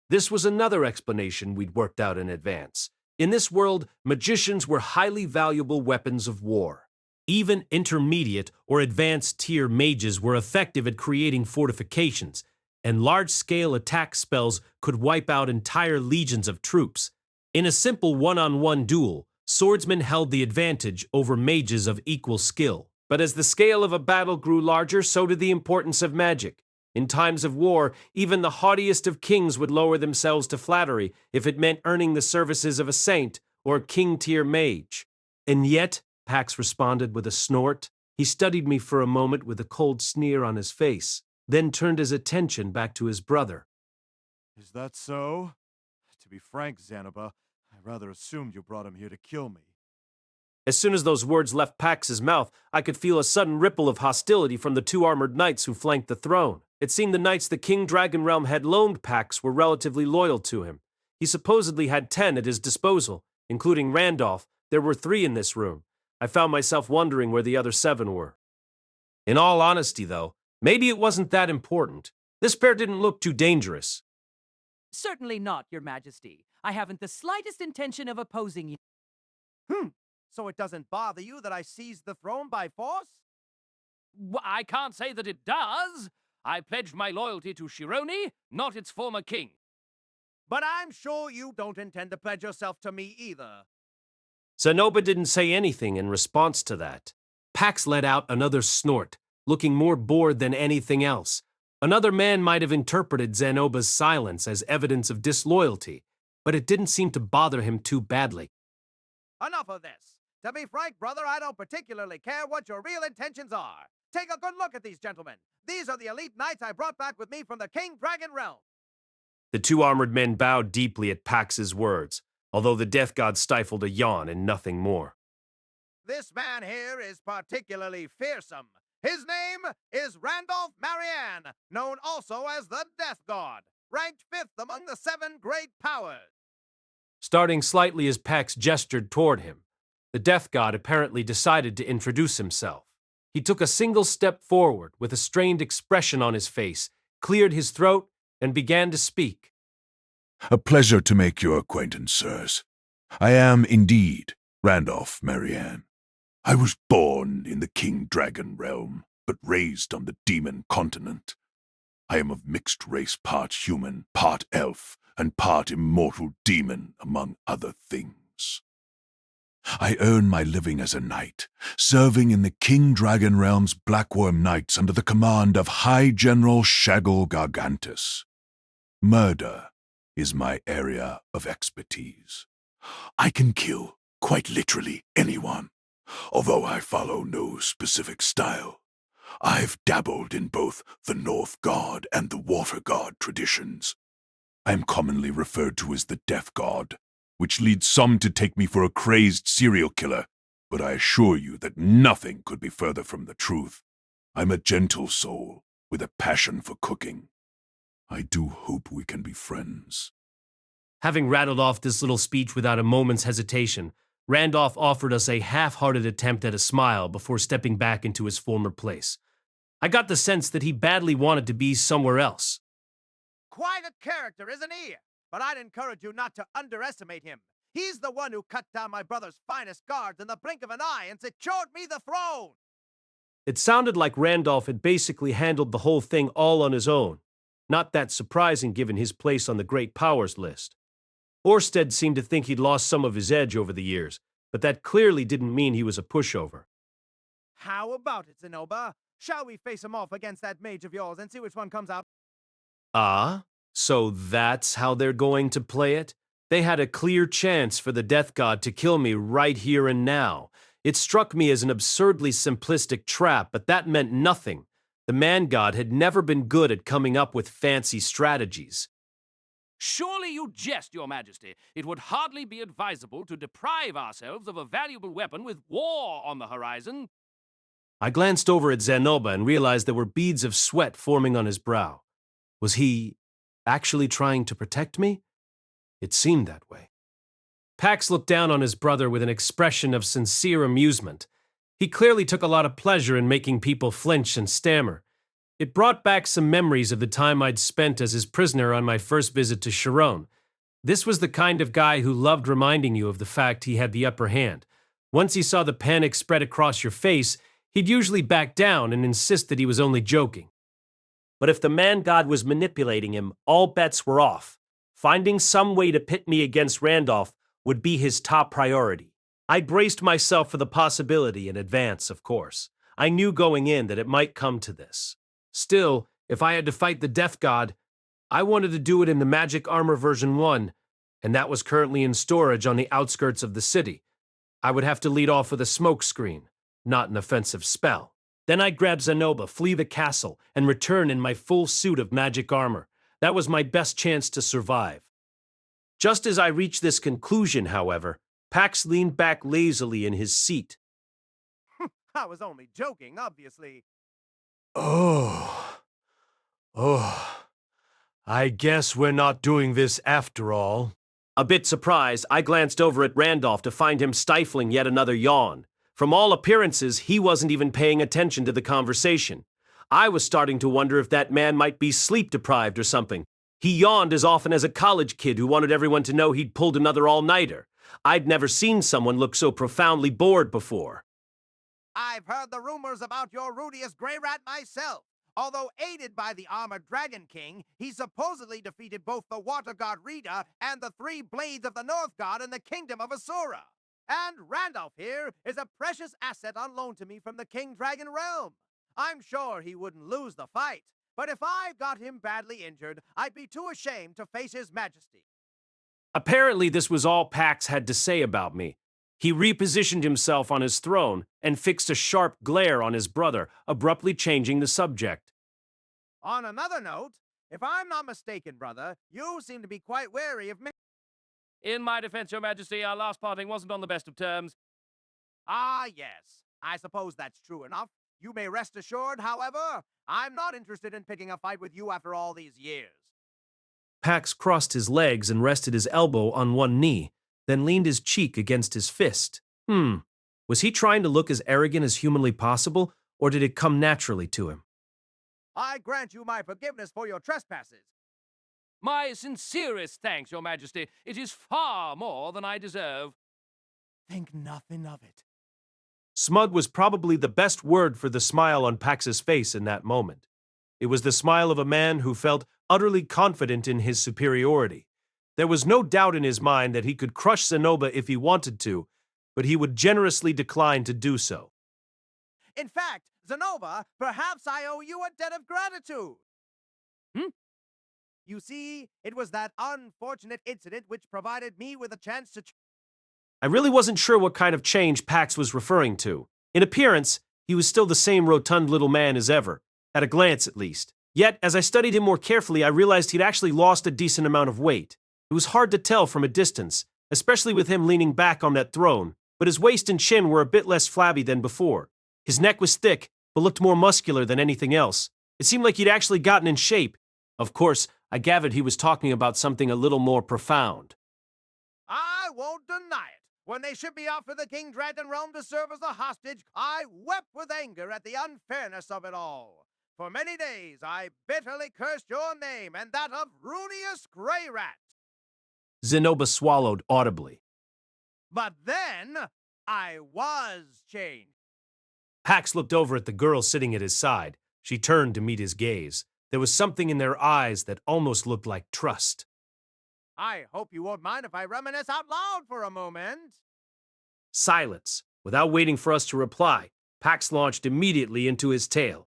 This was another explanation we'd worked out in advance. In this world, magicians were highly valuable weapons of war. Even intermediate or advanced tier mages were effective at creating fortifications. and large-scale attack spells could wipe out entire legions of troops. In a simple one-on-one duel, swordsmen held the advantage over mages of equal skill. But as the scale of a battle grew larger, so did the importance of magic. In times of war, even the haughtiest of kings would lower themselves to flattery if it meant earning the services of a saint or a king-tier mage. And yet, Pax responded with a snort. He studied me for a moment with a cold sneer on his face, then turned his attention back to his brother. Is that so? To be frank, Zanoba, I rather assumed you brought him here to kill me. As soon as those words left Pax's mouth, I could feel a sudden ripple of hostility from the two armored knights who flanked the throne. It seemed the knights the King Dragon Realm had loaned Pax were relatively loyal to him. He supposedly had 10 at his disposal, including Randolph. There were 3 in this room. I found myself wondering where the other 7 were. In all honesty, though, maybe it wasn't that important. This pair didn't look too dangerous. Certainly not, Your Majesty. I haven't the slightest intention of opposing you. So it doesn't bother you that I seized the throne by force? I can't say that it does. I pledged my loyalty to Shirone, not its former king. But I'm sure you don't intend to pledge yourself to me either. Zanoba didn't say anything in response to that. Pax let out another snort, looking more bored than anything else. Another man might have interpreted Zanoba's silence as evidence of disloyalty, but it didn't seem to bother him too badly. Enough of this. To be frank, brother, I don't particularly care what your real intentions are. Take a good look at these gentlemen. These are the elite knights I brought back with me from the King Dragon Realm. The 2 armored men bowed deeply at Pax's words, although the death god stifled a yawn and nothing more. This man here is particularly fearsome. His name is Randolph Marianne, known also as the Death God, ranked 5th among the 7 great powers. Starting slightly as Pax gestured toward him, the death god apparently decided to introduce himself. He took a single step forward with a strained expression on his face, cleared his throat, and began to speak. A pleasure to make your acquaintance, sirs. I am indeed Randolph Marianne. I was born in the King Dragon Realm, but raised on the Demon Continent. I am of mixed race, part human, part elf, and part immortal demon, among other things. I earn my living as a knight, serving in the King Dragon Realm's Blackworm Knights under the command of High General Shaggle Gargantus. Murder is my area of expertise. I can kill, quite literally, anyone, although I follow no specific style. I've dabbled in both the North God and the Water God traditions. I am commonly referred to as the Death God, which leads some to take me for a crazed serial killer, but I assure you that nothing could be further from the truth. I'm a gentle soul with a passion for cooking. I do hope we can be friends. Having rattled off this little speech without a moment's hesitation, Randolph offered us a half-hearted attempt at a smile before stepping back into his former place. I got the sense that he badly wanted to be somewhere else. Quite a character, isn't he? But I'd encourage you not to underestimate him. He's the one who cut down my brother's finest guards in the blink of an eye and secured me the throne. It sounded like Randolph had basically handled the whole thing all on his own. Not that surprising given his place on the Great Powers list. Orsted seemed to think he'd lost some of his edge over the years, but that clearly didn't mean he was a pushover. How about it, Zanoba? Shall we face him off against that mage of yours and see which one comes out? Ah? So that's how they're going to play it? They had a clear chance for the Death God to kill me right here and now. It struck me as an absurdly simplistic trap, but that meant nothing. The Man God had never been good at coming up with fancy strategies. Surely you jest, Your Majesty. It would hardly be advisable to deprive ourselves of a valuable weapon with war on the horizon. I glanced over at Zanoba and realized there were beads of sweat forming on his brow. Was he actually trying to protect me? It seemed that way. Pax looked down on his brother with an expression of sincere amusement. He clearly took a lot of pleasure in making people flinch and stammer. It brought back some memories of the time I'd spent as his prisoner on my first visit to Shirone. This was the kind of guy who loved reminding you of the fact he had the upper hand. Once he saw the panic spread across your face, he'd usually back down and insist that he was only joking. But if the man god was manipulating him, all bets were off. Finding some way to pit me against Randolph would be his top priority. I braced myself for the possibility in advance, of course. I knew going in that it might come to this. Still, if I had to fight the Death God, I wanted to do it in the Magic Armor version 1, and that was currently in storage on the outskirts of the city. I would have to lead off with a smoke screen, not an offensive spell. Then I'd grab Zanoba, flee the castle, and return in my full suit of magic armor. That was my best chance to survive. Just as I reached this conclusion, however, Pax leaned back lazily in his seat. I was only joking, obviously. Oh, I guess we're not doing this after all. A bit surprised, I glanced over at Randolph to find him stifling yet another yawn. From all appearances, he wasn't even paying attention to the conversation. I was starting to wonder if that man might be sleep-deprived or something. He yawned as often as a college kid who wanted everyone to know he'd pulled another all-nighter. I'd never seen someone look so profoundly bored before. I've heard the rumors about your Rudeus Grey Rat myself. Although aided by the armored Dragon King, he supposedly defeated both the Water God Rita and the 3 Blades of the North God in the Kingdom of Asura. And Randolph here is a precious asset on loan to me from the King Dragon realm. I'm sure he wouldn't lose the fight, but if I got him badly injured, I'd be too ashamed to face his majesty. Apparently, this was all Pax had to say about me. He repositioned himself on his throne and fixed a sharp glare on his brother, abruptly changing the subject. On another note, if I'm not mistaken, brother, you seem to be quite wary of me. In my defense, Your Majesty, our last parting wasn't on the best of terms. Ah, yes. I suppose that's true enough. You may rest assured, however, I'm not interested in picking a fight with you after all these years. Pax crossed his legs and rested his elbow on one knee, then leaned his cheek against his fist. Was he trying to look as arrogant as humanly possible, or did it come naturally to him? I grant you my forgiveness for your trespasses. My sincerest thanks, Your Majesty. It is far more than I deserve. Think nothing of it. Smug was probably the best word for the smile on Pax's face in that moment. It was the smile of a man who felt utterly confident in his superiority. There was no doubt in his mind that he could crush Zanoba if he wanted to, but he would generously decline to do so. In fact, Zanoba, perhaps I owe you a debt of gratitude. You see, it was that unfortunate incident which provided me with a chance to... I really wasn't sure what kind of change Pax was referring to. In appearance, he was still the same rotund little man as ever, at a glance at least. Yet, as I studied him more carefully, I realized he'd actually lost a decent amount of weight. It was hard to tell from a distance, especially with him leaning back on that throne, but his waist and chin were a bit less flabby than before. His neck was thick, but looked more muscular than anything else. It seemed like he'd actually gotten in shape. Of course, I gathered he was talking about something a little more profound. I won't deny it. When they shipped me off to the King Dragon realm to serve as a hostage, I wept with anger at the unfairness of it all. For many days, I bitterly cursed your name and that of Rudeus Grey Rat. Zanoba swallowed audibly. But then, I was changed. Pax looked over at the girl sitting at his side. She turned to meet his gaze. There was something in their eyes that almost looked like trust. I hope you won't mind if I reminisce out loud for a moment. Silence. Without waiting for us to reply, Pax launched immediately into his tale.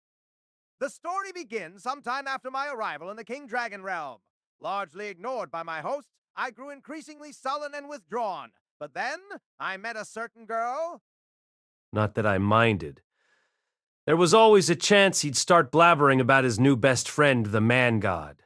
The story begins sometime after my arrival in the King Dragon realm. Largely ignored by my hosts, I grew increasingly sullen and withdrawn. But then, I met a certain girl. Not that I minded. There was always a chance he'd start blabbering about his new best friend, the man god.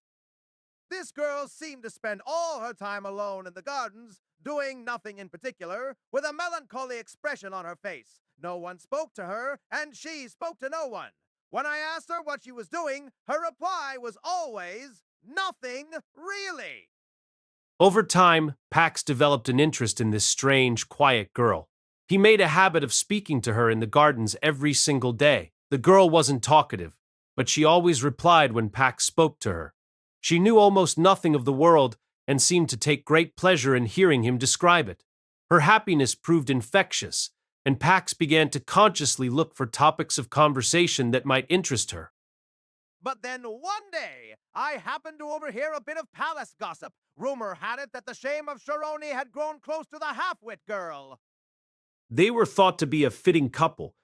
This girl seemed to spend all her time alone in the gardens, doing nothing in particular, with a melancholy expression on her face. No one spoke to her, and she spoke to no one. When I asked her what she was doing, her reply was always, nothing really. Over time, Pax developed an interest in this strange, quiet girl. He made a habit of speaking to her in the gardens every single day. The girl wasn't talkative, but she always replied when Pax spoke to her. She knew almost nothing of the world and seemed to take great pleasure in hearing him describe it. Her happiness proved infectious, and Pax began to consciously look for topics of conversation that might interest her. But then one day, I happened to overhear a bit of palace gossip. Rumor had it that the shame of Shirone had grown close to the half-wit girl. They were thought to be a fitting couple,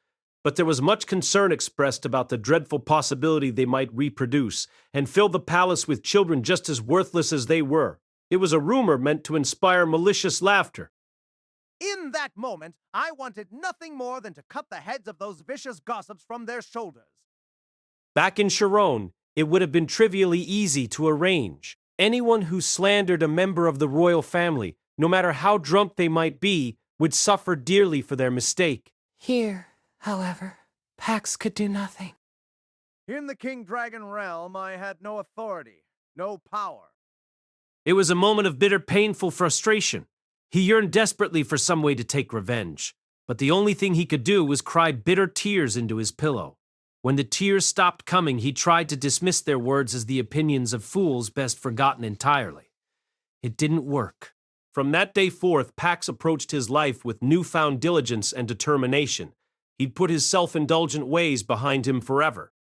but there was much concern expressed about the dreadful possibility they might reproduce and fill the palace with children just as worthless as they were. It was a rumor meant to inspire malicious laughter. In that moment, I wanted nothing more than to cut the heads of those vicious gossips from their shoulders. Back in Shirone, it would have been trivially easy to arrange. Anyone who slandered a member of the royal family, no matter how drunk they might be, would suffer dearly for their mistake. Here, however, Pax could do nothing. In the King Dragon realm, I had no authority, no power. It was a moment of bitter, painful frustration. He yearned desperately for some way to take revenge, but the only thing he could do was cry bitter tears into his pillow. When the tears stopped coming, he tried to dismiss their words as the opinions of fools best forgotten entirely. It didn't work. From that day forth, Pax approached his life with newfound diligence and determination. He'd put his self-indulgent ways behind him forever.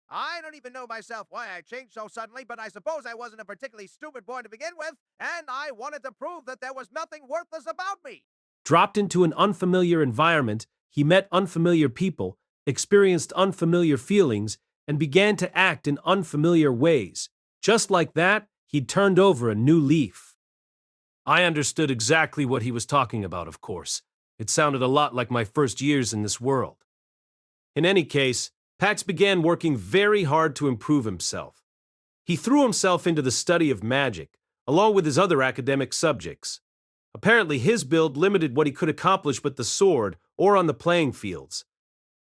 I don't even know myself why I changed so suddenly, but I suppose I wasn't a particularly stupid boy to begin with, and I wanted to prove that there was nothing worthless about me. Dropped into an unfamiliar environment, he met unfamiliar people, experienced unfamiliar feelings, and began to act in unfamiliar ways. Just like that, he'd turned over a new leaf. I understood exactly what he was talking about, of course. It sounded a lot like my first years in this world. In any case, Pax began working very hard to improve himself. He threw himself into the study of magic, along with his other academic subjects. Apparently, his build limited what he could accomplish with the sword or on the playing fields.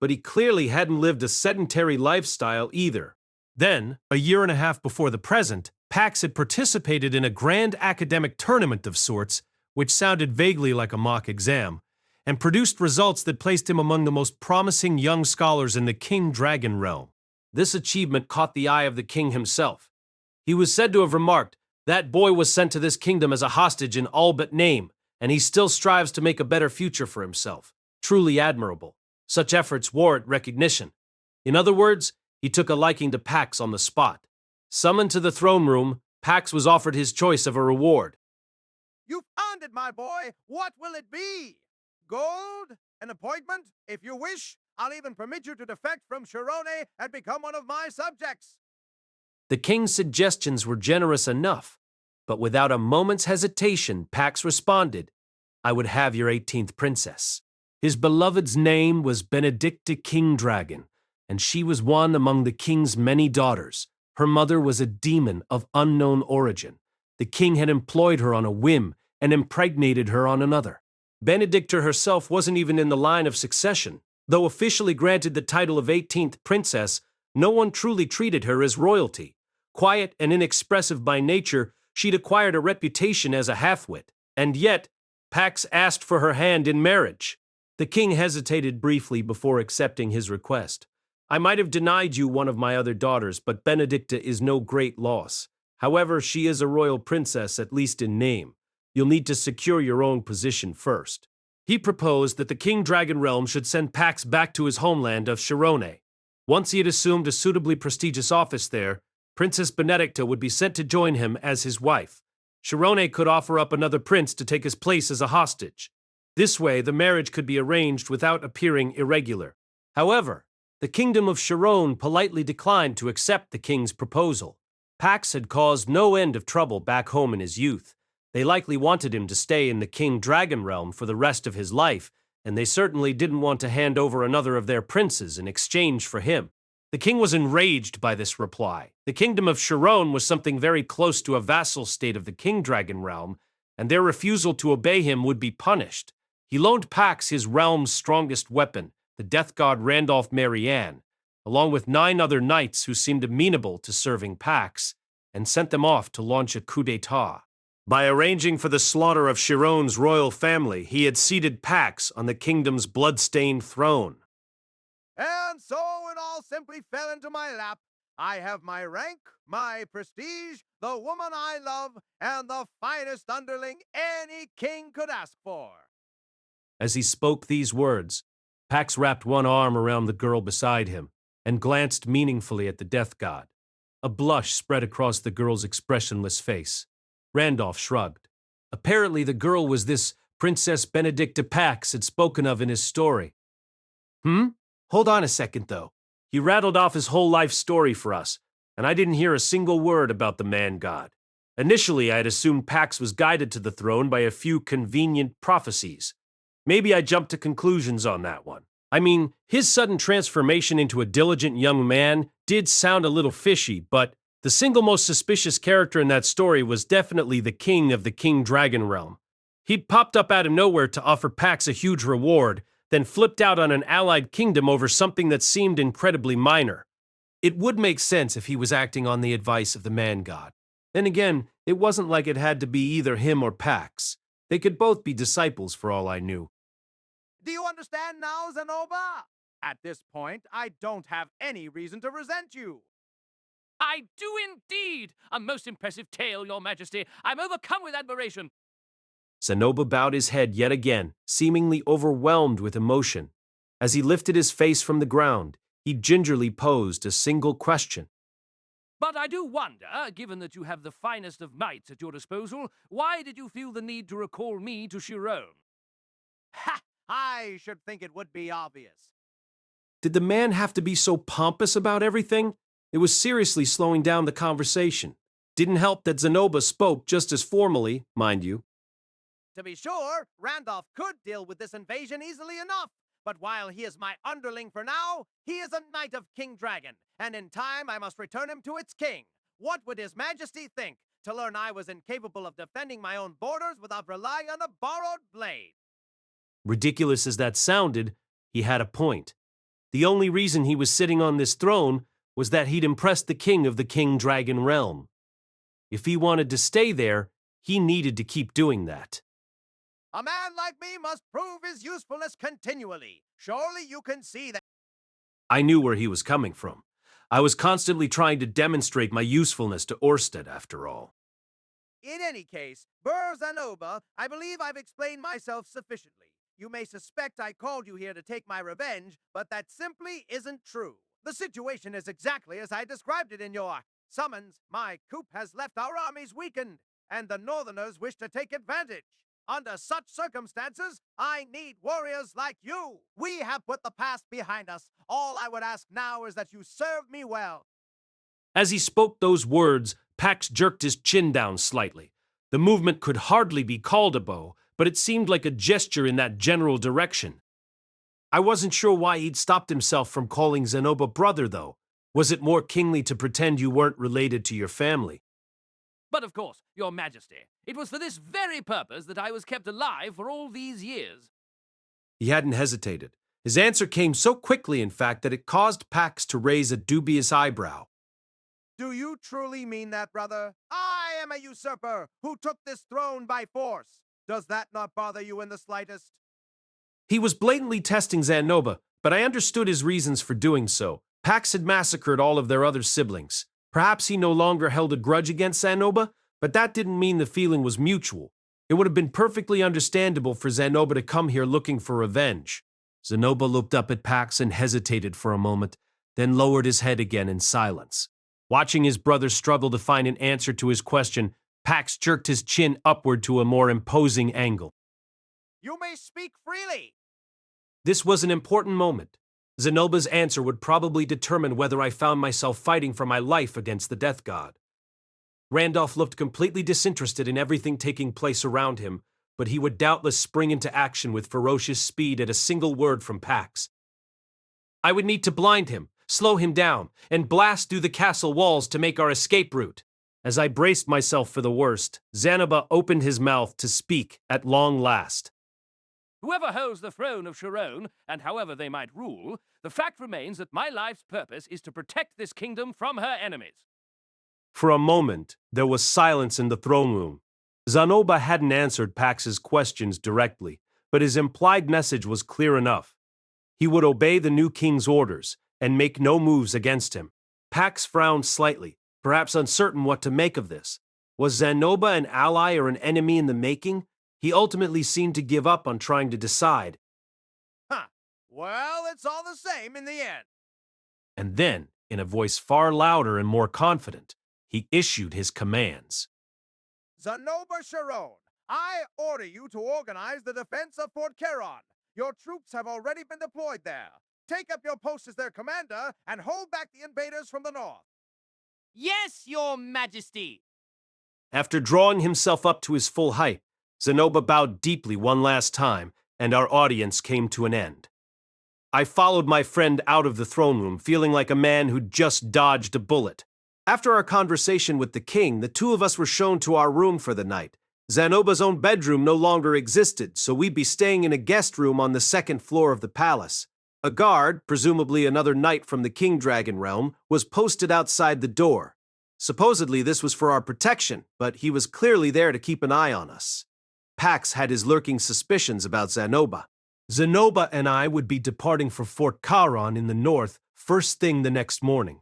But he clearly hadn't lived a sedentary lifestyle either. Then, a year and a half before the present, Pax had participated in a grand academic tournament of sorts, which sounded vaguely like a mock exam, and produced results that placed him among the most promising young scholars in the King Dragon realm. This achievement caught the eye of the king himself. He was said to have remarked, "That boy was sent to this kingdom as a hostage in all but name, and he still strives to make a better future for himself. Truly admirable. Such efforts warrant recognition." In other words, he took a liking to Pax on the spot. Summoned to the throne room, Pax was offered his choice of a reward. You found it, my boy. What will it be? Gold? An appointment? If you wish, I'll even permit you to defect from Shirone and become one of my subjects. The king's suggestions were generous enough, but without a moment's hesitation, Pax responded, "I would have your 18th princess." His beloved's name was Benedicta King Dragon, and she was one among the king's many daughters. Her mother was a demon of unknown origin. The king had employed her on a whim and impregnated her on another. Benedicta herself wasn't even in the line of succession. Though officially granted the title of 18th princess, no one truly treated her as royalty. Quiet and inexpressive by nature, she'd acquired a reputation as a half-wit. And yet, Pax asked for her hand in marriage. The king hesitated briefly before accepting his request. "I might have denied you one of my other daughters, but Benedicta is no great loss. However, she is a royal princess, at least in name. You'll need to secure your own position first." He proposed that the King Dragon realm should send Pax back to his homeland of Shirone. Once he had assumed a suitably prestigious office there, Princess Benedicta would be sent to join him as his wife. Shirone could offer up another prince to take his place as a hostage. This way, the marriage could be arranged without appearing irregular. However, the kingdom of Shirone politely declined to accept the king's proposal. Pax had caused no end of trouble back home in his youth. They likely wanted him to stay in the King Dragon realm for the rest of his life, and they certainly didn't want to hand over another of their princes in exchange for him. The king was enraged by this reply. The kingdom of Shirone was something very close to a vassal state of the King Dragon realm, and their refusal to obey him would be punished. He loaned Pax his realm's strongest weapon, the death god Randolph Marianne, along with 9 other knights who seemed amenable to serving Pax, and sent them off to launch a coup d'etat. By arranging for the slaughter of Shirone's royal family, he had seated Pax on the kingdom's blood-stained throne. And so it all simply fell into my lap. I have my rank, my prestige, the woman I love, and the finest underling any king could ask for. As he spoke these words, Pax wrapped one arm around the girl beside him. and glanced meaningfully at the death god. A blush spread across the girl's expressionless face. Randolph shrugged. Apparently the girl was this Princess Benedicta Pax had spoken of in his story. Hold on a second, though. He rattled off his whole life story for us, and I didn't hear a single word about the man-god. Initially, I had assumed Pax was guided to the throne by a few convenient prophecies. Maybe I jumped to conclusions on that one. I mean, his sudden transformation into a diligent young man did sound a little fishy, but the single most suspicious character in that story was definitely the king of the King Dragon realm. He'd popped up out of nowhere to offer Pax a huge reward, then flipped out on an allied kingdom over something that seemed incredibly minor. It would make sense if he was acting on the advice of the man-god. Then again, it wasn't like it had to be either him or Pax. They could both be disciples for all I knew. Do you understand now, Zanoba? At this point, I don't have any reason to resent you. I do indeed! A most impressive tale, Your Majesty. I'm overcome with admiration. Zanoba bowed his head yet again, seemingly overwhelmed with emotion. As he lifted his face from the ground, he gingerly posed a single question. But I do wonder, given that you have the finest of mights at your disposal, why did you feel the need to recall me to Shirone? Ha! I should think it would be obvious. Did the man have to be so pompous about everything? It was seriously slowing down the conversation. Didn't help that Zanoba spoke just as formally, mind you. To be sure, Randolph could deal with this invasion easily enough. But while he is my underling for now, he is a knight of King Dragon, and in time I must return him to its king. What would His Majesty think to learn I was incapable of defending my own borders without relying on a borrowed blade? Ridiculous as that sounded, he had a point. The only reason he was sitting on this throne was that he'd impressed the king of the King Dragon realm. If he wanted to stay there, he needed to keep doing that. A man like me must prove his usefulness continually. Surely you can see that. I knew where he was coming from. I was constantly trying to demonstrate my usefulness to Orsted, after all. In any case, Burr Zanoba, I believe I've explained myself sufficiently. You may suspect I called you here to take my revenge, but that simply isn't true. The situation is exactly as I described it in your summons. My coup has left our armies weakened, and the Northerners wish to take advantage. Under such circumstances, I need warriors like you. We have put the past behind us. All I would ask now is that you serve me well. As he spoke those words, Pax jerked his chin down slightly. The movement could hardly be called a bow, but it seemed like a gesture in that general direction. I wasn't sure why he'd stopped himself from calling Zanoba brother, though. Was it more kingly to pretend you weren't related to your family? But of course, Your Majesty, it was for this very purpose that I was kept alive for all these years. He hadn't hesitated. His answer came so quickly, in fact, that it caused Pax to raise a dubious eyebrow. Do you truly mean that, brother? I am a usurper who took this throne by force. Does that not bother you in the slightest? He was blatantly testing Zanoba, but I understood his reasons for doing so. Pax had massacred all of their other siblings. Perhaps he no longer held a grudge against Zanoba, but that didn't mean the feeling was mutual. It would have been perfectly understandable for Zanoba to come here looking for revenge. Zanoba looked up at Pax and hesitated for a moment, then lowered his head again in silence. Watching his brother struggle to find an answer to his question, Pax jerked his chin upward to a more imposing angle. You may speak freely. This was an important moment. Zanoba's answer would probably determine whether I found myself fighting for my life against the death god. Randolph looked completely disinterested in everything taking place around him, but he would doubtless spring into action with ferocious speed at a single word from Pax. I would need to blind him, slow him down, and blast through the castle walls to make our escape route. As I braced myself for the worst, Zanoba opened his mouth to speak at long last. Whoever holds the throne of Shirone, and however they might rule, the fact remains that my life's purpose is to protect this kingdom from her enemies. For a moment, there was silence in the throne room. Zanoba hadn't answered Pax's questions directly, but his implied message was clear enough. He would obey the new king's orders and make no moves against him. Pax frowned slightly, perhaps uncertain what to make of this. Was Zanoba an ally or an enemy in the making? He ultimately seemed to give up on trying to decide. Well, it's all the same in the end. And then, in a voice far louder and more confident, he issued his commands. Zanoba Shirone, I order you to organize the defense of Fort Charon. Your troops have already been deployed there. Take up your post as their commander and hold back the invaders from the north. Yes, Your Majesty! After drawing himself up to his full height, Zanoba bowed deeply one last time, and our audience came to an end. I followed my friend out of the throne room, feeling like a man who'd just dodged a bullet. After our conversation with the king, the two of us were shown to our room for the night. Zanoba's own bedroom no longer existed, so we'd be staying in a guest room on the second floor of the palace. A guard, presumably another knight from the King Dragon realm, was posted outside the door. Supposedly this was for our protection, but he was clearly there to keep an eye on us. Pax had his lurking suspicions about Zanoba. Zanoba and I would be departing for Fort Charon in the north first thing the next morning.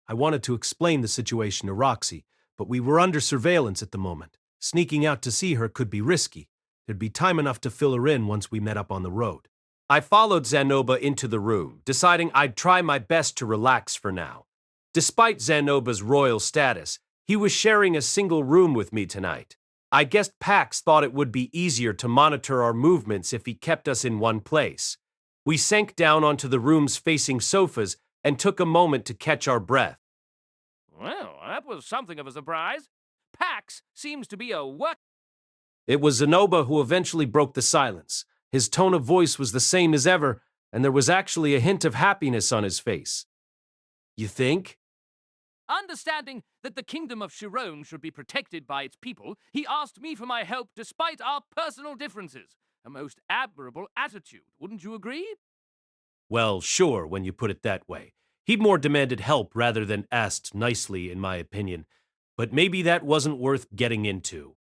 I wanted to explain the situation to Roxy, but we were under surveillance at the moment. Sneaking out to see her could be risky. There'd be time enough to fill her in once we met up on the road. I followed Zanoba into the room, deciding I'd try my best to relax for now. Despite Zanoba's royal status, he was sharing a single room with me tonight. I guessed Pax thought it would be easier to monitor our movements if he kept us in one place. We sank down onto the rooms facing sofas and took a moment to catch our breath. Well, that was something of a surprise. Pax seems to be a what? It was Zanoba who eventually broke the silence. His tone of voice was the same as ever, and there was actually a hint of happiness on his face. You think? Understanding that the kingdom of Shirone should be protected by its people, he asked me for my help despite our personal differences. A most admirable attitude, wouldn't you agree? Well, sure, when you put it that way. He'd more demanded help rather than asked nicely, in my opinion. But maybe that wasn't worth getting into.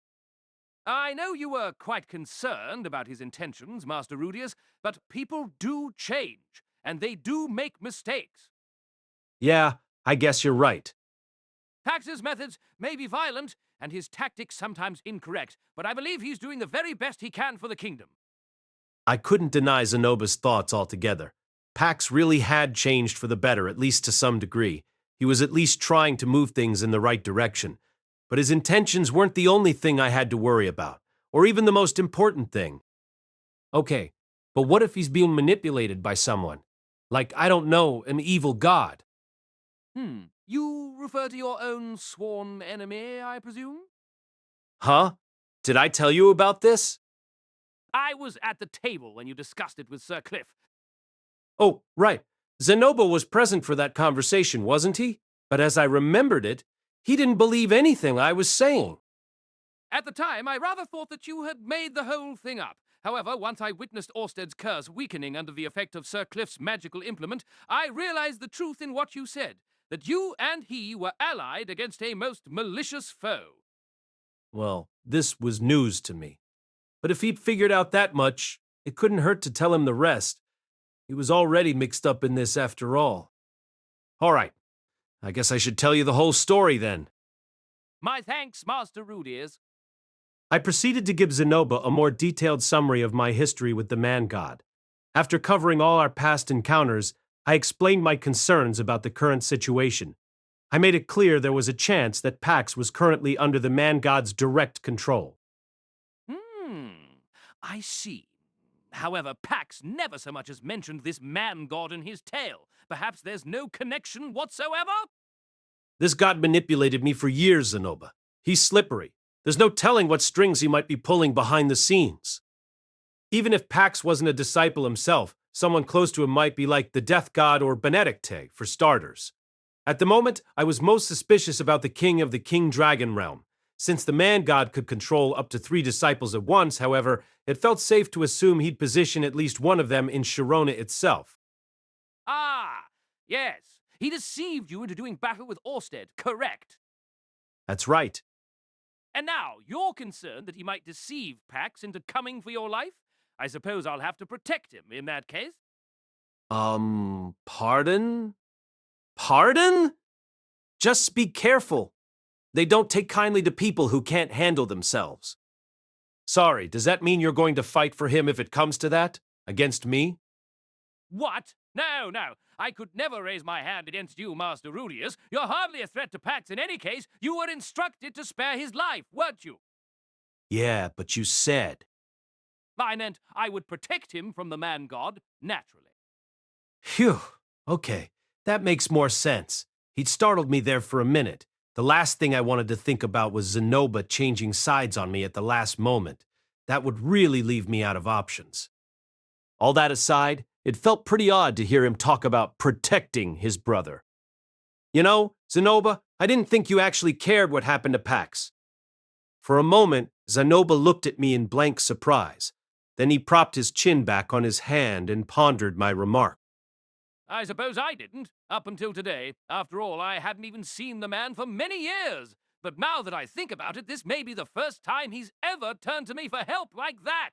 I know you were quite concerned about his intentions, Master Rudeus, but people do change, and they do make mistakes. Yeah, I guess you're right. Pax's methods may be violent, and his tactics sometimes incorrect, but I believe he's doing the very best he can for the kingdom. I couldn't deny Zanoba's thoughts altogether. Pax really had changed for the better, at least to some degree. He was at least trying to move things in the right direction. But his intentions weren't the only thing I had to worry about, or even the most important thing. Okay, but what if he's being manipulated by someone? Like, I don't know, an evil god? You refer to your own sworn enemy, I presume? Huh? Did I tell you about this? I was at the table when you discussed it with Sir Cliff. Oh, right. Zanoba was present for that conversation, wasn't he? But as I remembered it, he didn't believe anything I was saying. At the time, I rather thought that you had made the whole thing up. However, once I witnessed Orsted's curse weakening under the effect of Sir Cliff's magical implement, I realized the truth in what you said, that you and he were allied against a most malicious foe. Well, this was news to me. But if he'd figured out that much, it couldn't hurt to tell him the rest. He was already mixed up in this after all. All right. I guess I should tell you the whole story then. My thanks, Master Rudeus. I proceeded to give Zanoba a more detailed summary of my history with the man-god. After covering all our past encounters, I explained my concerns about the current situation. I made it clear there was a chance that Pax was currently under the man-god's direct control. I see. However, Pax never so much as mentioned this man-god in his tale. Perhaps there's no connection whatsoever? This god manipulated me for years, Zanoba. He's slippery. There's no telling what strings he might be pulling behind the scenes. Even if Pax wasn't a disciple himself, someone close to him might be like the death god or Benedicte, for starters. At the moment, I was most suspicious about the king of the King Dragon realm. Since the man-god could control up to 3 disciples at once, however, it felt safe to assume he'd position at least one of them in Shirone itself. Ah, yes. He deceived you into doing battle with Orsted, correct? That's right. And now, you're concerned that he might deceive Pax into coming for your life? I suppose I'll have to protect him in that case. Pardon? Pardon? Just be careful. They don't take kindly to people who can't handle themselves. Sorry, does that mean you're going to fight for him if it comes to that? Against me? What? No, no, I could never raise my hand against you, Master Rudeus. You're hardly a threat to Pax in any case. You were instructed to spare his life, weren't you? Yeah, but you said. I meant I would protect him from the man-god, naturally. Phew. Okay, that makes more sense. He'd startled me there for a minute. The last thing I wanted to think about was Zanoba changing sides on me at the last moment. That would really leave me out of options. All that aside, it felt pretty odd to hear him talk about protecting his brother. You know, Zanoba, I didn't think you actually cared what happened to Pax. For a moment, Zanoba looked at me in blank surprise. Then he propped his chin back on his hand and pondered my remark. I suppose I didn't, up until today. After all, I hadn't even seen the man for many years. But now that I think about it, this may be the first time he's ever turned to me for help like that.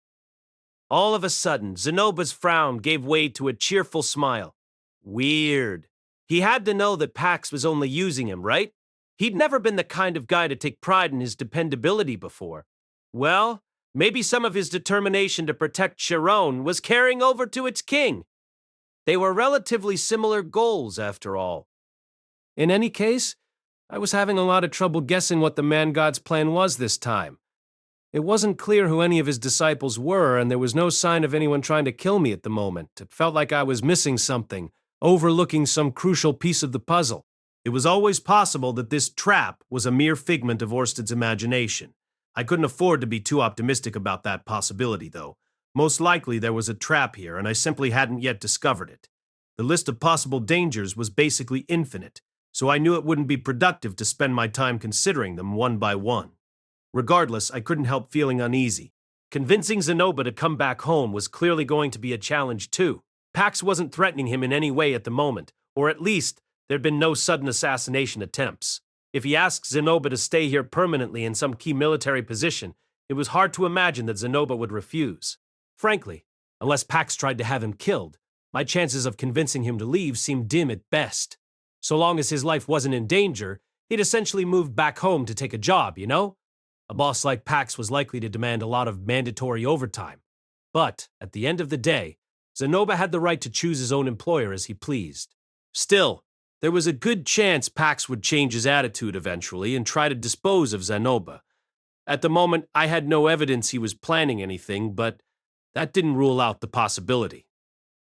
All of a sudden, Zanoba's frown gave way to a cheerful smile. Weird. He had to know that Pax was only using him, right? He'd never been the kind of guy to take pride in his dependability before. Well, maybe some of his determination to protect Shirone was carrying over to its king. They were relatively similar goals, after all. In any case, I was having a lot of trouble guessing what the man-god's plan was this time. It wasn't clear who any of his disciples were, and there was no sign of anyone trying to kill me at the moment. It felt like I was missing something, overlooking some crucial piece of the puzzle. It was always possible that this trap was a mere figment of Orsted's imagination. I couldn't afford to be too optimistic about that possibility, though. Most likely there was a trap here, and I simply hadn't yet discovered it. The list of possible dangers was basically infinite, so I knew it wouldn't be productive to spend my time considering them one by one. Regardless, I couldn't help feeling uneasy. Convincing Zanoba to come back home was clearly going to be a challenge too. Pax wasn't threatening him in any way at the moment, or at least there'd been no sudden assassination attempts. If he asked Zanoba to stay here permanently in some key military position, it was hard to imagine that Zanoba would refuse. Frankly, unless Pax tried to have him killed, my chances of convincing him to leave seemed dim at best. So long as his life wasn't in danger, he'd essentially moved back home to take a job, you know? A boss like Pax was likely to demand a lot of mandatory overtime. But, at the end of the day, Zanoba had the right to choose his own employer as he pleased. Still, there was a good chance Pax would change his attitude eventually and try to dispose of Zanoba. At the moment, I had no evidence he was planning anything, but that didn't rule out the possibility.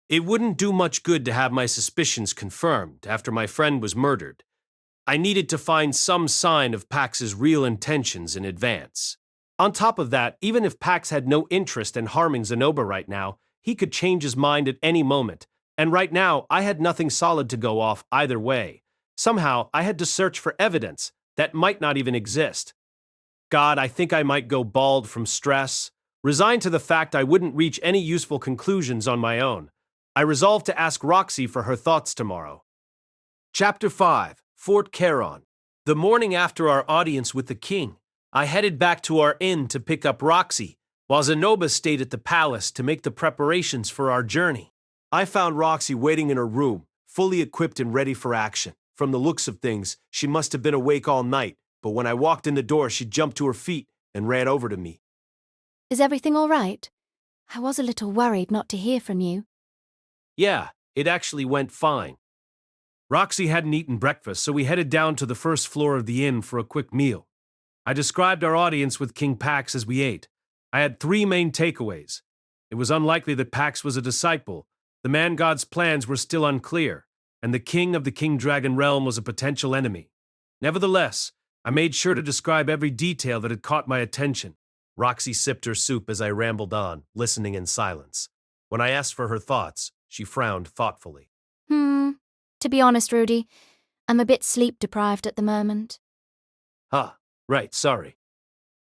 It wouldn't do much good to have my suspicions confirmed after my friend was murdered. I needed to find some sign of Pax's real intentions in advance. On top of that, even if Pax had no interest in harming Zanoba right now, he could change his mind at any moment, and right now I had nothing solid to go off either way. Somehow, I had to search for evidence that might not even exist. God, I think I might go bald from stress. Resigned to the fact I wouldn't reach any useful conclusions on my own, I resolved to ask Roxy for her thoughts tomorrow. Chapter 5. Fort Charon. The morning after our audience with the king, I headed back to our inn to pick up Roxy, while Zanoba stayed at the palace to make the preparations for our journey. I found Roxy waiting in her room, fully equipped and ready for action. From the looks of things, she must have been awake all night, but when I walked in the door, she jumped to her feet and ran over to me. Is everything all right? I was a little worried not to hear from you. Yeah, it actually went fine. Roxy hadn't eaten breakfast, so we headed down to the first floor of the inn for a quick meal. I described our audience with King Pax as we ate. I had 3 main takeaways. It was unlikely that Pax was a disciple, the man-god's plans were still unclear, and the king of the King Dragon realm was a potential enemy. Nevertheless, I made sure to describe every detail that had caught my attention. Roxy sipped her soup as I rambled on, listening in silence. When I asked for her thoughts, she frowned thoughtfully. To be honest, Rudy, I'm a bit sleep-deprived at the moment. Right, sorry.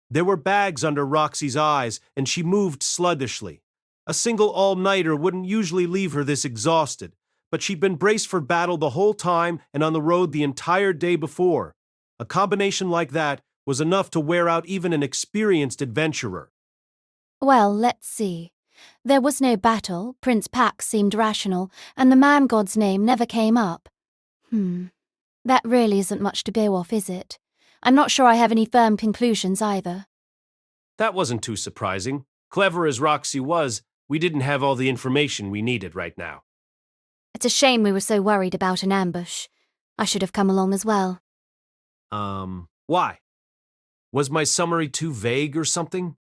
There were bags under Roxy's eyes, and she moved sluggishly. A single all-nighter wouldn't usually leave her this exhausted, but she'd been braced for battle the whole time and on the road the entire day before. A combination like that was enough to wear out even an experienced adventurer. Well, let's see. There was no battle, Prince Pax seemed rational, and the man-god's name never came up. That really isn't much to go off, is it? I'm not sure I have any firm conclusions either. That wasn't too surprising. Clever as Roxy was, we didn't have all the information we needed right now. It's a shame we were so worried about an ambush. I should have come along as well. Why? Was my summary too vague or something?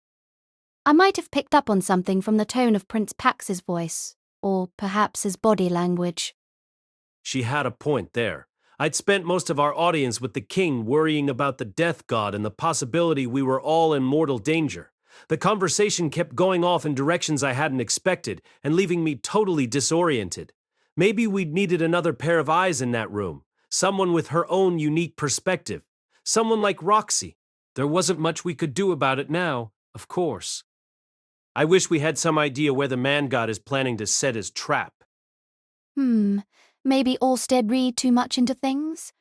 I might have picked up on something from the tone of Prince Pax's voice, or perhaps his body language. She had a point there. I'd spent most of our audience with the king worrying about the death god and the possibility we were all in mortal danger. The conversation kept going off in directions I hadn't expected and leaving me totally disoriented. Maybe we'd needed another pair of eyes in that room, someone with her own unique perspective, someone like Roxy. There wasn't much we could do about it now, of course. I wish we had some idea where the man god is planning to set his trap. Maybe Orsted read too much into things?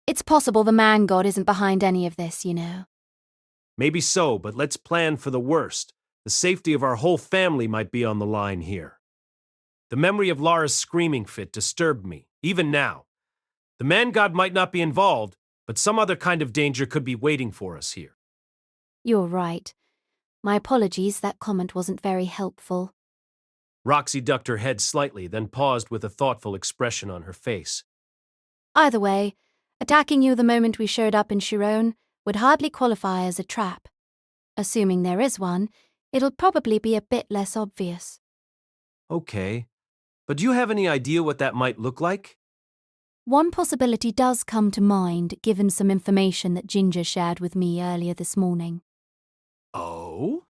It's possible the man god isn't behind any of this, you know. Maybe so, but let's plan for the worst. The safety of our whole family might be on the line here. The memory of Lara's screaming fit disturbed me, even now. The man god might not be involved, but some other kind of danger could be waiting for us here. You're right. My apologies, that comment wasn't very helpful. Roxy ducked her head slightly, then paused with a thoughtful expression on her face. Either way, attacking you the moment we showed up in Shirone would hardly qualify as a trap. Assuming there is one, it'll probably be a bit less obvious. Okay, but do you have any idea what that might look like? One possibility does come to mind, given some information that Ginger shared with me earlier this morning. Oh?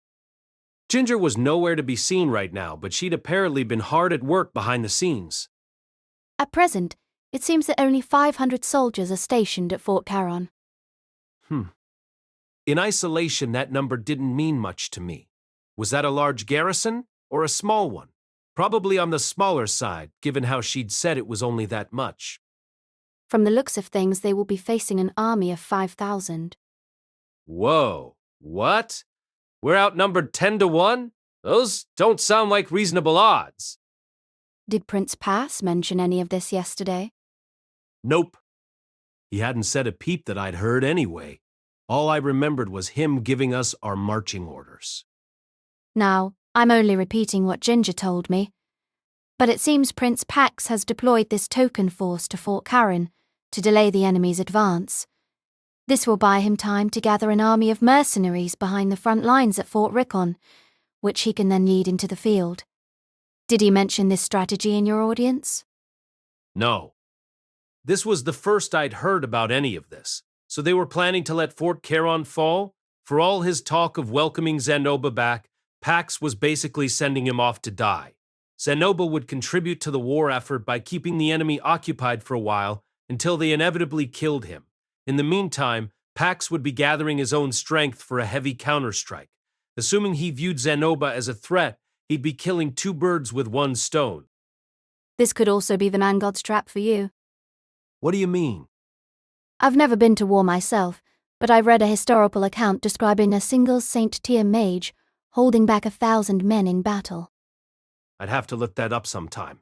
Ginger was nowhere to be seen right now, but she'd apparently been hard at work behind the scenes. At present, it seems that only 500 soldiers are stationed at Fort Caron. In isolation, that number didn't mean much to me. Was that a large garrison or a small one? Probably on the smaller side, given how she'd said it was only that much. From the looks of things, they will be facing an army of 5,000. Whoa, what? We're outnumbered 10-1? Those don't sound like reasonable odds. Did Prince Pass mention any of this yesterday? Nope. He hadn't said a peep that I'd heard anyway. All I remembered was him giving us our marching orders. Now, I'm only repeating what Ginger told me. But it seems Prince Pax has deployed this token force to Fort Caron to delay the enemy's advance. This will buy him time to gather an army of mercenaries behind the front lines at Fort Rickon, which he can then lead into the field. Did he mention this strategy in your audience? No. This was the first I'd heard about any of this. So they were planning to let Fort Caron fall? For all his talk of welcoming Zanoba back, Pax was basically sending him off to die. Zanoba would contribute to the war effort by keeping the enemy occupied for a while until they inevitably killed him. In the meantime, Pax would be gathering his own strength for a heavy counterstrike. Assuming he viewed Zanoba as a threat, he'd be killing two birds with one stone. This could also be the man god's trap for you. What do you mean? I've never been to war myself, but I read a historical account describing a single Saint-Tier mage holding back 1,000 men in battle. I'd have to look that up sometime.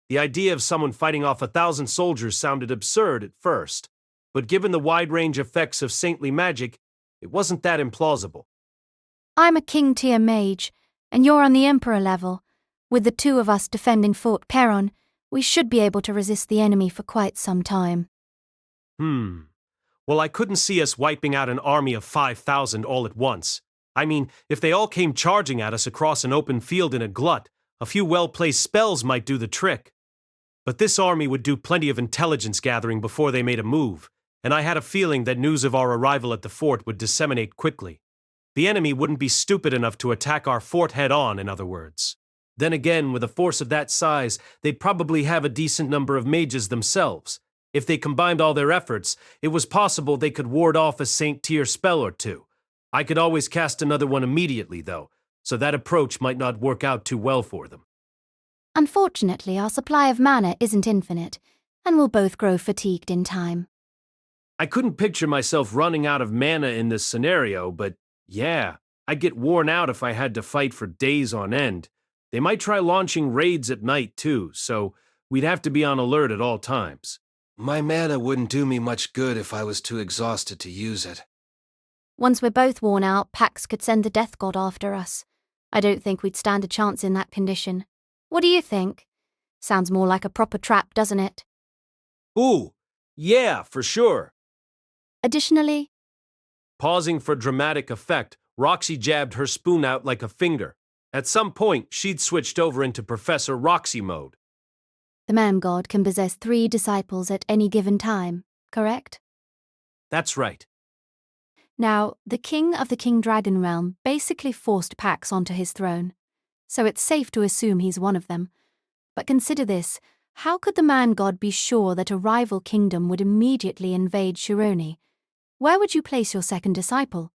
The idea of someone fighting off 1,000 soldiers sounded absurd at first, but given the wide-range effects of saintly magic, it wasn't that implausible. I'm a King-Tier mage, and you're on the Emperor level. With the two of us defending Fort Caron, we should be able to resist the enemy for quite some time. Well, I couldn't see us wiping out an army of 5,000 all at once. I mean, if they all came charging at us across an open field in a glut, a few well-placed spells might do the trick. But this army would do plenty of intelligence gathering before they made a move, and I had a feeling that news of our arrival at the fort would disseminate quickly. The enemy wouldn't be stupid enough to attack our fort head-on, in other words. Then again, with a force of that size, they'd probably have a decent number of mages themselves. If they combined all their efforts, it was possible they could ward off a Saint-Tier spell or two. I could always cast another one immediately, though, so that approach might not work out too well for them. Unfortunately, our supply of mana isn't infinite, and we'll both grow fatigued in time. I couldn't picture myself running out of mana in this scenario, but yeah, I'd get worn out if I had to fight for days on end. They might try launching raids at night, too, so we'd have to be on alert at all times. My mana wouldn't do me much good if I was too exhausted to use it. Once we're both worn out, Pax could send the Death God after us. I don't think we'd stand a chance in that condition. What do you think? Sounds more like a proper trap, doesn't it? Ooh, yeah, for sure. Additionally, Pausing for dramatic effect, Roxy jabbed her spoon out like a finger. At some point, she'd switched over into Professor Roxy mode. the man god can possess 3 disciples at any given time, correct? That's right. Now, the king of the King Dragon realm basically forced Pax onto his throne, so it's safe to assume he's one of them. But consider this, how could the man god be sure that a rival kingdom would immediately invade Shirone? Where would you place your second disciple?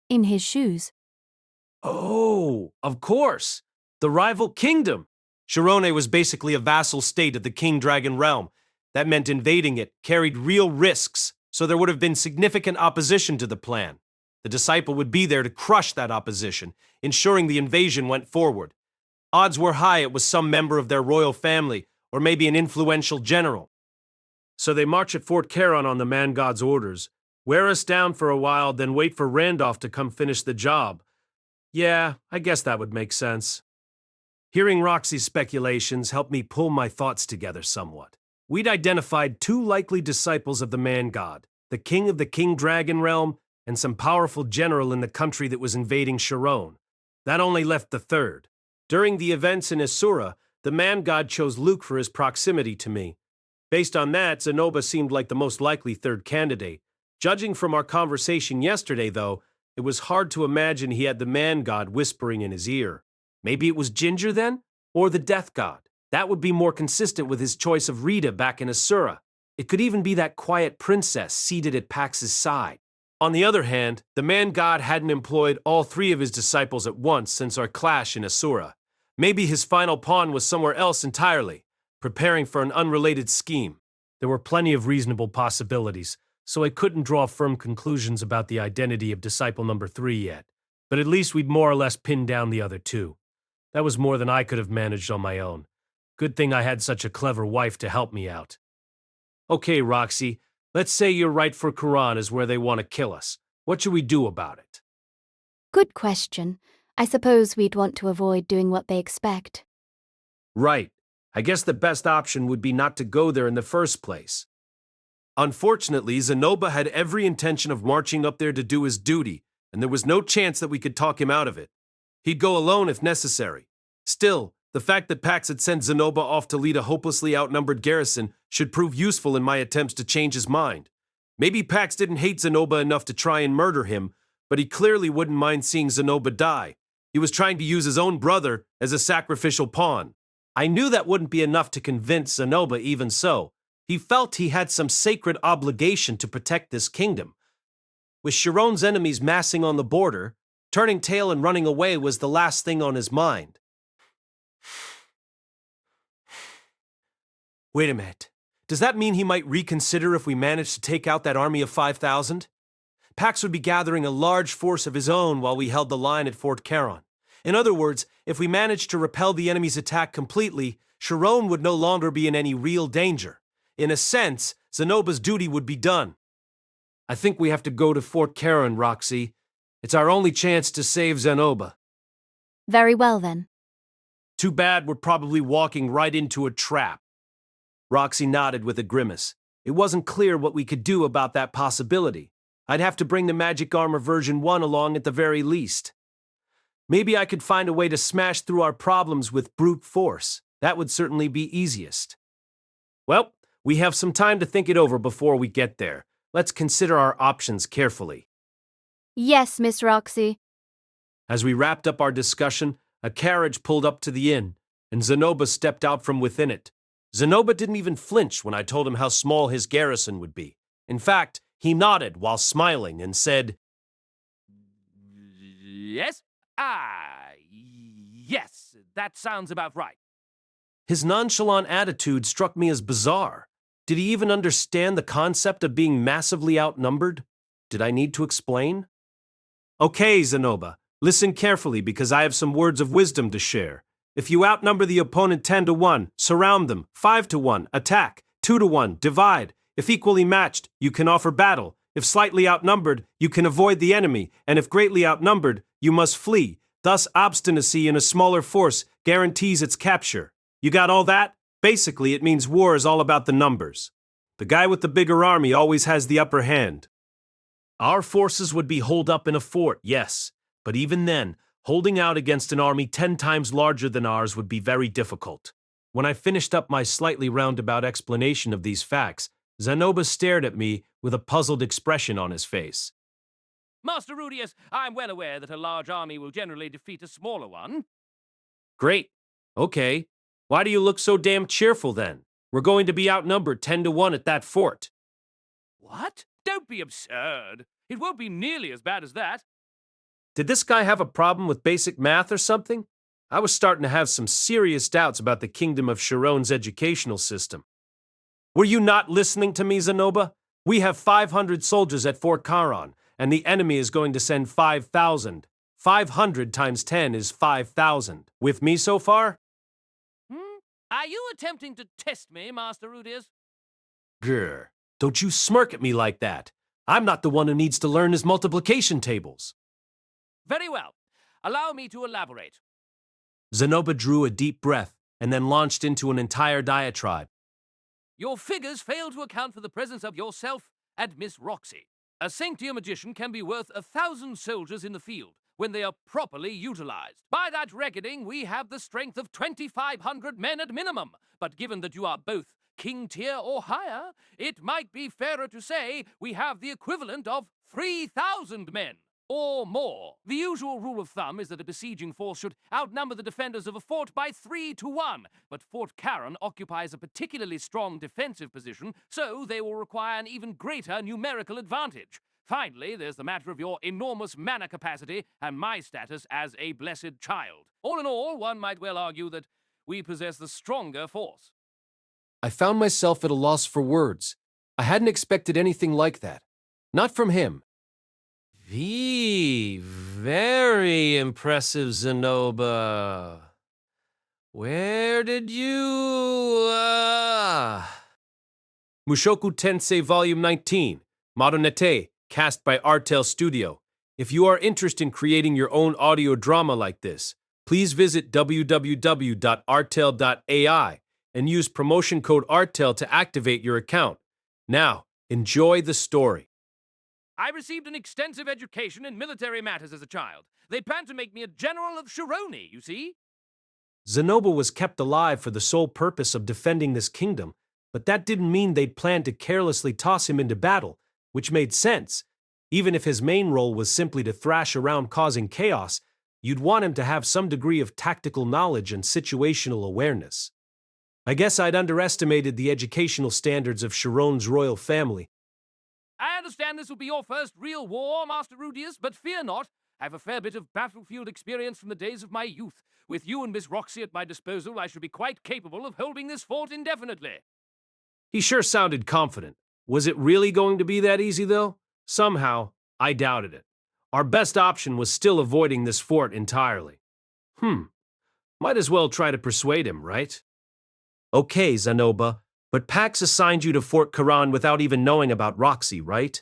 In his shoes. Oh, of course. The rival kingdom. Shirone was basically a vassal state of the King Dragon realm. That meant invading it carried real risks, so there would have been significant opposition to the plan. The disciple would be there to crush that opposition, ensuring the invasion went forward. Odds were high it was some member of their royal family, or maybe an influential general. So they march at Fort Charon on the man god's orders, wear us down for a while, then wait for Randolph to come finish the job. Yeah, I guess that would make sense. Hearing Roxy's speculations helped me pull my thoughts together somewhat. We'd identified 2 likely disciples of the man god, the king of the King Dragon realm and some powerful general in the country that was invading Shirone. That only left the third. During the events in Asura, the man god chose Luke for his proximity to me. Based on that, Zanoba seemed like the most likely third candidate. Judging from our conversation yesterday, though, it was hard to imagine he had the man god whispering in his ear. Maybe it was Ginger then? Or the death god? That would be more consistent with his choice of Rita back in Asura. It could even be that quiet princess seated at Pax's side. On the other hand, the man god hadn't employed all 3 of his disciples at once since our clash in Asura. Maybe his final pawn was somewhere else entirely, preparing for an unrelated scheme. There were plenty of reasonable possibilities, so I couldn't draw firm conclusions about the identity of disciple number 3 yet. But at least we'd more or less pinned down the other 2. That was more than I could have managed on my own. Good thing I had such a clever wife to help me out. Okay, Roxy, let's say you're right for Quran is where they want to kill us. What should we do about it? Good question. I suppose we'd want to avoid doing what they expect. Right. I guess the best option would be not to go there in the first place. Unfortunately, Zanoba had every intention of marching up there to do his duty, and there was no chance that we could talk him out of it. He'd go alone if necessary. Still, the fact that Pax had sent Zanoba off to lead a hopelessly outnumbered garrison should prove useful in my attempts to change his mind. Maybe Pax didn't hate Zanoba enough to try and murder him, but he clearly wouldn't mind seeing Zanoba die. He was trying to use his own brother as a sacrificial pawn. I knew that wouldn't be enough to convince Zanoba even so. He felt he had some sacred obligation to protect this kingdom. With Shirone's enemies massing on the border, turning tail and running away was the last thing on his mind. Wait a minute. Does that mean he might reconsider if we managed to take out that army of 5,000? Pax would be gathering a large force of his own while we held the line at Fort Charon. In other words, if we managed to repel the enemy's attack completely, Shirone would no longer be in any real danger. In a sense, Zanoba's duty would be done. I think we have to go to Fort Charon, Roxy. It's our only chance to save Zanoba. Very well, then. Too bad we're probably walking right into a trap. Roxy nodded with a grimace. It wasn't clear what we could do about that possibility. I'd have to bring the Magic Armor version 1 along at the very least. Maybe I could find a way to smash through our problems with brute force. That would certainly be easiest. Well, we have some time to think it over before we get there. Let's consider our options carefully. Yes, Miss Roxy. As we wrapped up our discussion, a carriage pulled up to the inn, and Zanoba stepped out from within it. Zanoba didn't even flinch when I told him how small his garrison would be. In fact, he nodded while smiling and said, Yes? Yes, that sounds about right. His nonchalant attitude struck me as bizarre. Did he even understand the concept of being massively outnumbered? Did I need to explain? Okay, Zanoba, listen carefully because I have some words of wisdom to share. If you outnumber the opponent 10-1, surround them, 5-1, attack, 2-1, divide. If equally matched, you can offer battle. If slightly outnumbered, you can avoid the enemy, and if greatly outnumbered, you must flee. Thus, obstinacy in a smaller force guarantees its capture. You got all that? Basically, it means war is all about the numbers. The guy with the bigger army always has the upper hand. Our forces would be holed up in a fort, yes, but even then, holding out against an army 10 times larger than ours would be very difficult. When I finished up my slightly roundabout explanation of these facts, Zanoba stared at me with a puzzled expression on his face. Master Rudeus, I'm well aware that a large army will generally defeat a smaller one. Great. Okay. Why do you look so damn cheerful then? We're going to be outnumbered 10 to 1 at that fort. What? Don't be absurd. It won't be nearly as bad as that. Did this guy have a problem with basic math or something? I was starting to have some serious doubts about the Kingdom of Shirone's educational system. Were you not listening to me, Zanoba? We have 500 soldiers at Fort Caron, and the enemy is going to send 5,000. 500 times 10 is 5,000. With me so far? Are you attempting to test me, Master Rudeus? Grr, don't you smirk at me like that. I'm not the one who needs to learn his multiplication tables. Very well. Allow me to elaborate. Zanoba drew a deep breath and then launched into an entire diatribe. Your figures fail to account for the presence of yourself and Miss Roxy. A Sanctia magician can be worth 1,000 soldiers in the field when they are properly utilized. By that reckoning, we have the strength of 2,500 men at minimum. But given that you are both king tier or higher, it might be fairer to say we have the equivalent of 3,000 men or more. The usual rule of thumb is that a besieging force should outnumber the defenders of a fort by 3 to 1, but Fort Caron occupies a particularly strong defensive position, so they will require an even greater numerical advantage. Finally, there's the matter of your enormous mana capacity and my status as a blessed child. All in all, one might well argue that we possess the stronger force. I found myself at a loss for words. I hadn't expected anything like that. Not from him. Very impressive, Zanoba. Where did you, Mushoku Tensei Volume 19, Modernete, cast by Artel Studio. If you are interested in creating your own audio drama like this, please visit www.artel.ai and use promotion code ARTEL to activate your account. Now, enjoy the story. I received an extensive education in military matters as a child. They planned to make me a general of Shirone, you see? Zanoba was kept alive for the sole purpose of defending this kingdom, but that didn't mean they'd planned to carelessly toss him into battle, which made sense. Even if his main role was simply to thrash around causing chaos, you'd want him to have some degree of tactical knowledge and situational awareness. I guess I'd underestimated the educational standards of Shirone's royal family. I understand this will be your first real war, Master Rudeus, but fear not. I have a fair bit of battlefield experience from the days of my youth. With you and Miss Roxy at my disposal, I should be quite capable of holding this fort indefinitely. He sure sounded confident. Was it really going to be that easy, though? Somehow, I doubted it. Our best option was still avoiding this fort entirely. Might as well try to persuade him, right? Okay, Zanoba, but Pax assigned you to Fort Caron without even knowing about Roxy, right?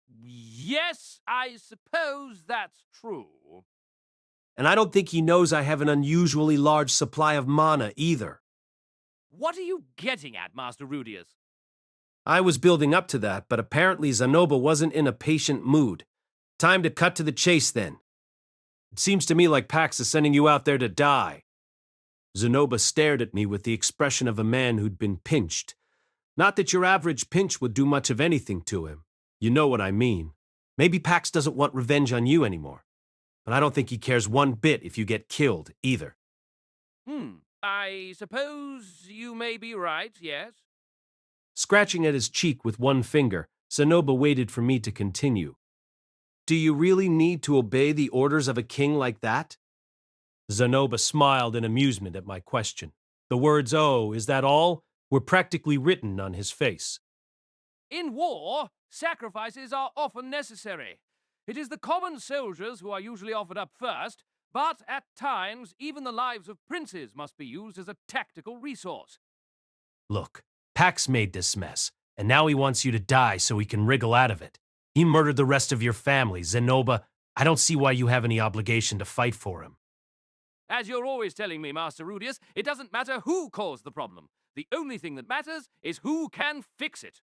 Yes, I suppose that's true. And I don't think he knows I have an unusually large supply of mana either. What are you getting at, Master Rudeus? I was building up to that, but apparently Zanoba wasn't in a patient mood. Time to cut to the chase then. It seems to me like Pax is sending you out there to die. Zanoba stared at me with the expression of a man who'd been pinched. Not that your average pinch would do much of anything to him. You know what I mean. Maybe Pax doesn't want revenge on you anymore. But I don't think he cares one bit if you get killed, either. I suppose you may be right, yes. Scratching at his cheek with one finger, Zanoba waited for me to continue. Do you really need to obey the orders of a king like that? Zanoba smiled in amusement at my question. The words, "Oh, is that all?" were practically written on his face. In war, sacrifices are often necessary. It is the common soldiers who are usually offered up first, but at times, even the lives of princes must be used as a tactical resource. Look, Pax made this mess, and now he wants you to die so he can wriggle out of it. He murdered the rest of your family, Zanoba. I don't see why you have any obligation to fight for him. As you're always telling me, Master Rudeus, it doesn't matter who caused the problem. The only thing that matters is who can fix it.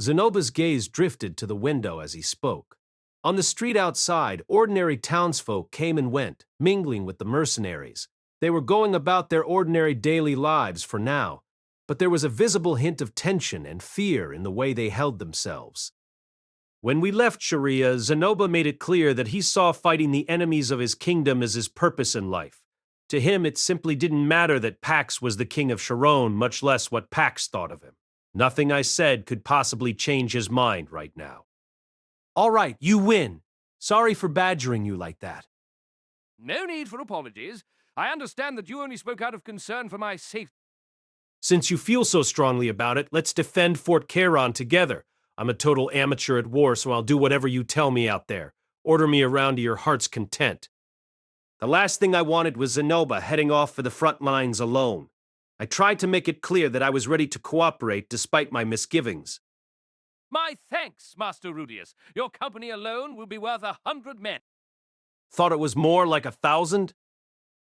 Zanoba's gaze drifted to the window as he spoke. On the street outside, ordinary townsfolk came and went, mingling with the mercenaries. They were going about their ordinary daily lives for now, but there was a visible hint of tension and fear in the way they held themselves. When we left Sharia, Zanoba made it clear that he saw fighting the enemies of his kingdom as his purpose in life. To him, it simply didn't matter that Pax was the king of Shirone, much less what Pax thought of him. Nothing I said could possibly change his mind right now. All right, you win. Sorry for badgering you like that. No need for apologies. I understand that you only spoke out of concern for my safety. Since you feel so strongly about it, let's defend Fort Charon together. I'm a total amateur at war, so I'll do whatever you tell me out there. Order me around to your heart's content. The last thing I wanted was Zanoba heading off for the front lines alone. I tried to make it clear that I was ready to cooperate despite my misgivings. My thanks, Master Rudeus. Your company alone will be worth 100 men. Thought it was more like 1,000?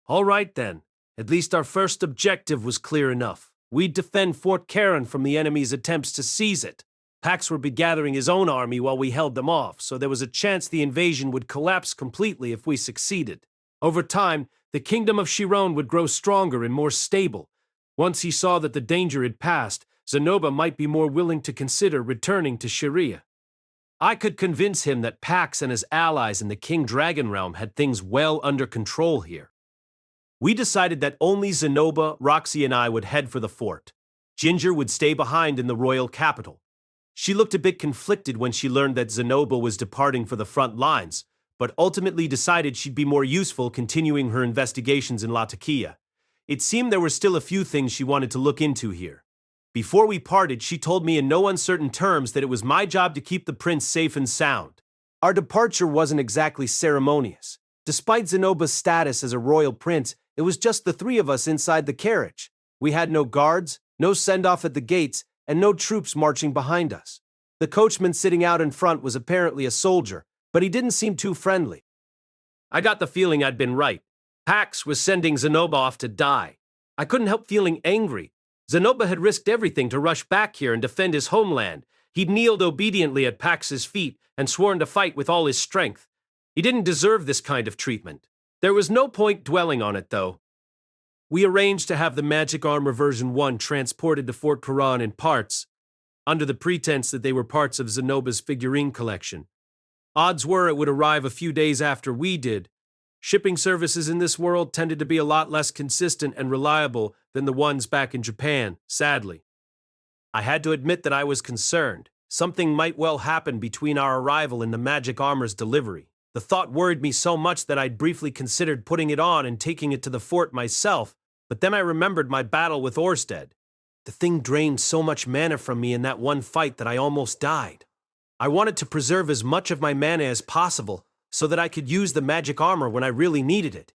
All right then. At least our first objective was clear enough. We'd defend Fort Charon from the enemy's attempts to seize it. Pax would be gathering his own army while we held them off, so there was a chance the invasion would collapse completely if we succeeded. Over time, the kingdom of Shirone would grow stronger and more stable. Once he saw that the danger had passed, Zanoba might be more willing to consider returning to Sharia. I could convince him that Pax and his allies in the King Dragon Realm had things well under control here. We decided that only Zanoba, Roxy, and I would head for the fort. Ginger would stay behind in the royal capital. She looked a bit conflicted when she learned that Zanoba was departing for the front lines, but ultimately decided she'd be more useful continuing her investigations in Latakia. It seemed there were still a few things she wanted to look into here. Before we parted, she told me in no uncertain terms that it was my job to keep the prince safe and sound. Our departure wasn't exactly ceremonious. Despite Zanoba's status as a royal prince, it was just the three of us inside the carriage. We had no guards, no send-off at the gates, and no troops marching behind us. The coachman sitting out in front was apparently a soldier, but he didn't seem too friendly. I got the feeling I'd been right. Pax was sending Zanoba off to die. I couldn't help feeling angry. Zanoba had risked everything to rush back here and defend his homeland. He'd kneeled obediently at Pax's feet and sworn to fight with all his strength. He didn't deserve this kind of treatment. There was no point dwelling on it, though. We arranged to have the Magic Armor version 1 transported to Fort Charon in parts, under the pretense that they were parts of Zanoba's figurine collection. Odds were it would arrive a few days after we did. Shipping services in this world tended to be a lot less consistent and reliable than the ones back in Japan, sadly. I had to admit that I was concerned. Something might well happen between our arrival and the magic armor's delivery. The thought worried me so much that I'd briefly considered putting it on and taking it to the fort myself, but then I remembered my battle with Orsted. The thing drained so much mana from me in that one fight that I almost died. I wanted to preserve as much of my mana as possible, so that I could use the magic armor when I really needed it.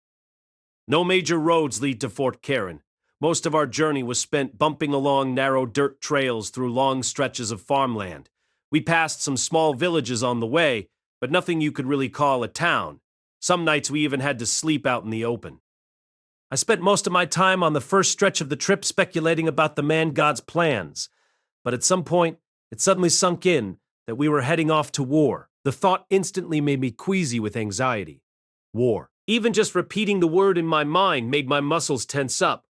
No major roads lead to Fort Charon. Most of our journey was spent bumping along narrow dirt trails through long stretches of farmland. We passed some small villages on the way, but nothing you could really call a town. Some nights we even had to sleep out in the open. I spent most of my time on the first stretch of the trip speculating about the man-god's plans, but at some point, it suddenly sunk in that we were heading off to war. The thought instantly made me queasy with anxiety. War. Even just repeating the word in my mind made my muscles tense up.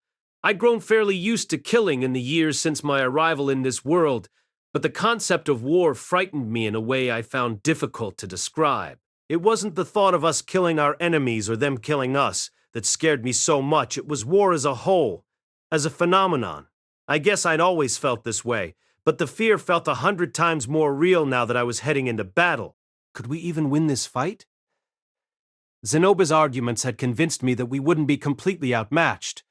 I'd grown fairly used to killing in the years since my arrival in this world, but the concept of war frightened me in a way I found difficult to describe. It wasn't the thought of us killing our enemies or them killing us that scared me so much. It was war as a whole, as a phenomenon. I guess I'd always felt this way, but the fear felt 100 times more real now that I was heading into battle. Could we even win this fight? Zanoba's arguments had convinced me that we wouldn't be completely outmatched,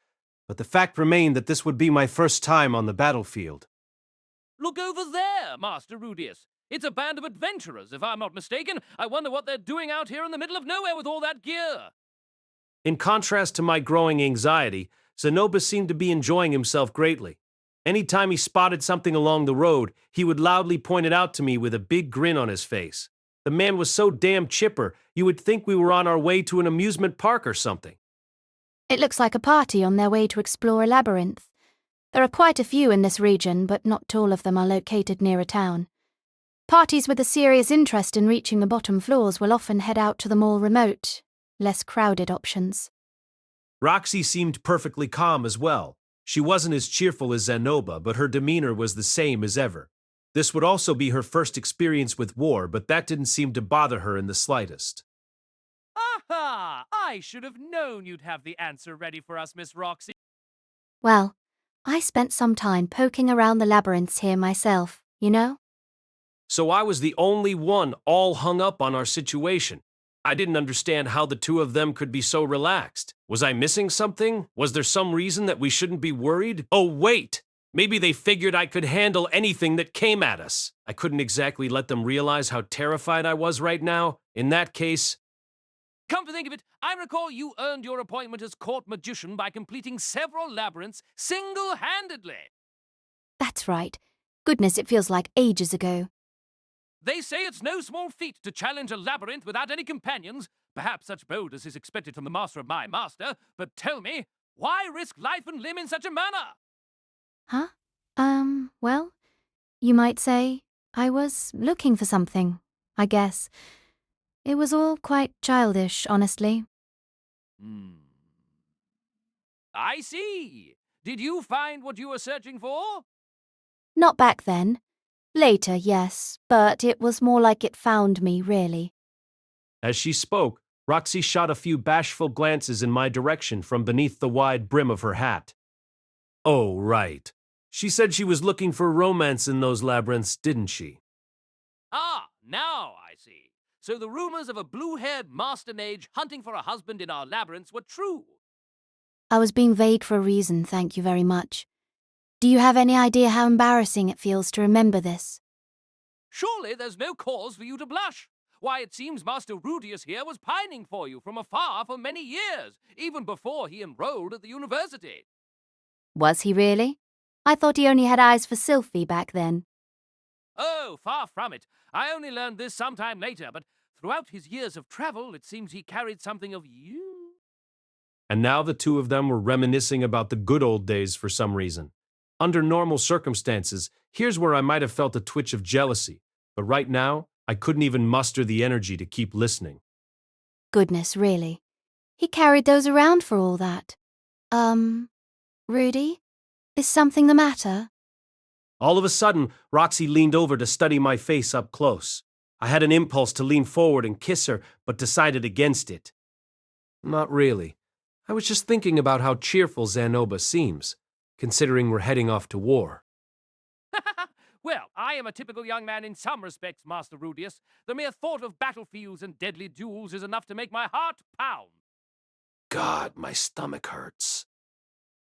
but the fact remained that this would be my first time on the battlefield. Look over there, Master Rudeus. It's a band of adventurers, if I'm not mistaken. I wonder what they're doing out here in the middle of nowhere with all that gear. In contrast to my growing anxiety, Zanoba seemed to be enjoying himself greatly. Anytime he spotted something along the road, he would loudly point it out to me with a big grin on his face. The man was so damn chipper, you would think we were on our way to an amusement park or something. It looks like a party on their way to explore a labyrinth. There are quite a few in this region, but not all of them are located near a town. Parties with a serious interest in reaching the bottom floors will often head out to the more remote, less crowded options. Roxy seemed perfectly calm as well. She wasn't as cheerful as Zanoba, but her demeanor was the same as ever. This would also be her first experience with war, but that didn't seem to bother her in the slightest. Aha! I should have known you'd have the answer ready for us, Miss Roxy. Well, I spent some time poking around the labyrinths here myself, you know? So I was the only one all hung up on our situation. I didn't understand how the two of them could be so relaxed. Was I missing something? Was there some reason that we shouldn't be worried? Oh, wait! Maybe they figured I could handle anything that came at us. I couldn't exactly let them realize how terrified I was right now. In that case... Come to think of it, I recall you earned your appointment as court magician by completing several labyrinths single-handedly. That's right. Goodness, it feels like ages ago. They say it's no small feat to challenge a labyrinth without any companions. Perhaps such boldness is expected from the master of my master, but tell me, why risk life and limb in such a manner? Huh? Well, you might say I was looking for something, I guess. It was all quite childish, honestly. I see. Did you find what you were searching for? Not back then. Later, yes, but it was more like it found me, really. As she spoke, Roxy shot a few bashful glances in my direction from beneath the wide brim of her hat. Oh, right. She said she was looking for romance in those labyrinths, didn't she? Ah, now I see. So the rumors of a blue-haired master mage hunting for a husband in our labyrinths were true. I was being vague for a reason, thank you very much. Do you have any idea how embarrassing it feels to remember this? Surely there's no cause for you to blush. Why, it seems Master Rudeus here was pining for you from afar for many years, even before he enrolled at the university. Was he really? I thought he only had eyes for Sylphie back then. Oh, far from it. I only learned this sometime later, but throughout his years of travel, it seems he carried something of you. And now the two of them were reminiscing about the good old days for some reason. Under normal circumstances, here's where I might have felt a twitch of jealousy, but right now, I couldn't even muster the energy to keep listening. Goodness, really? He carried those around for all that. Rudy? Is something the matter? All of a sudden, Roxy leaned over to study my face up close. I had an impulse to lean forward and kiss her, but decided against it. Not really. I was just thinking about how cheerful Zanoba seems, considering we're heading off to war. Well, I am a typical young man in some respects, Master Rudeus. The mere thought of battlefields and deadly duels is enough to make my heart pound. God, my stomach hurts.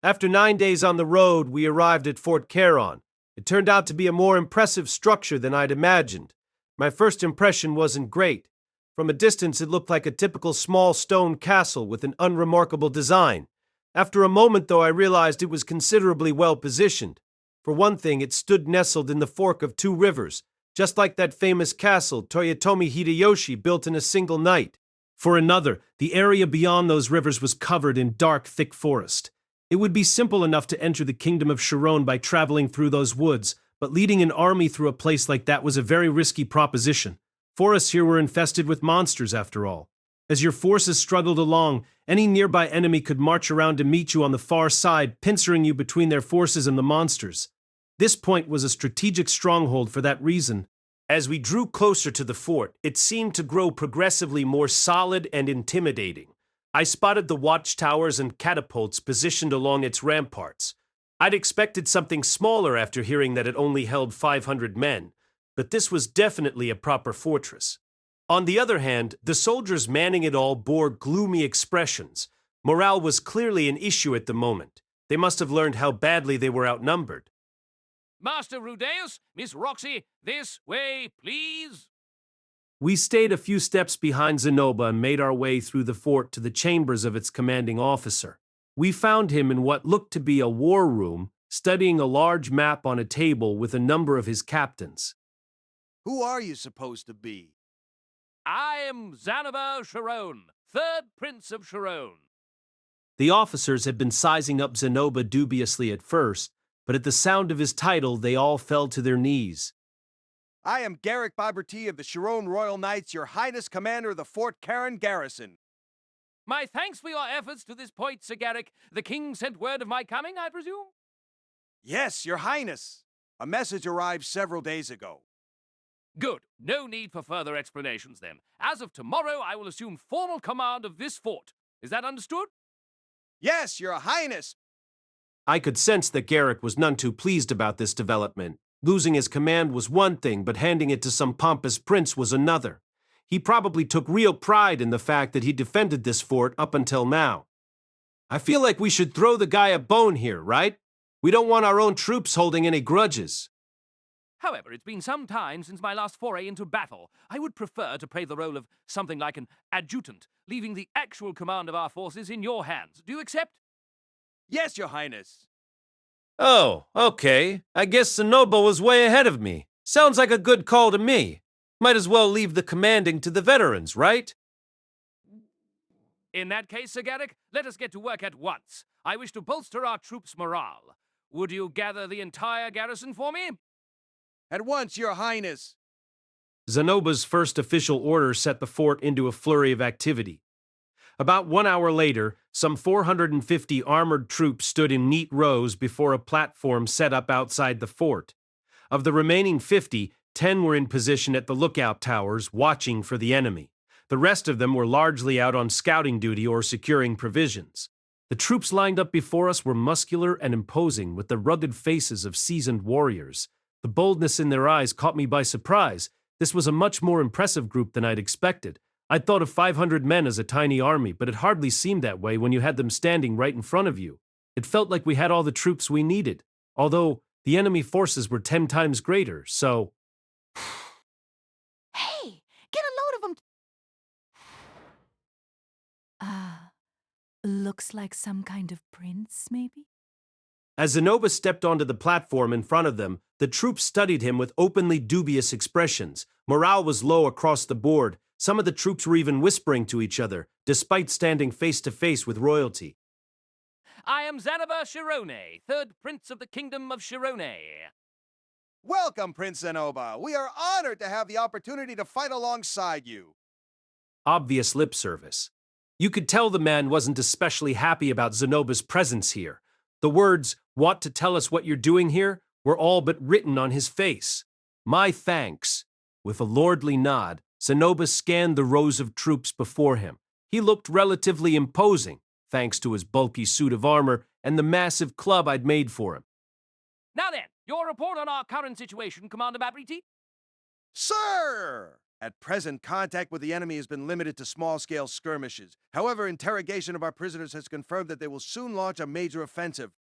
After 9 days on the road, we arrived at Fort Charon. It turned out to be a more impressive structure than I'd imagined. My first impression wasn't great. From a distance, it looked like a typical small stone castle with an unremarkable design. After a moment, though, I realized it was considerably well positioned. For one thing, it stood nestled in the fork of two rivers, just like that famous castle Toyotomi Hideyoshi built in a single night. For another, the area beyond those rivers was covered in dark, thick forest. It would be simple enough to enter the kingdom of Shirone by traveling through those woods, but leading an army through a place like that was a very risky proposition. Forests here were infested with monsters, after all. As your forces struggled along, any nearby enemy could march around to meet you on the far side, pincering you between their forces and the monsters. This point was a strategic stronghold for that reason. As we drew closer to the fort, it seemed to grow progressively more solid and intimidating. I spotted the watchtowers and catapults positioned along its ramparts. I'd expected something smaller after hearing that it only held 500 men, but this was definitely a proper fortress. On the other hand, the soldiers manning it all bore gloomy expressions. Morale was clearly an issue at the moment. They must have learned how badly they were outnumbered. Master Rudeus, Miss Roxy, this way, please. We stayed a few steps behind Zanoba and made our way through the fort to the chambers of its commanding officer. We found him in what looked to be a war room, studying a large map on a table with a number of his captains. Who are you supposed to be? I am Zanoba Shirone, 3rd Prince of Shirone. The officers had been sizing up Zanoba dubiously at first, but at the sound of his title, they all fell to their knees. I am Garrick Biberty of the Shirone Royal Knights, your highness commander of the Fort Karen garrison. My thanks for your efforts to this point, Sir Garrick. The king sent word of my coming, I presume? Yes, your highness. A message arrived several days ago. Good. No need for further explanations, then. As of tomorrow, I will assume formal command of this fort. Is that understood? Yes, your highness. I could sense that Garrick was none too pleased about this development. Losing his command was one thing, but handing it to some pompous prince was another. He probably took real pride in the fact that he defended this fort up until now. I feel like we should throw the guy a bone here, right? We don't want our own troops holding any grudges. However, it's been some time since my last foray into battle. I would prefer to play the role of something like an adjutant, leaving the actual command of our forces in your hands. Do you accept? Yes, your highness. Oh, okay. I guess Zanoba was way ahead of me. Sounds like a good call to me. Might as well leave the commanding to the veterans, right? In that case, Sir Garrick, let us get to work at once. I wish to bolster our troops' morale. Would you gather the entire garrison for me? At once, your highness. Zanoba's first official order set the fort into a flurry of activity. About 1 hour later, some 450 armored troops stood in neat rows before a platform set up outside the fort. Of the remaining 50, 10 were in position at the lookout towers, watching for the enemy. The rest of them were largely out on scouting duty or securing provisions. The troops lined up before us were muscular and imposing, with the rugged faces of seasoned warriors. The boldness in their eyes caught me by surprise. This was a much more impressive group than I'd expected. I'd thought of 500 men as a tiny army, but it hardly seemed that way when you had them standing right in front of you. It felt like we had all the troops we needed, although the enemy forces were 10 times greater, so... Hey, get a load of them. Looks like some kind of prince, maybe? As Zanoba stepped onto the platform in front of them, the troops studied him with openly dubious expressions. Morale was low across the board. Some of the troops were even whispering to each other, despite standing face to face with royalty. I am Zanoba Shirone, 3rd Prince of the Kingdom of Shirone. Welcome, Prince Zanoba. We are honored to have the opportunity to fight alongside you. Obvious lip service. You could tell the man wasn't especially happy about Zanoba's presence here. The words, "Want to tell us what you're doing here?" were all but written on his face. My thanks. With a lordly nod, Zanoba scanned the rows of troops before him. He looked relatively imposing, thanks to his bulky suit of armor and the massive club I'd made for him. Now then, your report on our current situation, Commander Biberty? Sir! At present, contact with the enemy has been limited to small-scale skirmishes. However, interrogation of our prisoners has confirmed that they will soon launch a major offensive.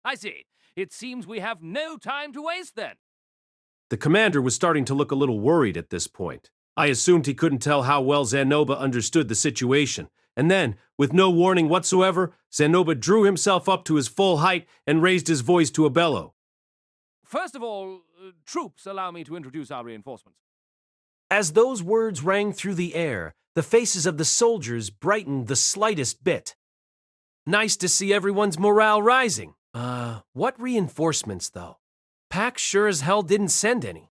I see. It seems we have no time to waste then. The commander was starting to look a little worried at this point. I assumed he couldn't tell how well Zanoba understood the situation. And then, with no warning whatsoever, Zanoba drew himself up to his full height and raised his voice to a bellow. First of all, troops, allow me to introduce our reinforcements. As those words rang through the air, the faces of the soldiers brightened the slightest bit. Nice to see everyone's morale rising. What reinforcements, though? Pax sure as hell didn't send any.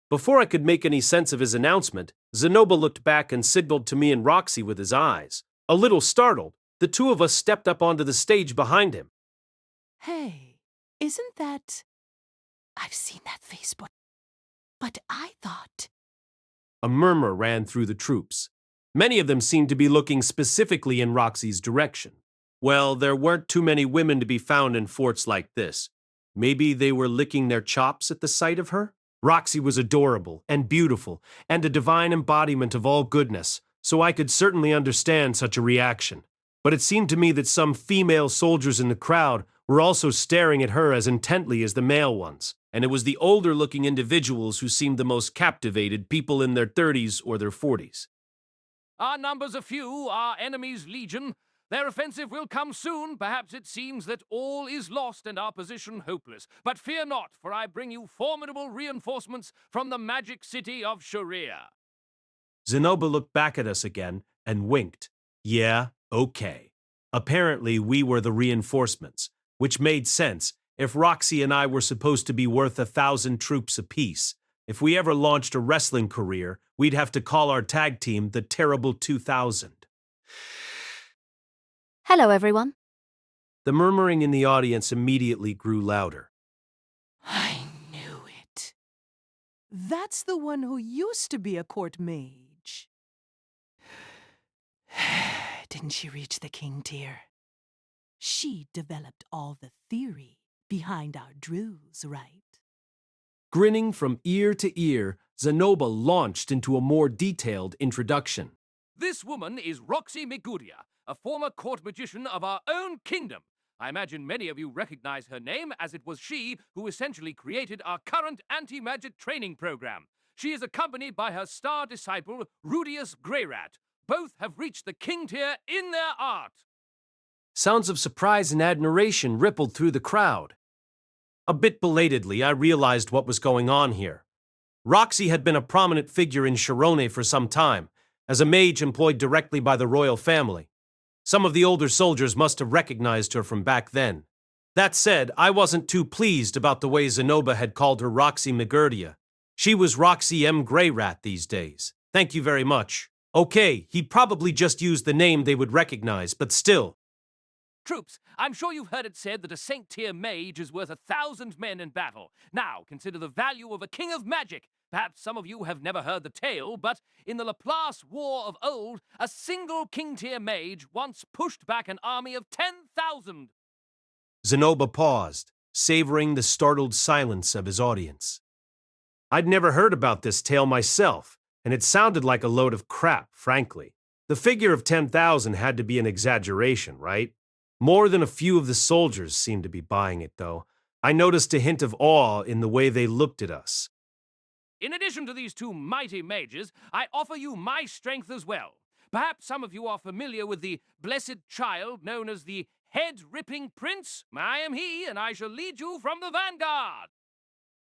Before I could make any sense of his announcement, Zanoba looked back and signaled to me and Roxy with his eyes. A little startled, the two of us stepped up onto the stage behind him. Hey, isn't that... I've seen that face, but I thought... A murmur ran through the troops. Many of them seemed to be looking specifically in Roxy's direction. Well, there weren't too many women to be found in forts like this. Maybe they were licking their chops at the sight of her? Roxy was adorable and beautiful and a divine embodiment of all goodness, so I could certainly understand such a reaction. But it seemed to me that some female soldiers in the crowd were also staring at her as intently as the male ones, and it was the older-looking individuals who seemed the most captivated, people in their 30s or their 40s. Our numbers are few, our enemies legion. Their offensive will come soon. Perhaps it seems that all is lost and our position hopeless. But fear not, for I bring you formidable reinforcements from the magic city of Sharia. Zanoba looked back at us again and winked. Yeah, okay. Apparently, we were the reinforcements, which made sense if Roxy and I were supposed to be worth 1,000 troops apiece. If we ever launched a wrestling career, we'd have to call our tag team the Terrible 2000. Hello, everyone. The murmuring in the audience immediately grew louder. I knew it. That's the one who used to be a court mage. Didn't she reach the king tier? She developed all the theory behind our drills, right? Grinning from ear to ear, Zanoba launched into a more detailed introduction. This woman is Roxy Miguria, a former court magician of our own kingdom. I imagine many of you recognize her name, as it was she who essentially created our current anti-magic training program. She is accompanied by her star disciple, Rudeus Greyrat. Both have reached the king tier in their art. Sounds of surprise and admiration rippled through the crowd. A bit belatedly, I realized what was going on here. Roxy had been a prominent figure in Shirone for some time, as a mage employed directly by the royal family. Some of the older soldiers must have recognized her from back then. That said, I wasn't too pleased about the way Zanoba had called her Roxy Miguria. She was Roxy M. Greyrat these days. Thank you very much. Okay, he probably just used the name they would recognize, but still. Troops, I'm sure you've heard it said that a Saint-tier mage is worth 1,000 men in battle. Now, consider the value of a king of magic. Perhaps some of you have never heard the tale, but in the Laplace War of old, a single king-tier mage once pushed back an army of 10,000. Zanoba paused, savoring the startled silence of his audience. I'd never heard about this tale myself, and it sounded like a load of crap, frankly. The figure of 10,000 had to be an exaggeration, right? More than a few of the soldiers seemed to be buying it, though. I noticed a hint of awe in the way they looked at us. In addition to these two mighty mages, I offer you my strength as well. Perhaps some of you are familiar with the blessed child known as the head-ripping prince. I am he, and I shall lead you from the vanguard.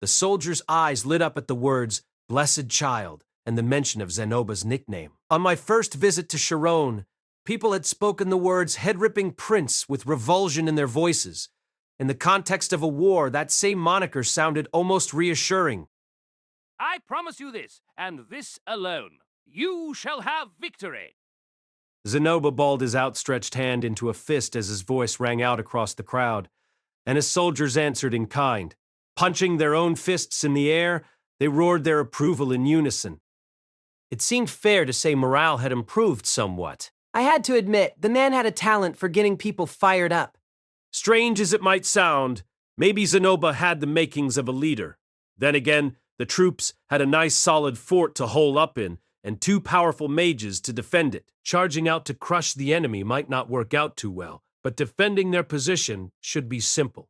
The soldiers' eyes lit up at the words, blessed child, and the mention of Zanoba's nickname. On my first visit to Shirone, people had spoken the words head-ripping prince with revulsion in their voices. In the context of a war, that same moniker sounded almost reassuring. I promise you this, and this alone. You shall have victory. Zanoba balled his outstretched hand into a fist as his voice rang out across the crowd, and his soldiers answered in kind. Punching their own fists in the air, they roared their approval in unison. It seemed fair to say morale had improved somewhat. I had to admit, the man had a talent for getting people fired up. Strange as it might sound, maybe Zanoba had the makings of a leader. Then again, the troops had a nice solid fort to hole up in, and two powerful mages to defend it. Charging out to crush the enemy might not work out too well, but defending their position should be simple.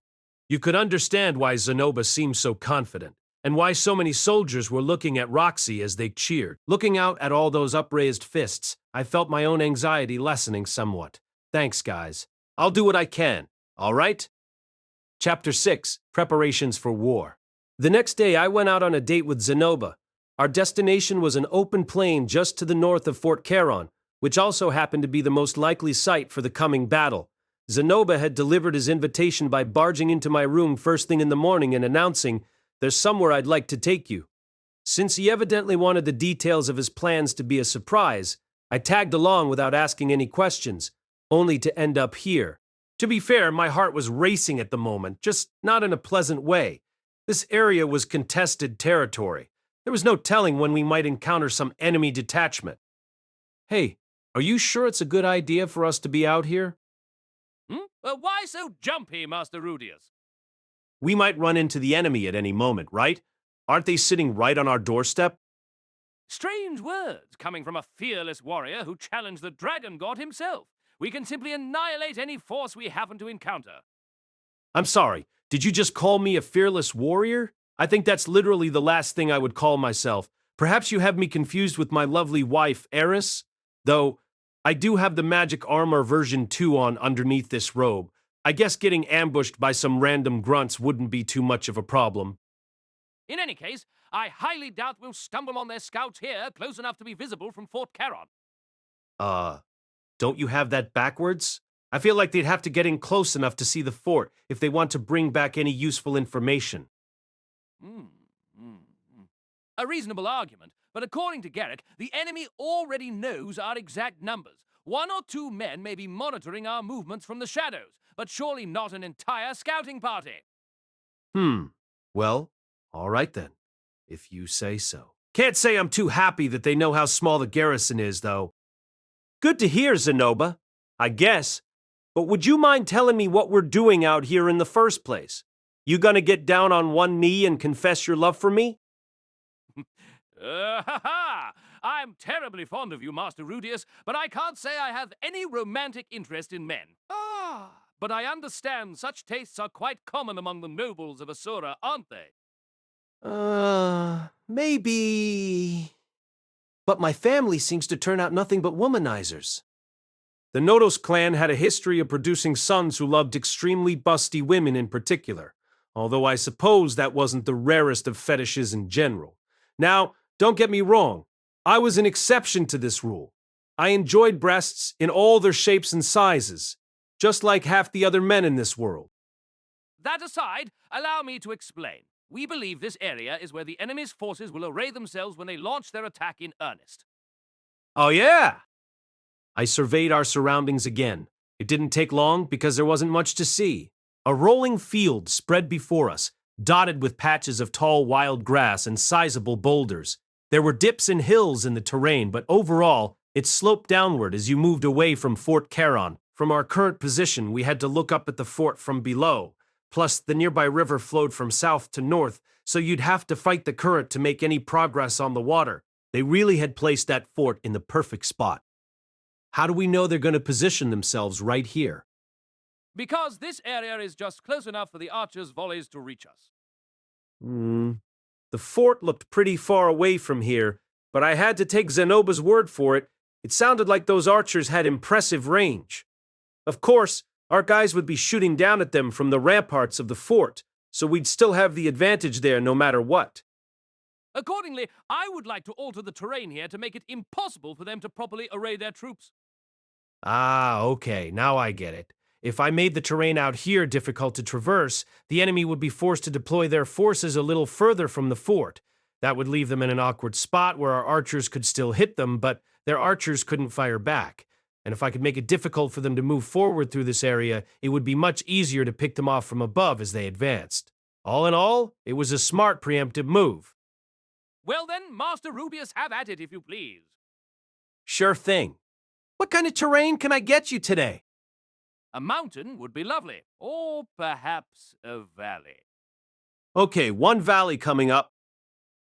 You could understand why Zanoba seemed so confident, and why so many soldiers were looking at Roxy as they cheered. Looking out at all those upraised fists, I felt my own anxiety lessening somewhat. Thanks, guys. I'll do what I can, all right? Chapter 6, Preparations for War. The next day, I went out on a date with Zanoba. Our destination was an open plain just to the north of Fort Charon, which also happened to be the most likely site for the coming battle. Zanoba had delivered his invitation by barging into my room first thing in the morning and announcing, "There's somewhere I'd like to take you." Since he evidently wanted the details of his plans to be a surprise, I tagged along without asking any questions, only to end up here. To be fair, my heart was racing at the moment, just not in a pleasant way. This area was contested territory. There was no telling when we might encounter some enemy detachment. Hey, are you sure it's a good idea for us to be out here? Why so jumpy, Master Rudeus? We might run into the enemy at any moment, right? Aren't they sitting right on our doorstep? Strange words coming from a fearless warrior who challenged the dragon god himself. We can simply annihilate any force we happen to encounter. I'm sorry, did you just call me a fearless warrior? I think that's literally the last thing I would call myself. Perhaps you have me confused with my lovely wife, Eris? Though, I do have the magic armor version 2 on underneath this robe. I guess getting ambushed by some random grunts wouldn't be too much of a problem. In any case, I highly doubt we'll stumble on their scouts here close enough to be visible from Fort Charon. Don't you have that backwards? I feel like they'd have to get in close enough to see the fort if they want to bring back any useful information. A reasonable argument, but according to Garrick, the enemy already knows our exact numbers. 1 or 2 men may be monitoring our movements from the shadows, but surely not an entire scouting party. Well, all right then, if you say so. Can't say I'm too happy that they know how small the garrison is, though. Good to hear, Zanoba, I guess. But would you mind telling me what we're doing out here in the first place? You gonna get down on one knee and confess your love for me? I'm terribly fond of you, Master Rudeus, but I can't say I have any romantic interest in men. But I understand such tastes are quite common among the nobles of Asura, aren't they? Maybe... But my family seems to turn out nothing but womanizers. The Nodos clan had a history of producing sons who loved extremely busty women in particular, although I suppose that wasn't the rarest of fetishes in general. Now, don't get me wrong, I was an exception to this rule. I enjoyed breasts in all their shapes and sizes, just like half the other men in this world. That aside, allow me to explain. We believe this area is where the enemy's forces will array themselves when they launch their attack in earnest. Oh yeah! I surveyed our surroundings again. It didn't take long because there wasn't much to see. A rolling field spread before us, dotted with patches of tall wild grass and sizable boulders. There were dips and hills in the terrain, but overall, it sloped downward as you moved away from Fort Charon. From our current position, we had to look up at the fort from below. Plus, the nearby river flowed from south to north, so you'd have to fight the current to make any progress on the water. They really had placed that fort in the perfect spot. How do we know they're going to position themselves right here? Because this area is just close enough for the archers' volleys to reach us. The fort looked pretty far away from here, but I had to take Zanoba's word for it. It sounded like those archers had impressive range. Of course, our guys would be shooting down at them from the ramparts of the fort, so we'd still have the advantage there no matter what. Accordingly, I would like to alter the terrain here to make it impossible for them to properly array their troops. Okay, now I get it. If I made the terrain out here difficult to traverse, the enemy would be forced to deploy their forces a little further from the fort. That would leave them in an awkward spot where our archers could still hit them, but their archers couldn't fire back. And if I could make it difficult for them to move forward through this area, it would be much easier to pick them off from above as they advanced. All in all, it was a smart preemptive move. Well then, Master Rudeus, have at it if you please. Sure thing. What kind of terrain can I get you today? A mountain would be lovely, or perhaps a valley. Okay, one valley coming up.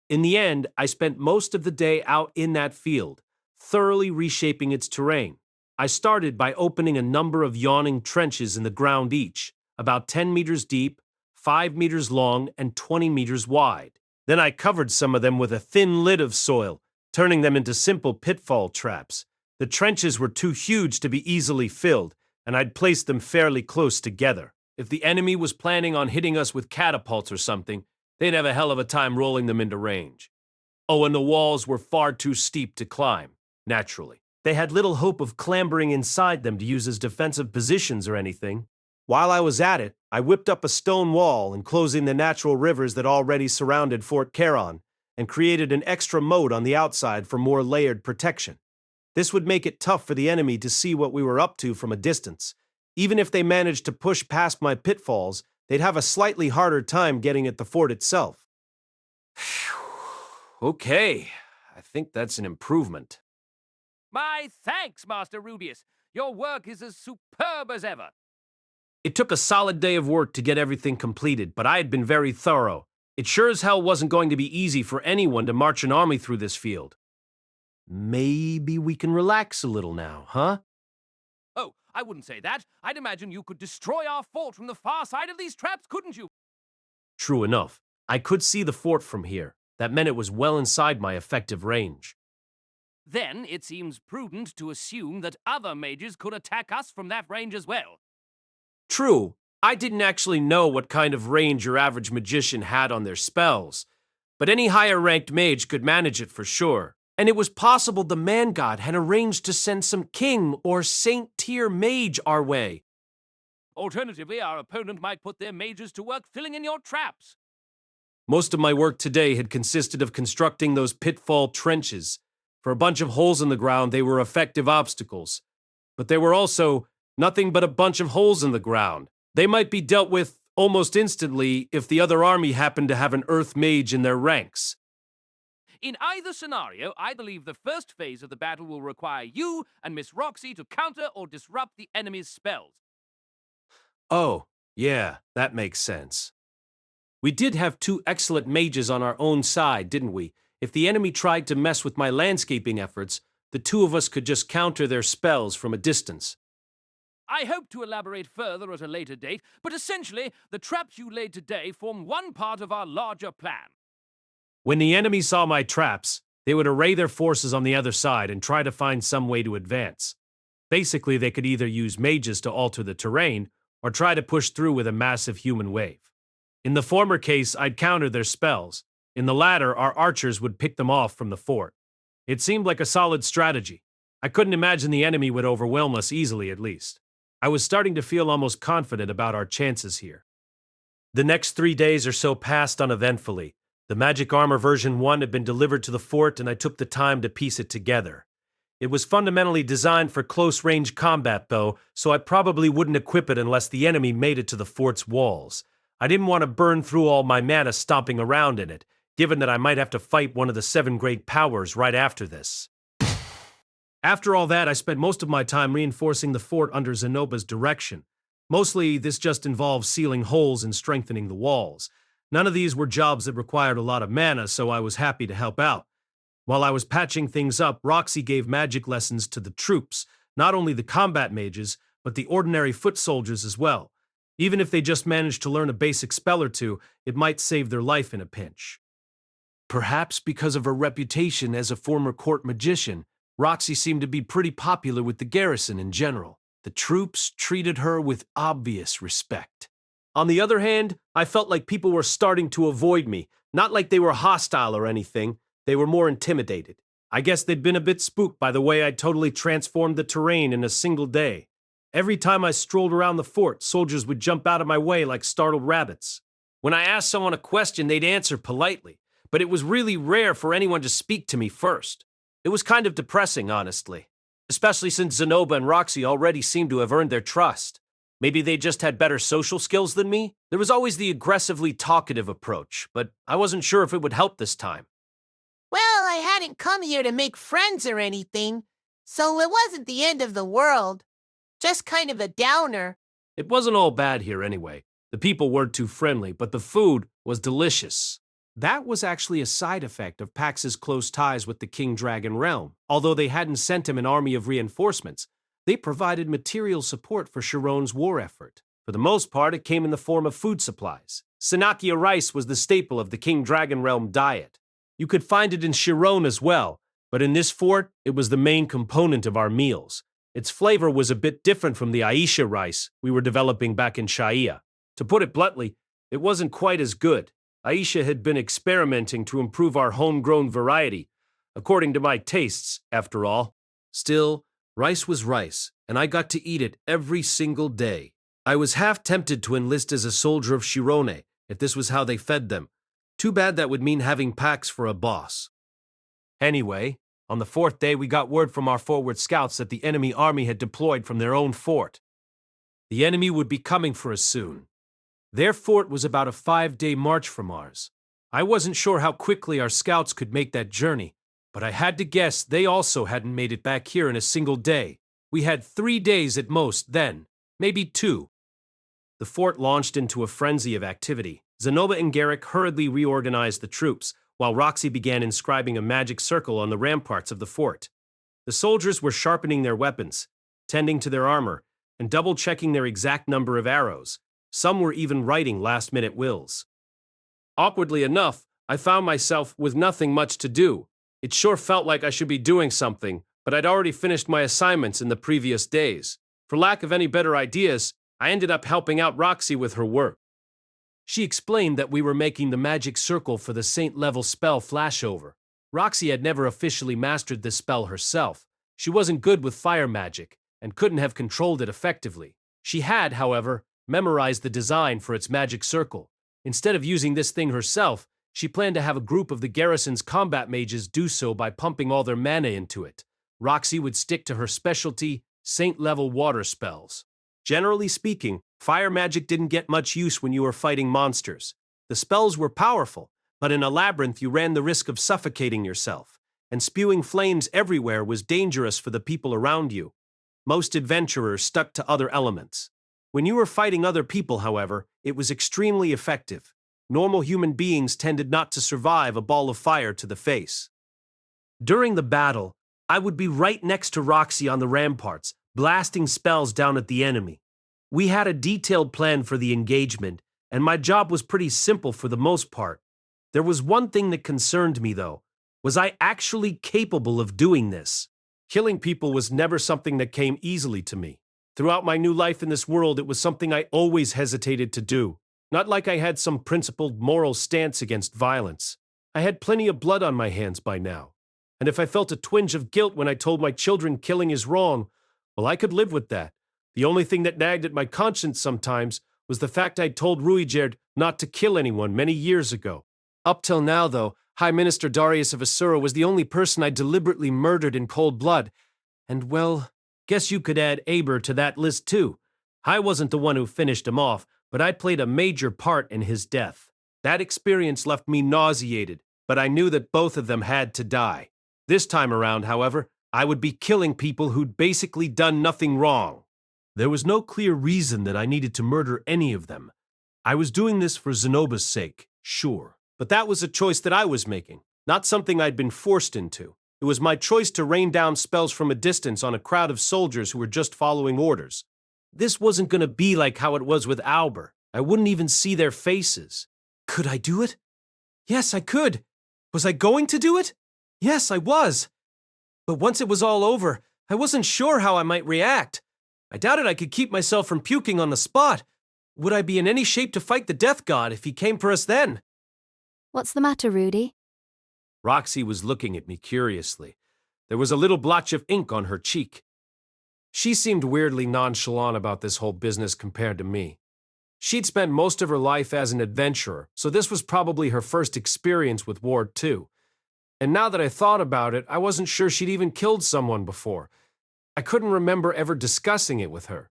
In the end, I spent most of the day out in that field, thoroughly reshaping its terrain. I started by opening a number of yawning trenches in the ground each, about 10 meters deep, 5 meters long, and 20 meters wide. Then I covered some of them with a thin lid of soil, turning them into simple pitfall traps. The trenches were too huge to be easily filled, and I'd placed them fairly close together. If the enemy was planning on hitting us with catapults or something, they'd have a hell of a time rolling them into range. Oh, and the walls were far too steep to climb, naturally. They had little hope of clambering inside them to use as defensive positions or anything. While I was at it, I whipped up a stone wall enclosing the natural rivers that already surrounded Fort Charon, and created an extra moat on the outside for more layered protection. This would make it tough for the enemy to see what we were up to from a distance. Even if they managed to push past my pitfalls, they'd have a slightly harder time getting at the fort itself. Okay, I think that's an improvement. My thanks, Master Rudeus. Your work is as superb as ever. It took a solid day of work to get everything completed, but I had been very thorough. It sure as hell wasn't going to be easy for anyone to march an army through this field. Maybe we can relax a little now, huh? Oh, I wouldn't say that. I'd imagine you could destroy our fort from the far side of these traps, couldn't you? True enough. I could see the fort from here. That meant it was well inside my effective range. Then it seems prudent to assume that other mages could attack us from that range as well. True, I didn't actually know what kind of range your average magician had on their spells, but any higher-ranked mage could manage it for sure. and it was possible the man god had arranged to send some king or saint-tier mage our way. Alternatively, our opponent might put their mages to work filling in your traps. Most of my work today had consisted of constructing those pitfall trenches. For a bunch of holes in the ground, they were effective obstacles. But they were also nothing but a bunch of holes in the ground. They might be dealt with almost instantly if the other army happened to have an earth mage in their ranks. In either scenario, I believe the first phase of the battle will require you and Miss Roxy to counter or disrupt the enemy's spells. Oh, yeah, that makes sense. We did have 2 excellent mages on our own side, didn't we? If the enemy tried to mess with my landscaping efforts, the 2 of us could just counter their spells from a distance. I hope to elaborate further at a later date, but essentially, the traps you laid today form one part of our larger plan. When the enemy saw my traps, they would array their forces on the other side and try to find some way to advance. Basically, they could either use mages to alter the terrain, or try to push through with a massive human wave. In the former case, I'd counter their spells. In the latter, our archers would pick them off from the fort. It seemed like a solid strategy. I couldn't imagine the enemy would overwhelm us easily, at least. I was starting to feel almost confident about our chances here. The next 3 days or so passed uneventfully. The magic armor version 1 had been delivered to the fort, and I took the time to piece it together. It was fundamentally designed for close-range combat, though, so I probably wouldn't equip it unless the enemy made it to the fort's walls. I didn't want to burn through all my mana stomping around in it, given that I might have to fight one of the 7 great powers right after this. After all that, I spent most of my time reinforcing the fort under Zanoba's direction. Mostly, this just involved sealing holes and strengthening the walls. None of these were jobs that required a lot of mana, so I was happy to help out. While I was patching things up, Roxy gave magic lessons to the troops, not only the combat mages, but the ordinary foot soldiers as well. Even if they just managed to learn a basic spell or 2, it might save their life in a pinch. Perhaps because of her reputation as a former court magician, Roxy seemed to be pretty popular with the garrison in general. The troops treated her with obvious respect. On the other hand, I felt like people were starting to avoid me, not like they were hostile or anything. They were more intimidated. I guess they'd been a bit spooked by the way I totally transformed the terrain in a single day. Every time I strolled around the fort, soldiers would jump out of my way like startled rabbits. When I asked someone a question, they'd answer politely, but it was really rare for anyone to speak to me first. It was kind of depressing, honestly, especially since Zanoba and Roxy already seemed to have earned their trust. Maybe they just had better social skills than me? There was always the aggressively talkative approach, but I wasn't sure if it would help this time. Well, I hadn't come here to make friends or anything, so it wasn't the end of the world. Just kind of a downer. It wasn't all bad here anyway. The people weren't too friendly, but the food was delicious. That was actually a side effect of Pax's close ties with the King Dragon realm. Although they hadn't sent him an army of reinforcements, they provided material support for Shirone's war effort. For the most part, it came in the form of food supplies. Sanakia rice was the staple of the King Dragon realm diet. You could find it in Shirone as well, but in this fort, it was the main component of our meals. Its flavor was a bit different from the Aisha rice we were developing back in Shaia. To put it bluntly, it wasn't quite as good. Aisha had been experimenting to improve our homegrown variety, according to my tastes, after all. Still, rice was rice, and I got to eat it every single day. I was half tempted to enlist as a soldier of Shirone, if this was how they fed them. Too bad that would mean having Pax for a boss. Anyway, on the 4th day, we got word from our forward scouts that the enemy army had deployed from their own fort. The enemy would be coming for us soon. Their fort was about a 5-day march from ours. I wasn't sure how quickly our scouts could make that journey, but I had to guess they also hadn't made it back here in a single day. We had 3 days at most then, maybe 2. The fort launched into a frenzy of activity. Zanoba and Garrick hurriedly reorganized the troops, while Roxy began inscribing a magic circle on the ramparts of the fort. The soldiers were sharpening their weapons, tending to their armor, and double-checking their exact number of arrows. Some were even writing last-minute wills. Awkwardly enough, I found myself with nothing much to do. It sure felt like I should be doing something, but I'd already finished my assignments in the previous days. For lack of any better ideas, I ended up helping out Roxy with her work. She explained that we were making the magic circle for the saint-level spell flashover. Roxy had never officially mastered this spell herself. She wasn't good with fire magic and couldn't have controlled it effectively. She had, however, memorized the design for its magic circle. Instead of using this thing herself, she planned to have a group of the garrison's combat mages do so by pumping all their mana into it. Roxy would stick to her specialty, saint-level water spells. Generally speaking, fire magic didn't get much use when you were fighting monsters. The spells were powerful, but in a labyrinth you ran the risk of suffocating yourself, and spewing flames everywhere was dangerous for the people around you. Most adventurers stuck to other elements. When you were fighting other people, however, it was extremely effective. Normal human beings tended not to survive a ball of fire to the face. During the battle, I would be right next to Roxy on the ramparts, blasting spells down at the enemy. We had a detailed plan for the engagement, and my job was pretty simple for the most part. There was one thing that concerned me, though. Was I actually capable of doing this? Killing people was never something that came easily to me. Throughout my new life in this world, it was something I always hesitated to do. Not like I had some principled moral stance against violence. I had plenty of blood on my hands by now. And if I felt a twinge of guilt when I told my children killing is wrong, well, I could live with that. The only thing that nagged at my conscience sometimes was the fact I'd told Ruijerd not to kill anyone many years ago. Up till now, though, High Minister Darius of Asura was the only person I deliberately murdered in cold blood. And, well, guess you could add Aber to that list, too. I wasn't the one who finished him off, but I played a major part in his death. That experience left me nauseated, but I knew that both of them had to die. This time around, however, I would be killing people who'd basically done nothing wrong. There was no clear reason that I needed to murder any of them. I was doing this for Zanoba's sake, sure. But that was a choice that I was making, not something I'd been forced into. It was my choice to rain down spells from a distance on a crowd of soldiers who were just following orders. This wasn't going to be like how it was with Albert. I wouldn't even see their faces. Could I do it? Yes, I could. Was I going to do it? Yes, I was. But once it was all over, I wasn't sure how I might react. I doubted I could keep myself from puking on the spot. Would I be in any shape to fight the Death God if he came for us then? What's the matter, Rudy? Roxy was looking at me curiously. There was a little blotch of ink on her cheek. She seemed weirdly nonchalant about this whole business compared to me. She'd spent most of her life as an adventurer, so this was probably her first experience with Ward 2. And now that I thought about it, I wasn't sure she'd even killed someone before. I couldn't remember ever discussing it with her.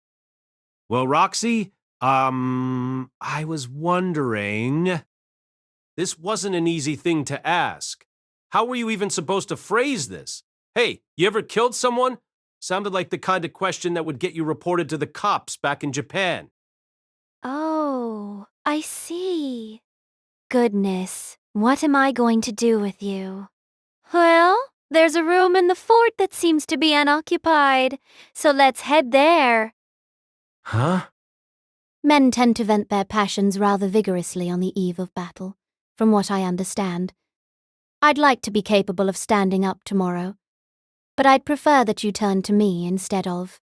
Well, Roxy, I was wondering... This wasn't an easy thing to ask. How were you even supposed to phrase this? Hey, you ever killed someone? Sounded like the kind of question that would get you reported to the cops back in Japan. Oh, I see. Goodness, what am I going to do with you? Well, there's a room in the fort that seems to be unoccupied, so let's head there. Huh? Men tend to vent their passions rather vigorously on the eve of battle, from what I understand. I'd like to be capable of standing up tomorrow, but I'd prefer that you turn to me instead of...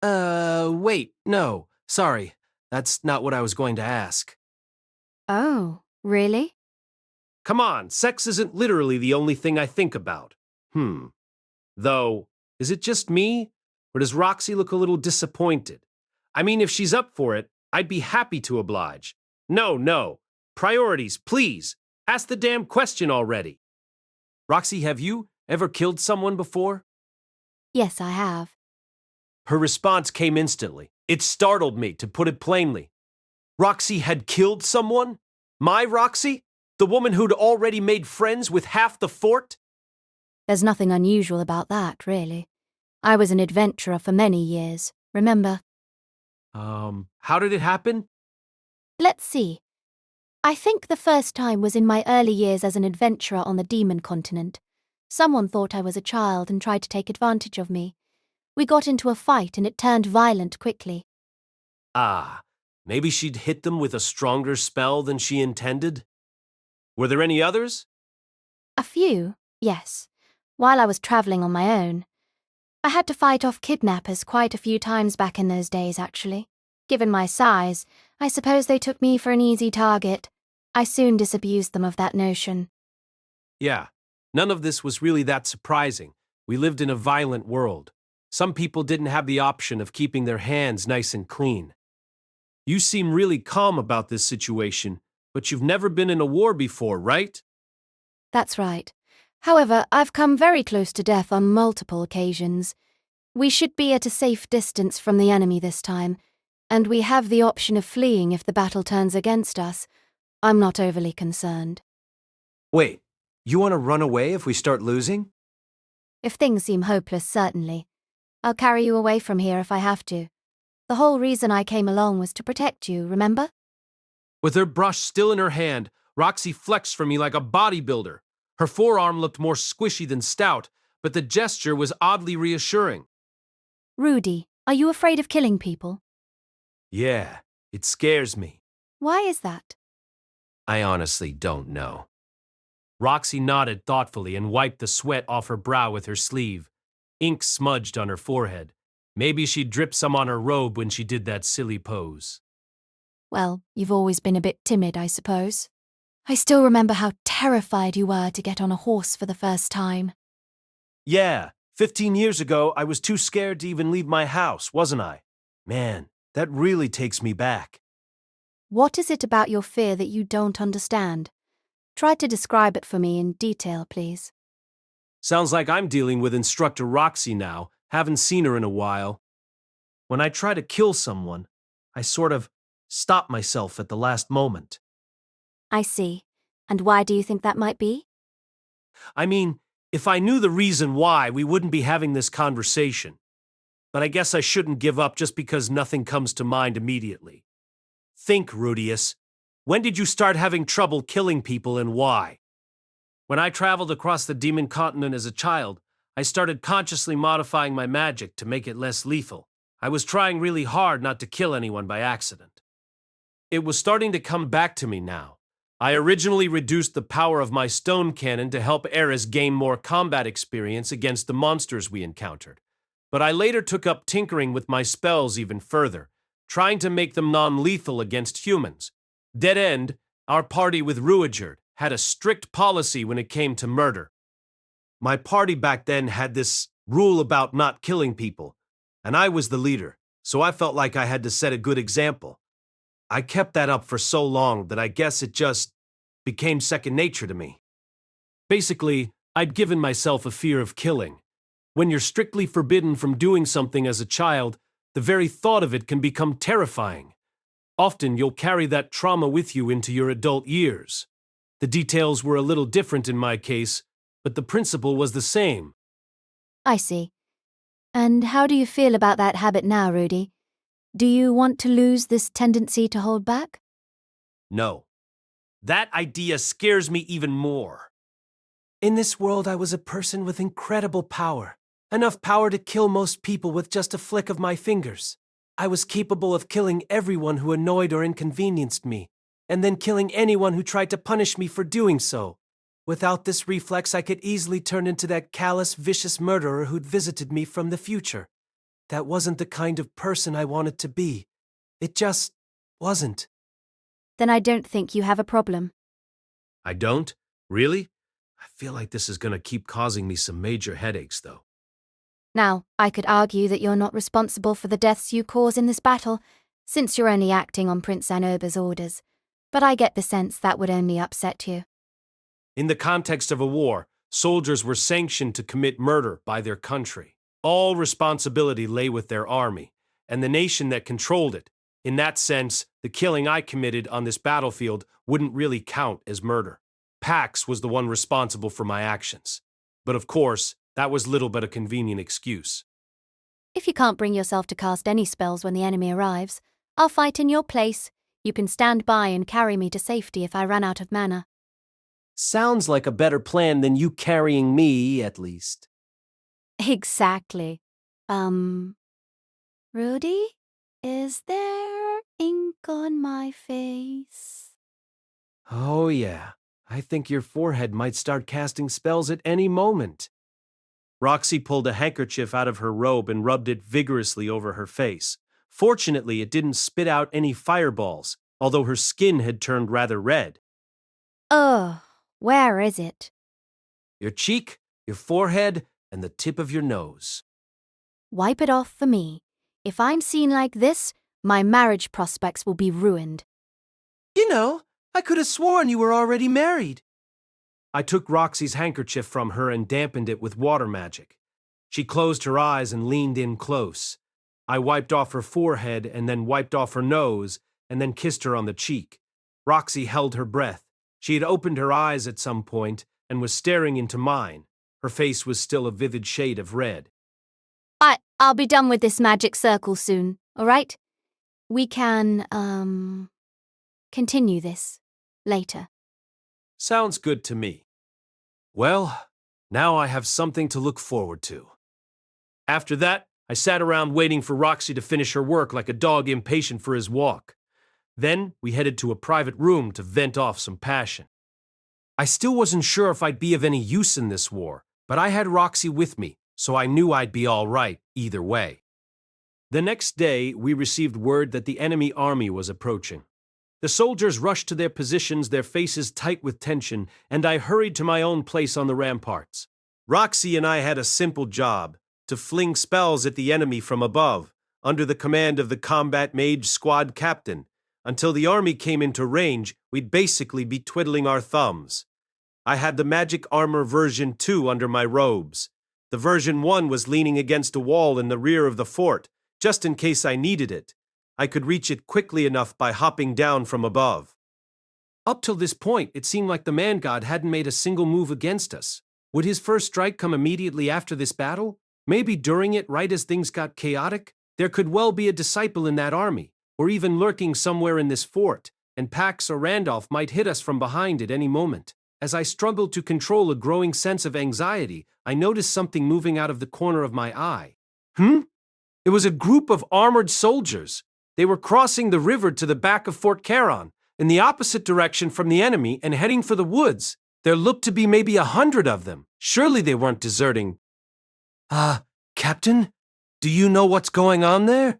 Wait, no, sorry. That's not what I was going to ask. Oh, really? Come on, sex isn't literally the only thing I think about. Though, is it just me, or does Roxy look a little disappointed? I mean, if she's up for it, I'd be happy to oblige. No. Priorities, please. Ask the damn question already. Roxy, have you ever killed someone before? Yes, I have. Her response came instantly. It startled me, to put it plainly. Roxy had killed someone? My Roxy? The woman who'd already made friends with half the fort? There's nothing unusual about that, really. I was an adventurer for many years, remember? How did it happen? Let's see. I think the first time was in my early years as an adventurer on the Demon Continent. Someone thought I was a child and tried to take advantage of me. We got into a fight and it turned violent quickly. Maybe she'd hit them with a stronger spell than she intended? Were there any others? A few, yes, while I was travelling on my own. I had to fight off kidnappers quite a few times back in those days, actually. Given my size, I suppose they took me for an easy target. I soon disabused them of that notion. Yeah, None of this was really that surprising. We lived in a violent world. Some people didn't have the option of keeping their hands nice and clean. You seem really calm about this situation, but you've never been in a war before, right? That's right. However, I've come very close to death on multiple occasions. We should be at a safe distance from the enemy this time, and we have the option of fleeing if the battle turns against us. I'm not overly concerned. Wait, you want to run away if we start losing? If things seem hopeless, certainly. I'll carry you away from here if I have to. The whole reason I came along was to protect you, remember? With her brush still in her hand, Roxy flexed for me like a bodybuilder. Her forearm looked more squishy than stout, but the gesture was oddly reassuring. Rudy, are you afraid of killing people? Yeah, it scares me. Why is that? I honestly don't know. Roxy nodded thoughtfully and wiped the sweat off her brow with her sleeve. Ink smudged on her forehead. Maybe she dripped some on her robe when she did that silly pose. Well, you've always been a bit timid, I suppose. I still remember how terrified you were to get on a horse for the first time. Yeah, 15 years ago, I was too scared to even leave my house, wasn't I? Man, that really takes me back. What is it about your fear that you don't understand? Try to describe it for me in detail, please. Sounds like I'm dealing with Instructor Roxy now. Haven't seen her in a while. When I try to kill someone, I sort of stop myself at the last moment. I see. And why do you think that might be? I mean, if I knew the reason why, we wouldn't be having this conversation. But I guess I shouldn't give up just because nothing comes to mind immediately. Think, Rudeus. When did you start having trouble killing people and why? When I traveled across the demon continent as a child, I started consciously modifying my magic to make it less lethal. I was trying really hard not to kill anyone by accident. It was starting to come back to me now. I originally reduced the power of my stone cannon to help Eris gain more combat experience against the monsters we encountered. But I later took up tinkering with my spells even further, trying to make them non-lethal against humans. Dead end, our party with Rudeus had a strict policy when it came to murder. My party back then had this rule about not killing people, and I was the leader, so I felt like I had to set a good example. I kept that up for so long that I guess it just became second nature to me. Basically, I'd given myself a fear of killing. When you're strictly forbidden from doing something as a child, the very thought of it can become terrifying. Often you'll carry that trauma with you into your adult years. The details were a little different in my case, but the principle was the same. I see. And how do you feel about that habit now, Rudy? Do you want to lose this tendency to hold back? No. That idea scares me even more. In this world, I was a person with incredible power. Enough power to kill most people with just a flick of my fingers. I was capable of killing everyone who annoyed or inconvenienced me, and then killing anyone who tried to punish me for doing so. Without this reflex, I could easily turn into that callous, vicious murderer who'd visited me from the future. That wasn't the kind of person I wanted to be. It just wasn't. Then I don't think you have a problem. I don't? Really? I feel like this is going to keep causing me some major headaches, though. Now, I could argue that you're not responsible for the deaths you cause in this battle, since you're only acting on Prince Zanoba's orders, but I get the sense that would only upset you. In the context of a war, soldiers were sanctioned to commit murder by their country. All responsibility lay with their army, and the nation that controlled it. In that sense, the killing I committed on this battlefield wouldn't really count as murder. Pax was the one responsible for my actions. But of course, that was little but a convenient excuse. If you can't bring yourself to cast any spells when the enemy arrives, I'll fight in your place. You can stand by and carry me to safety if I run out of mana. Sounds like a better plan than you carrying me, at least. Exactly. Rudy? Is there ink on my face? Oh yeah, I think your forehead might start casting spells at any moment. Roxy pulled a handkerchief out of her robe and rubbed it vigorously over her face. Fortunately, it didn't spit out any fireballs, although her skin had turned rather red. Ugh, where is it? your cheek, your forehead, and the tip of your nose. Wipe it off for me. If I'm seen like this, my marriage prospects will be ruined. You know, I could have sworn you were already married. I took Roxy's handkerchief from her and dampened it with water magic. She closed her eyes and leaned in close. I wiped off her forehead and then wiped off her nose and then kissed her on the cheek. Roxy held her breath. She had opened her eyes at some point and was staring into mine. Her face was still a vivid shade of red. I'll be done with this magic circle soon, all right? We can, continue this later. Sounds good to me. Well, now I have something to look forward to. After that, I sat around waiting for Roxy to finish her work like a dog impatient for his walk. Then we headed to a private room to vent off some passion. I still wasn't sure if I'd be of any use in this war, but I had Roxy with me, so I knew I'd be all right either way. The next day, we received word that the enemy army was approaching. The soldiers rushed to their positions, their faces tight with tension, and I hurried to my own place on the ramparts. Roxy and I had a simple job, to fling spells at the enemy from above, under the command of the combat mage squad captain. Until the army came into range, we'd basically be twiddling our thumbs. I had the magic armor version 2 under my robes. The version 1 was leaning against a wall in the rear of the fort, just in case I needed it. I could reach it quickly enough by hopping down from above. Up till this point, it seemed like the man god hadn't made a single move against us. Would his first strike come immediately after this battle? Maybe during it, right as things got chaotic? There could well be a disciple in that army, or even lurking somewhere in this fort, and Pax or Randolph might hit us from behind at any moment. As I struggled to control a growing sense of anxiety, I noticed something moving out of the corner of my eye. It was a group of armored soldiers. They were crossing the river to the back of Fort Caron, in the opposite direction from the enemy and heading for the woods. There looked to be maybe 100 of them. Surely they weren't deserting. Captain? Do you know what's going on there?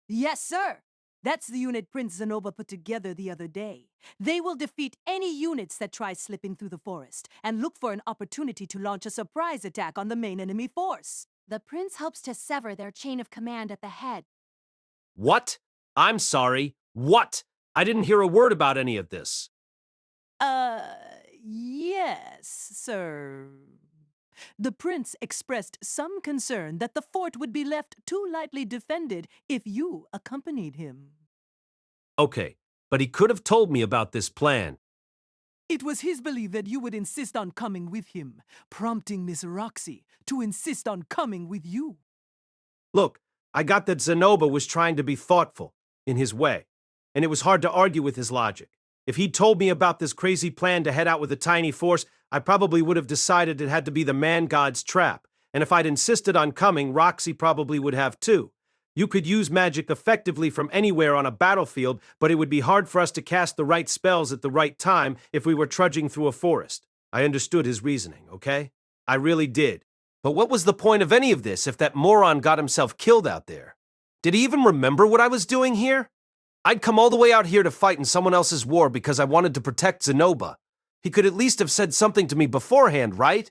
Yes, sir. That's the unit Prince Zanoba put together the other day. They will defeat any units that try slipping through the forest and look for an opportunity to launch a surprise attack on the main enemy force. The prince hopes to sever their chain of command at the head. What? I'm sorry. What? I didn't hear a word about any of this. Yes, sir. The prince expressed some concern that the fort would be left too lightly defended if you accompanied him. Okay, but he could have told me about this plan. It was his belief that you would insist on coming with him, prompting Miss Roxy to insist on coming with you. Look, I got that Zanoba was trying to be thoughtful, in his way, and it was hard to argue with his logic. If he'd told me about this crazy plan to head out with a tiny force, I probably would have decided it had to be the man god's trap, and if I'd insisted on coming, Roxy probably would have too. You could use magic effectively from anywhere on a battlefield, but it would be hard for us to cast the right spells at the right time if we were trudging through a forest. I understood his reasoning, okay? I really did. But what was the point of any of this if that moron got himself killed out there? Did he even remember what I was doing here? I'd come all the way out here to fight in someone else's war because I wanted to protect Zanoba. He could at least have said something to me beforehand, right?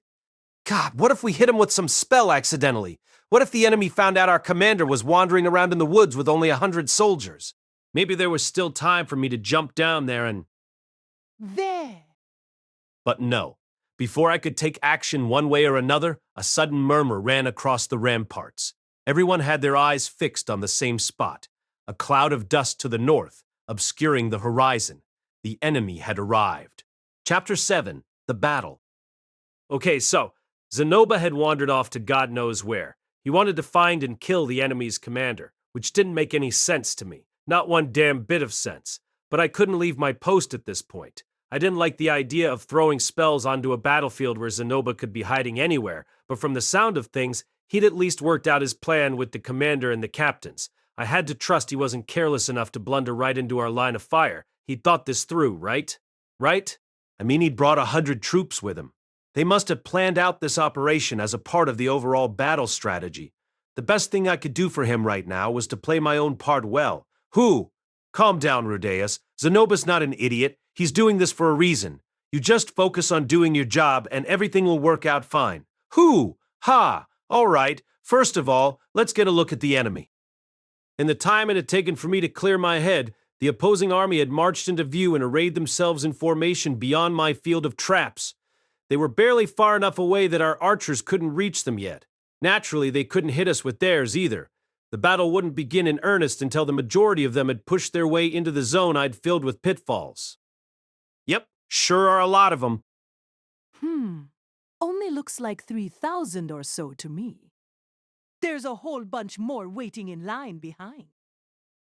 God, what if we hit him with some spell accidentally? What if the enemy found out our commander was wandering around in the woods with only 100 soldiers? Maybe there was still time for me to jump down there and... There! But no. Before I could take action one way or another, a sudden murmur ran across the ramparts. Everyone had their eyes fixed on the same spot. A cloud of dust to the north, obscuring the horizon. The enemy had arrived. Chapter 7, The Battle. Okay, so, Zanoba had wandered off to God knows where. He wanted to find and kill the enemy's commander, which didn't make any sense to me. Not one damn bit of sense. But I couldn't leave my post at this point. I didn't like the idea of throwing spells onto a battlefield where Zanoba could be hiding anywhere, but from the sound of things, he'd at least worked out his plan with the commander and the captains. I had to trust he wasn't careless enough to blunder right into our line of fire. He'd thought this through, right? Right? I mean, he'd brought 100 troops with him. They must have planned out this operation as a part of the overall battle strategy. The best thing I could do for him right now was to play my own part well. Calm down, Rudeus. Zanoba's not an idiot. He's doing this for a reason. You just focus on doing your job and everything will work out fine. Hoo! Ha! All right, first of all, let's get a look at the enemy. In the time it had taken for me to clear my head, the opposing army had marched into view and arrayed themselves in formation beyond my field of traps. They were barely far enough away that our archers couldn't reach them yet. Naturally, they couldn't hit us with theirs either. The battle wouldn't begin in earnest until the majority of them had pushed their way into the zone I'd filled with pitfalls. Yep, sure are a lot of them. Only looks like 3,000 or so to me. There's a whole bunch more waiting in line behind.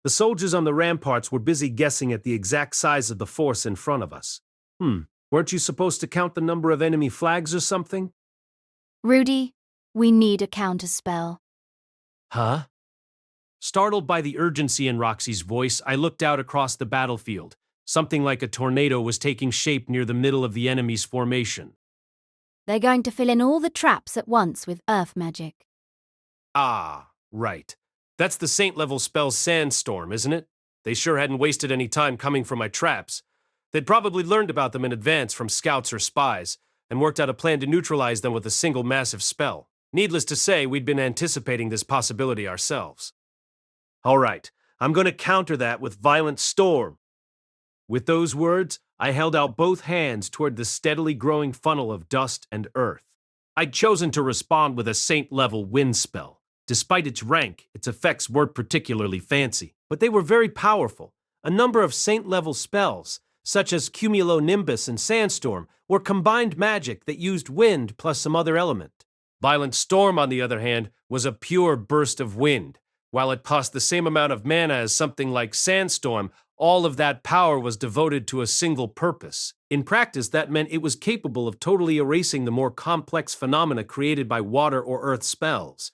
The soldiers on the ramparts were busy guessing at the exact size of the force in front of us. Weren't you supposed to count the number of enemy flags or something? Rudy, we need a counterspell. Huh? Startled by the urgency in Roxy's voice, I looked out across the battlefield. Something like a tornado was taking shape near the middle of the enemy's formation. They're going to fill in all the traps at once with earth magic. Ah, right. That's the saint-level spell Sandstorm, isn't it? They sure hadn't wasted any time coming for my traps. They'd probably learned about them in advance from scouts or spies, and worked out a plan to neutralize them with a single massive spell. Needless to say, we'd been anticipating this possibility ourselves. All right, I'm going to counter that with Violent Storm. With those words, I held out both hands toward the steadily growing funnel of dust and earth. I'd chosen to respond with a saint-level wind spell. Despite its rank, its effects weren't particularly fancy, but they were very powerful. A number of saint-level spells, such as Cumulonimbus and Sandstorm, were combined magic that used wind plus some other element. Violent Storm, on the other hand, was a pure burst of wind. While it cost the same amount of mana as something like Sandstorm, all of that power was devoted to a single purpose. In practice, that meant it was capable of totally erasing the more complex phenomena created by water or earth spells.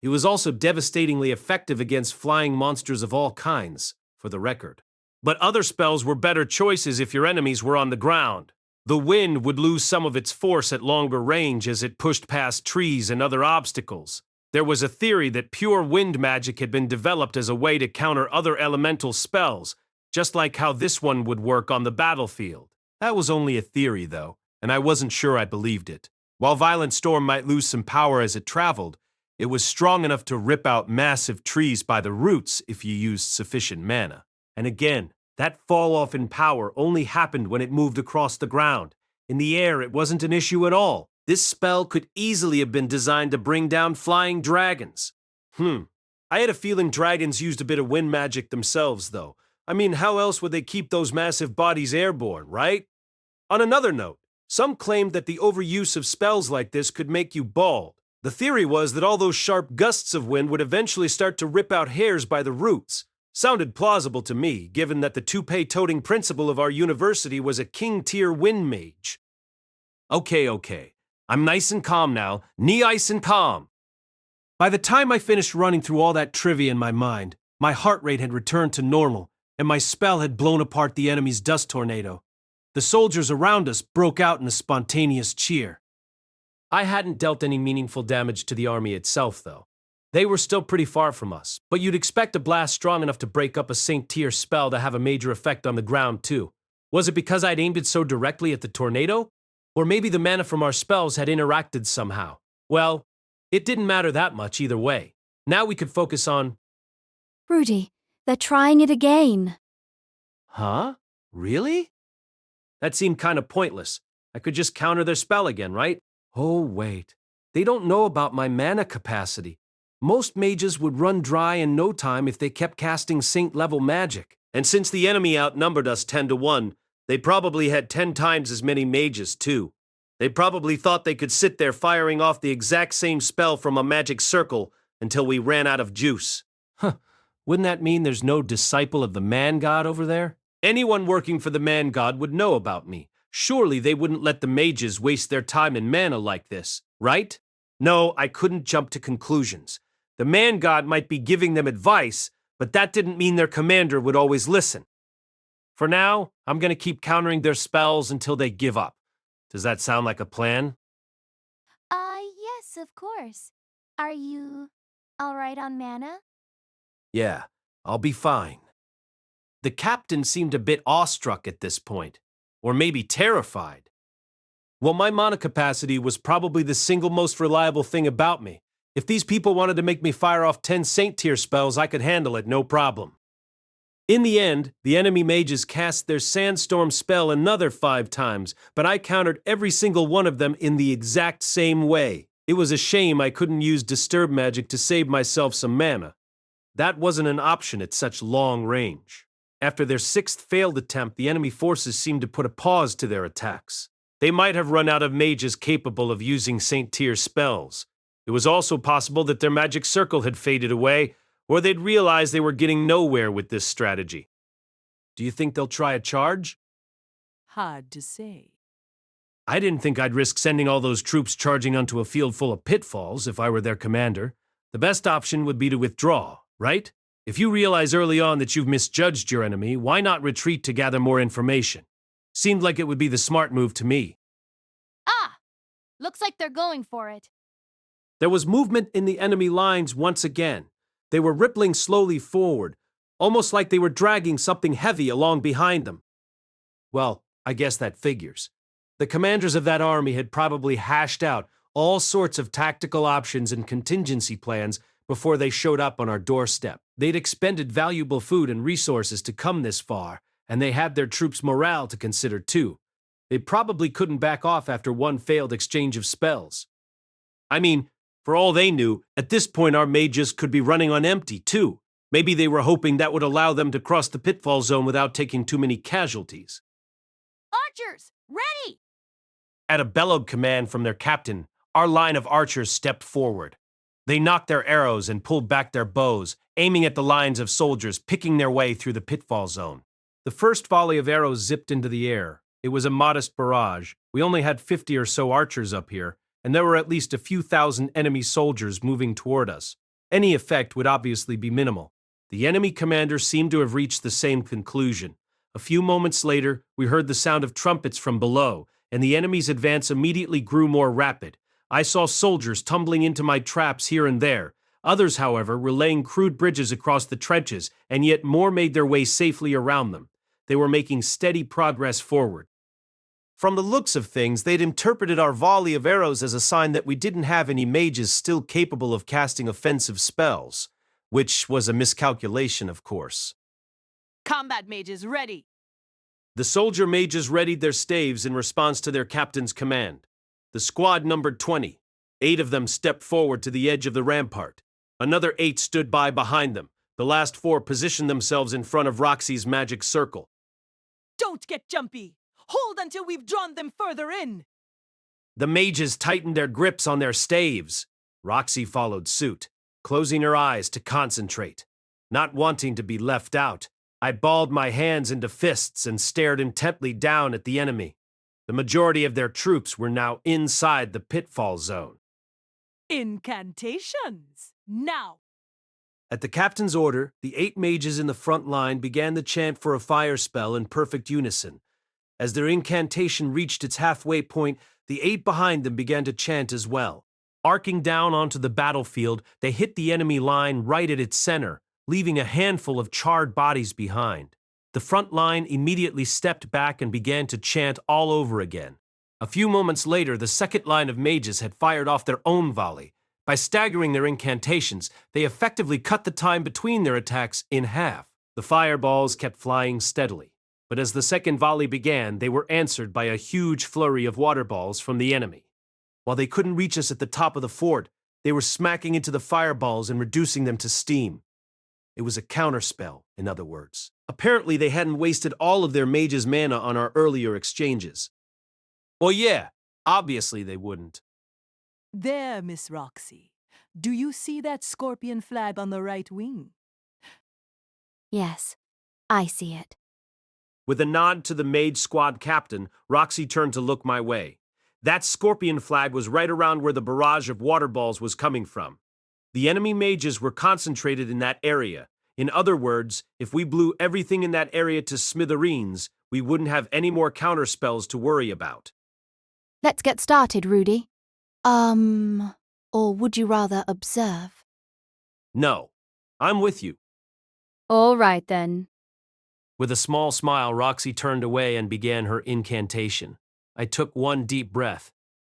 It was also devastatingly effective against flying monsters of all kinds, for the record. But other spells were better choices if your enemies were on the ground. The wind would lose some of its force at longer range as it pushed past trees and other obstacles. There was a theory that pure wind magic had been developed as a way to counter other elemental spells, just like how this one would work on the battlefield. That was only a theory, though, and I wasn't sure I believed it. While Violent Storm might lose some power as it traveled, it was strong enough to rip out massive trees by the roots if you used sufficient mana. And again, that fall-off in power only happened when it moved across the ground. In the air, it wasn't an issue at all. This spell could easily have been designed to bring down flying dragons. I had a feeling dragons used a bit of wind magic themselves, though. I mean, how else would they keep those massive bodies airborne, right? On another note, some claimed that the overuse of spells like this could make you bald. The theory was that all those sharp gusts of wind would eventually start to rip out hairs by the roots. Sounded plausible to me, given that the toupee-toting principal of our university was a king-tier wind mage. Okay. I'm nice and calm now, knee-ice and calm. By the time I finished running through all that trivia in my mind, my heart rate had returned to normal, and my spell had blown apart the enemy's dust tornado. The soldiers around us broke out in a spontaneous cheer. I hadn't dealt any meaningful damage to the army itself, though. They were still pretty far from us, but you'd expect a blast strong enough to break up a Saint-tier spell to have a major effect on the ground, too. Was it because I'd aimed it so directly at the tornado? Or maybe the mana from our spells had interacted somehow. Well, it didn't matter that much either way. Now we could focus on... Rudy, they're trying it again. Huh? Really? That seemed kind of pointless. I could just counter their spell again, right? Oh, wait. They don't know about my mana capacity. Most mages would run dry in no time if they kept casting saint-level magic. And since the enemy outnumbered us 10-1, they probably had 10 times as many mages, too. They probably thought they could sit there firing off the exact same spell from a magic circle until we ran out of juice. Wouldn't that mean there's no disciple of the man god over there? Anyone working for the man god would know about me. Surely they wouldn't let the mages waste their time and mana like this, right? No, I couldn't jump to conclusions. The man god might be giving them advice, but that didn't mean their commander would always listen. For now, I'm going to keep countering their spells until they give up. Does that sound like a plan? Yes, of course. Are you all right on mana? Yeah, I'll be fine. The captain seemed a bit awestruck at this point. or maybe terrified. Well, my mana capacity was probably the single most reliable thing about me. If these people wanted to make me fire off 10 Saint tier spells, I could handle it, no problem. In the end, the enemy mages cast their Sandstorm spell another 5 times, but I countered every single one of them in the exact same way. It was a shame I couldn't use Disturb Magic to save myself some mana. That wasn't an option at such long range. After their 6th failed attempt, the enemy forces seemed to put a pause to their attacks. They might have run out of mages capable of using Saint tier spells. It was also possible that their magic circle had faded away, or they'd realized they were getting nowhere with this strategy. Do you think they'll try a charge? Hard to say. I didn't think I'd risk sending all those troops charging onto a field full of pitfalls if I were their commander. The best option would be to withdraw, right? If you realize early on that you've misjudged your enemy, why not retreat to gather more information? Seemed like it would be the smart move to me. Ah! Looks like they're going for it. There was movement in the enemy lines once again. They were rippling slowly forward, almost like they were dragging something heavy along behind them. Well, I guess that figures. The commanders of that army had probably hashed out all sorts of tactical options and contingency plans before they showed up on our doorstep. They'd expended valuable food and resources to come this far, and they had their troops' morale to consider too. They probably couldn't back off after one failed exchange of spells. I mean, for all they knew, at this point our mages could be running on empty, too. Maybe they were hoping that would allow them to cross the pitfall zone without taking too many casualties. Archers, ready! At a bellowed command from their captain, our line of archers stepped forward. They knocked their arrows and pulled back their bows, aiming at the lines of soldiers picking their way through the pitfall zone. The first volley of arrows zipped into the air. It was a modest barrage. We only had 50 or so archers up here, and there were at least a few thousand enemy soldiers moving toward us. Any effect would obviously be minimal. The enemy commander seemed to have reached the same conclusion. A few moments later, we heard the sound of trumpets from below, and the enemy's advance immediately grew more rapid. I saw soldiers tumbling into my traps here and there. Others, however, were laying crude bridges across the trenches, and yet more made their way safely around them. They were making steady progress forward. From the looks of things, they'd interpreted our volley of arrows as a sign that we didn't have any mages still capable of casting offensive spells, which was a miscalculation, of course. Combat mages, ready! The soldier mages readied their staves in response to their captain's command. The squad numbered 20. 8 of them stepped forward to the edge of the rampart. Another 8 stood by behind them. The last 4 positioned themselves in front of Roxy's magic circle. Don't get jumpy! Hold until we've drawn them further in! The mages tightened their grips on their staves. Roxy followed suit, closing her eyes to concentrate. Not wanting to be left out, I balled my hands into fists and stared intently down at the enemy. The majority of their troops were now inside the pitfall zone. Incantations! Now! At the captain's order, the 8 mages in the front line began the chant for a fire spell in perfect unison. As their incantation reached its halfway point, the 8 behind them began to chant as well. Arcing down onto the battlefield, they hit the enemy line right at its center, leaving a handful of charred bodies behind. The front line immediately stepped back and began to chant all over again. A few moments later, the second line of mages had fired off their own volley. By staggering their incantations, they effectively cut the time between their attacks in half. The fireballs kept flying steadily. But as the second volley began, they were answered by a huge flurry of water balls from the enemy. While they couldn't reach us at the top of the fort, they were smacking into the fireballs and reducing them to steam. It was a counterspell, in other words. Apparently, they hadn't wasted all of their mage's mana on our earlier exchanges. Well, yeah, obviously they wouldn't. There, Miss Roxy. Do you see that scorpion flag on the right wing? Yes, I see it. With a nod to the mage squad captain, Roxy turned to look my way. That scorpion flag was right around where the barrage of water balls was coming from. The enemy mages were concentrated in that area. In other words, if we blew everything in that area to smithereens, we wouldn't have any more counterspells to worry about. Let's get started, Rudy. Or would you rather observe? No, I'm with you. All right, then. With a small smile, Roxy turned away and began her incantation. I took one deep breath,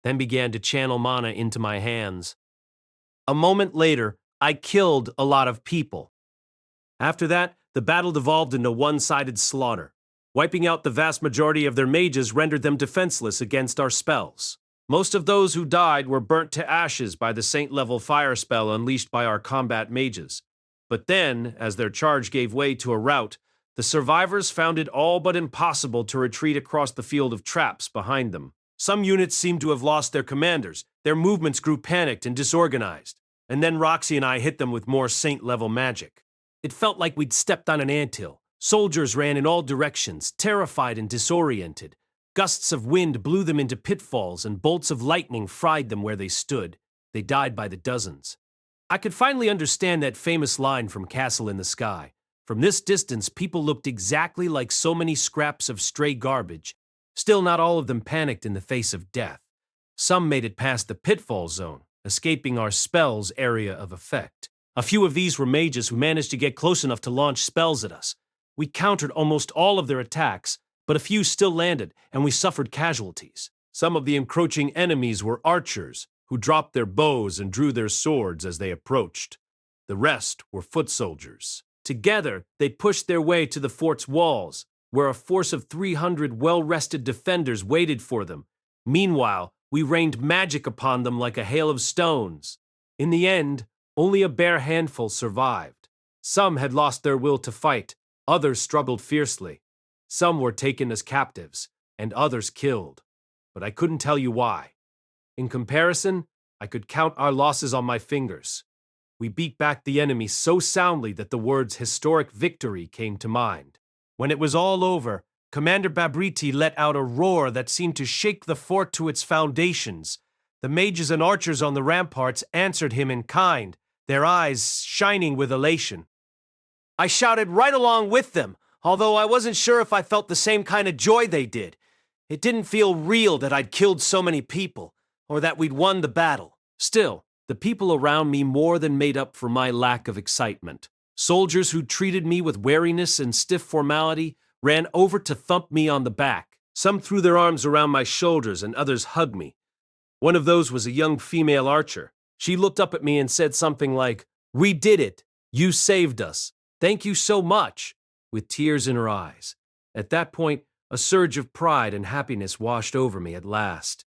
then began to channel mana into my hands. A moment later, I killed a lot of people. After that, the battle devolved into one-sided slaughter. Wiping out the vast majority of their mages rendered them defenseless against our spells. Most of those who died were burnt to ashes by the saint-level fire spell unleashed by our combat mages. But then, as their charge gave way to a rout, the survivors found it all but impossible to retreat across the field of traps behind them. Some units seemed to have lost their commanders. Their movements grew panicked and disorganized. And then Roxy and I hit them with more saint-level magic. It felt like we'd stepped on an anthill. Soldiers ran in all directions, terrified and disoriented. Gusts of wind blew them into pitfalls, and bolts of lightning fried them where they stood. They died by the dozens. I could finally understand that famous line from Castle in the Sky. From this distance, people looked exactly like so many scraps of stray garbage. Still, not all of them panicked in the face of death. Some made it past the pitfall zone, escaping our spell's area of effect. A few of these were mages who managed to get close enough to launch spells at us. We countered almost all of their attacks, but a few still landed, and we suffered casualties. Some of the encroaching enemies were archers, who dropped their bows and drew their swords as they approached. The rest were foot soldiers. Together, they pushed their way to the fort's walls, where a force of 300 well-rested defenders waited for them. Meanwhile, we rained magic upon them like a hail of stones. In the end, only a bare handful survived. Some had lost their will to fight, others struggled fiercely. Some were taken as captives, and others killed. But I couldn't tell you why. In comparison, I could count our losses on my fingers. We beat back the enemy so soundly that the words historic victory came to mind. When it was all over, Commander Babriti let out a roar that seemed to shake the fort to its foundations. The mages and archers on the ramparts answered him in kind, their eyes shining with elation. I shouted right along with them, although I wasn't sure if I felt the same kind of joy they did. It didn't feel real that I'd killed so many people, or that we'd won the battle. Still, the people around me more than made up for my lack of excitement. Soldiers who treated me with wariness and stiff formality ran over to thump me on the back. Some threw their arms around my shoulders and others hugged me. One of those was a young female archer. She looked up at me and said something like, "We did it. You saved us. Thank you so much," with tears in her eyes. At that point, a surge of pride and happiness washed over me at last.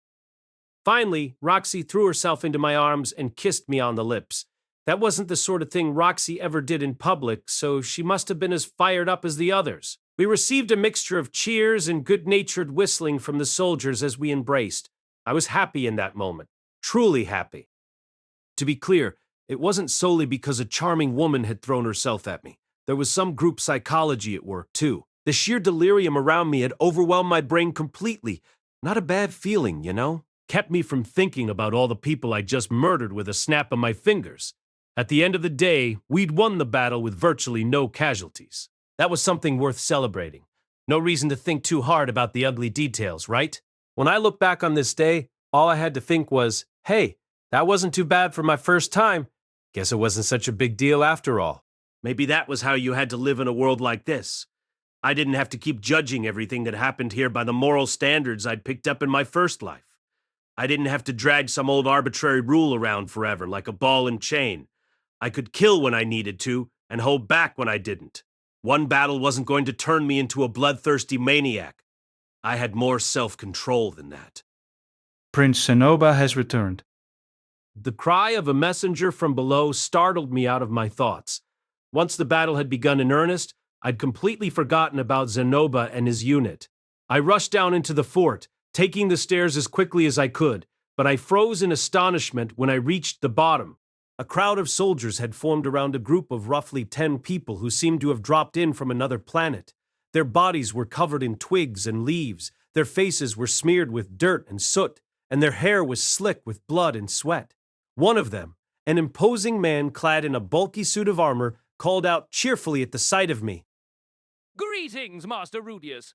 Finally, Roxy threw herself into my arms and kissed me on the lips. That wasn't the sort of thing Roxy ever did in public, so she must have been as fired up as the others. We received a mixture of cheers and good-natured whistling from the soldiers as we embraced. I was happy in that moment, truly happy. To be clear, it wasn't solely because a charming woman had thrown herself at me. There was some group psychology at work, too. The sheer delirium around me had overwhelmed my brain completely. Not a bad feeling, you know? Kept me from thinking about all the people I just murdered with a snap of my fingers. At the end of the day, we'd won the battle with virtually no casualties. That was something worth celebrating. No reason to think too hard about the ugly details, right? When I look back on this day, all I had to think was, hey, that wasn't too bad for my first time. Guess it wasn't such a big deal after all. Maybe that was how you had to live in a world like this. I didn't have to keep judging everything that happened here by the moral standards I'd picked up in my first life. I didn't have to drag some old arbitrary rule around forever like a ball and chain. I could kill when I needed to and hold back when I didn't. One battle wasn't going to turn me into a bloodthirsty maniac. I had more self-control than that. Prince Zanoba has returned. The cry of a messenger from below startled me out of my thoughts. Once the battle had begun in earnest, I'd completely forgotten about Zanoba and his unit. I rushed down into the fort, taking the stairs as quickly as I could, but I froze in astonishment when I reached the bottom. A crowd of soldiers had formed around a group of roughly 10 people who seemed to have dropped in from another planet. Their bodies were covered in twigs and leaves, their faces were smeared with dirt and soot, and their hair was slick with blood and sweat. One of them, an imposing man clad in a bulky suit of armor, called out cheerfully at the sight of me. Greetings, Master Rudeus.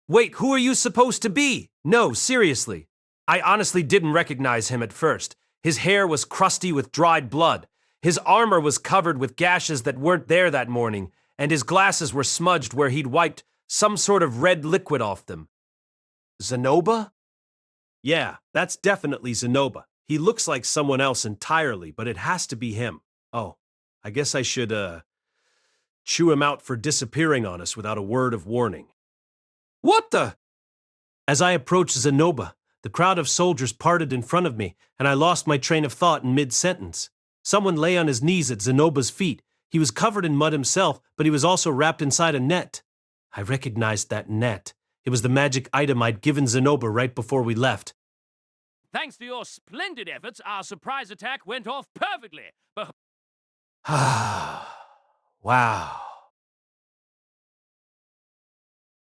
Wait, who are you supposed to be? No, seriously. I honestly didn't recognize him at first. His hair was crusty with dried blood. His armor was covered with gashes that weren't there that morning, and his glasses were smudged where he'd wiped some sort of red liquid off them. Zanoba? Yeah, that's definitely Zanoba. He looks like someone else entirely, but it has to be him. Oh, I guess I should, chew him out for disappearing on us without a word of warning. What the? As I approached Zanoba, the crowd of soldiers parted in front of me, and I lost my train of thought in mid-sentence. Someone lay on his knees at Zanoba's feet. He was covered in mud himself, but he was also wrapped inside a net. I recognized that net. It was the magic item I'd given Zanoba right before we left. Thanks to your splendid efforts, our surprise attack went off perfectly. Wow.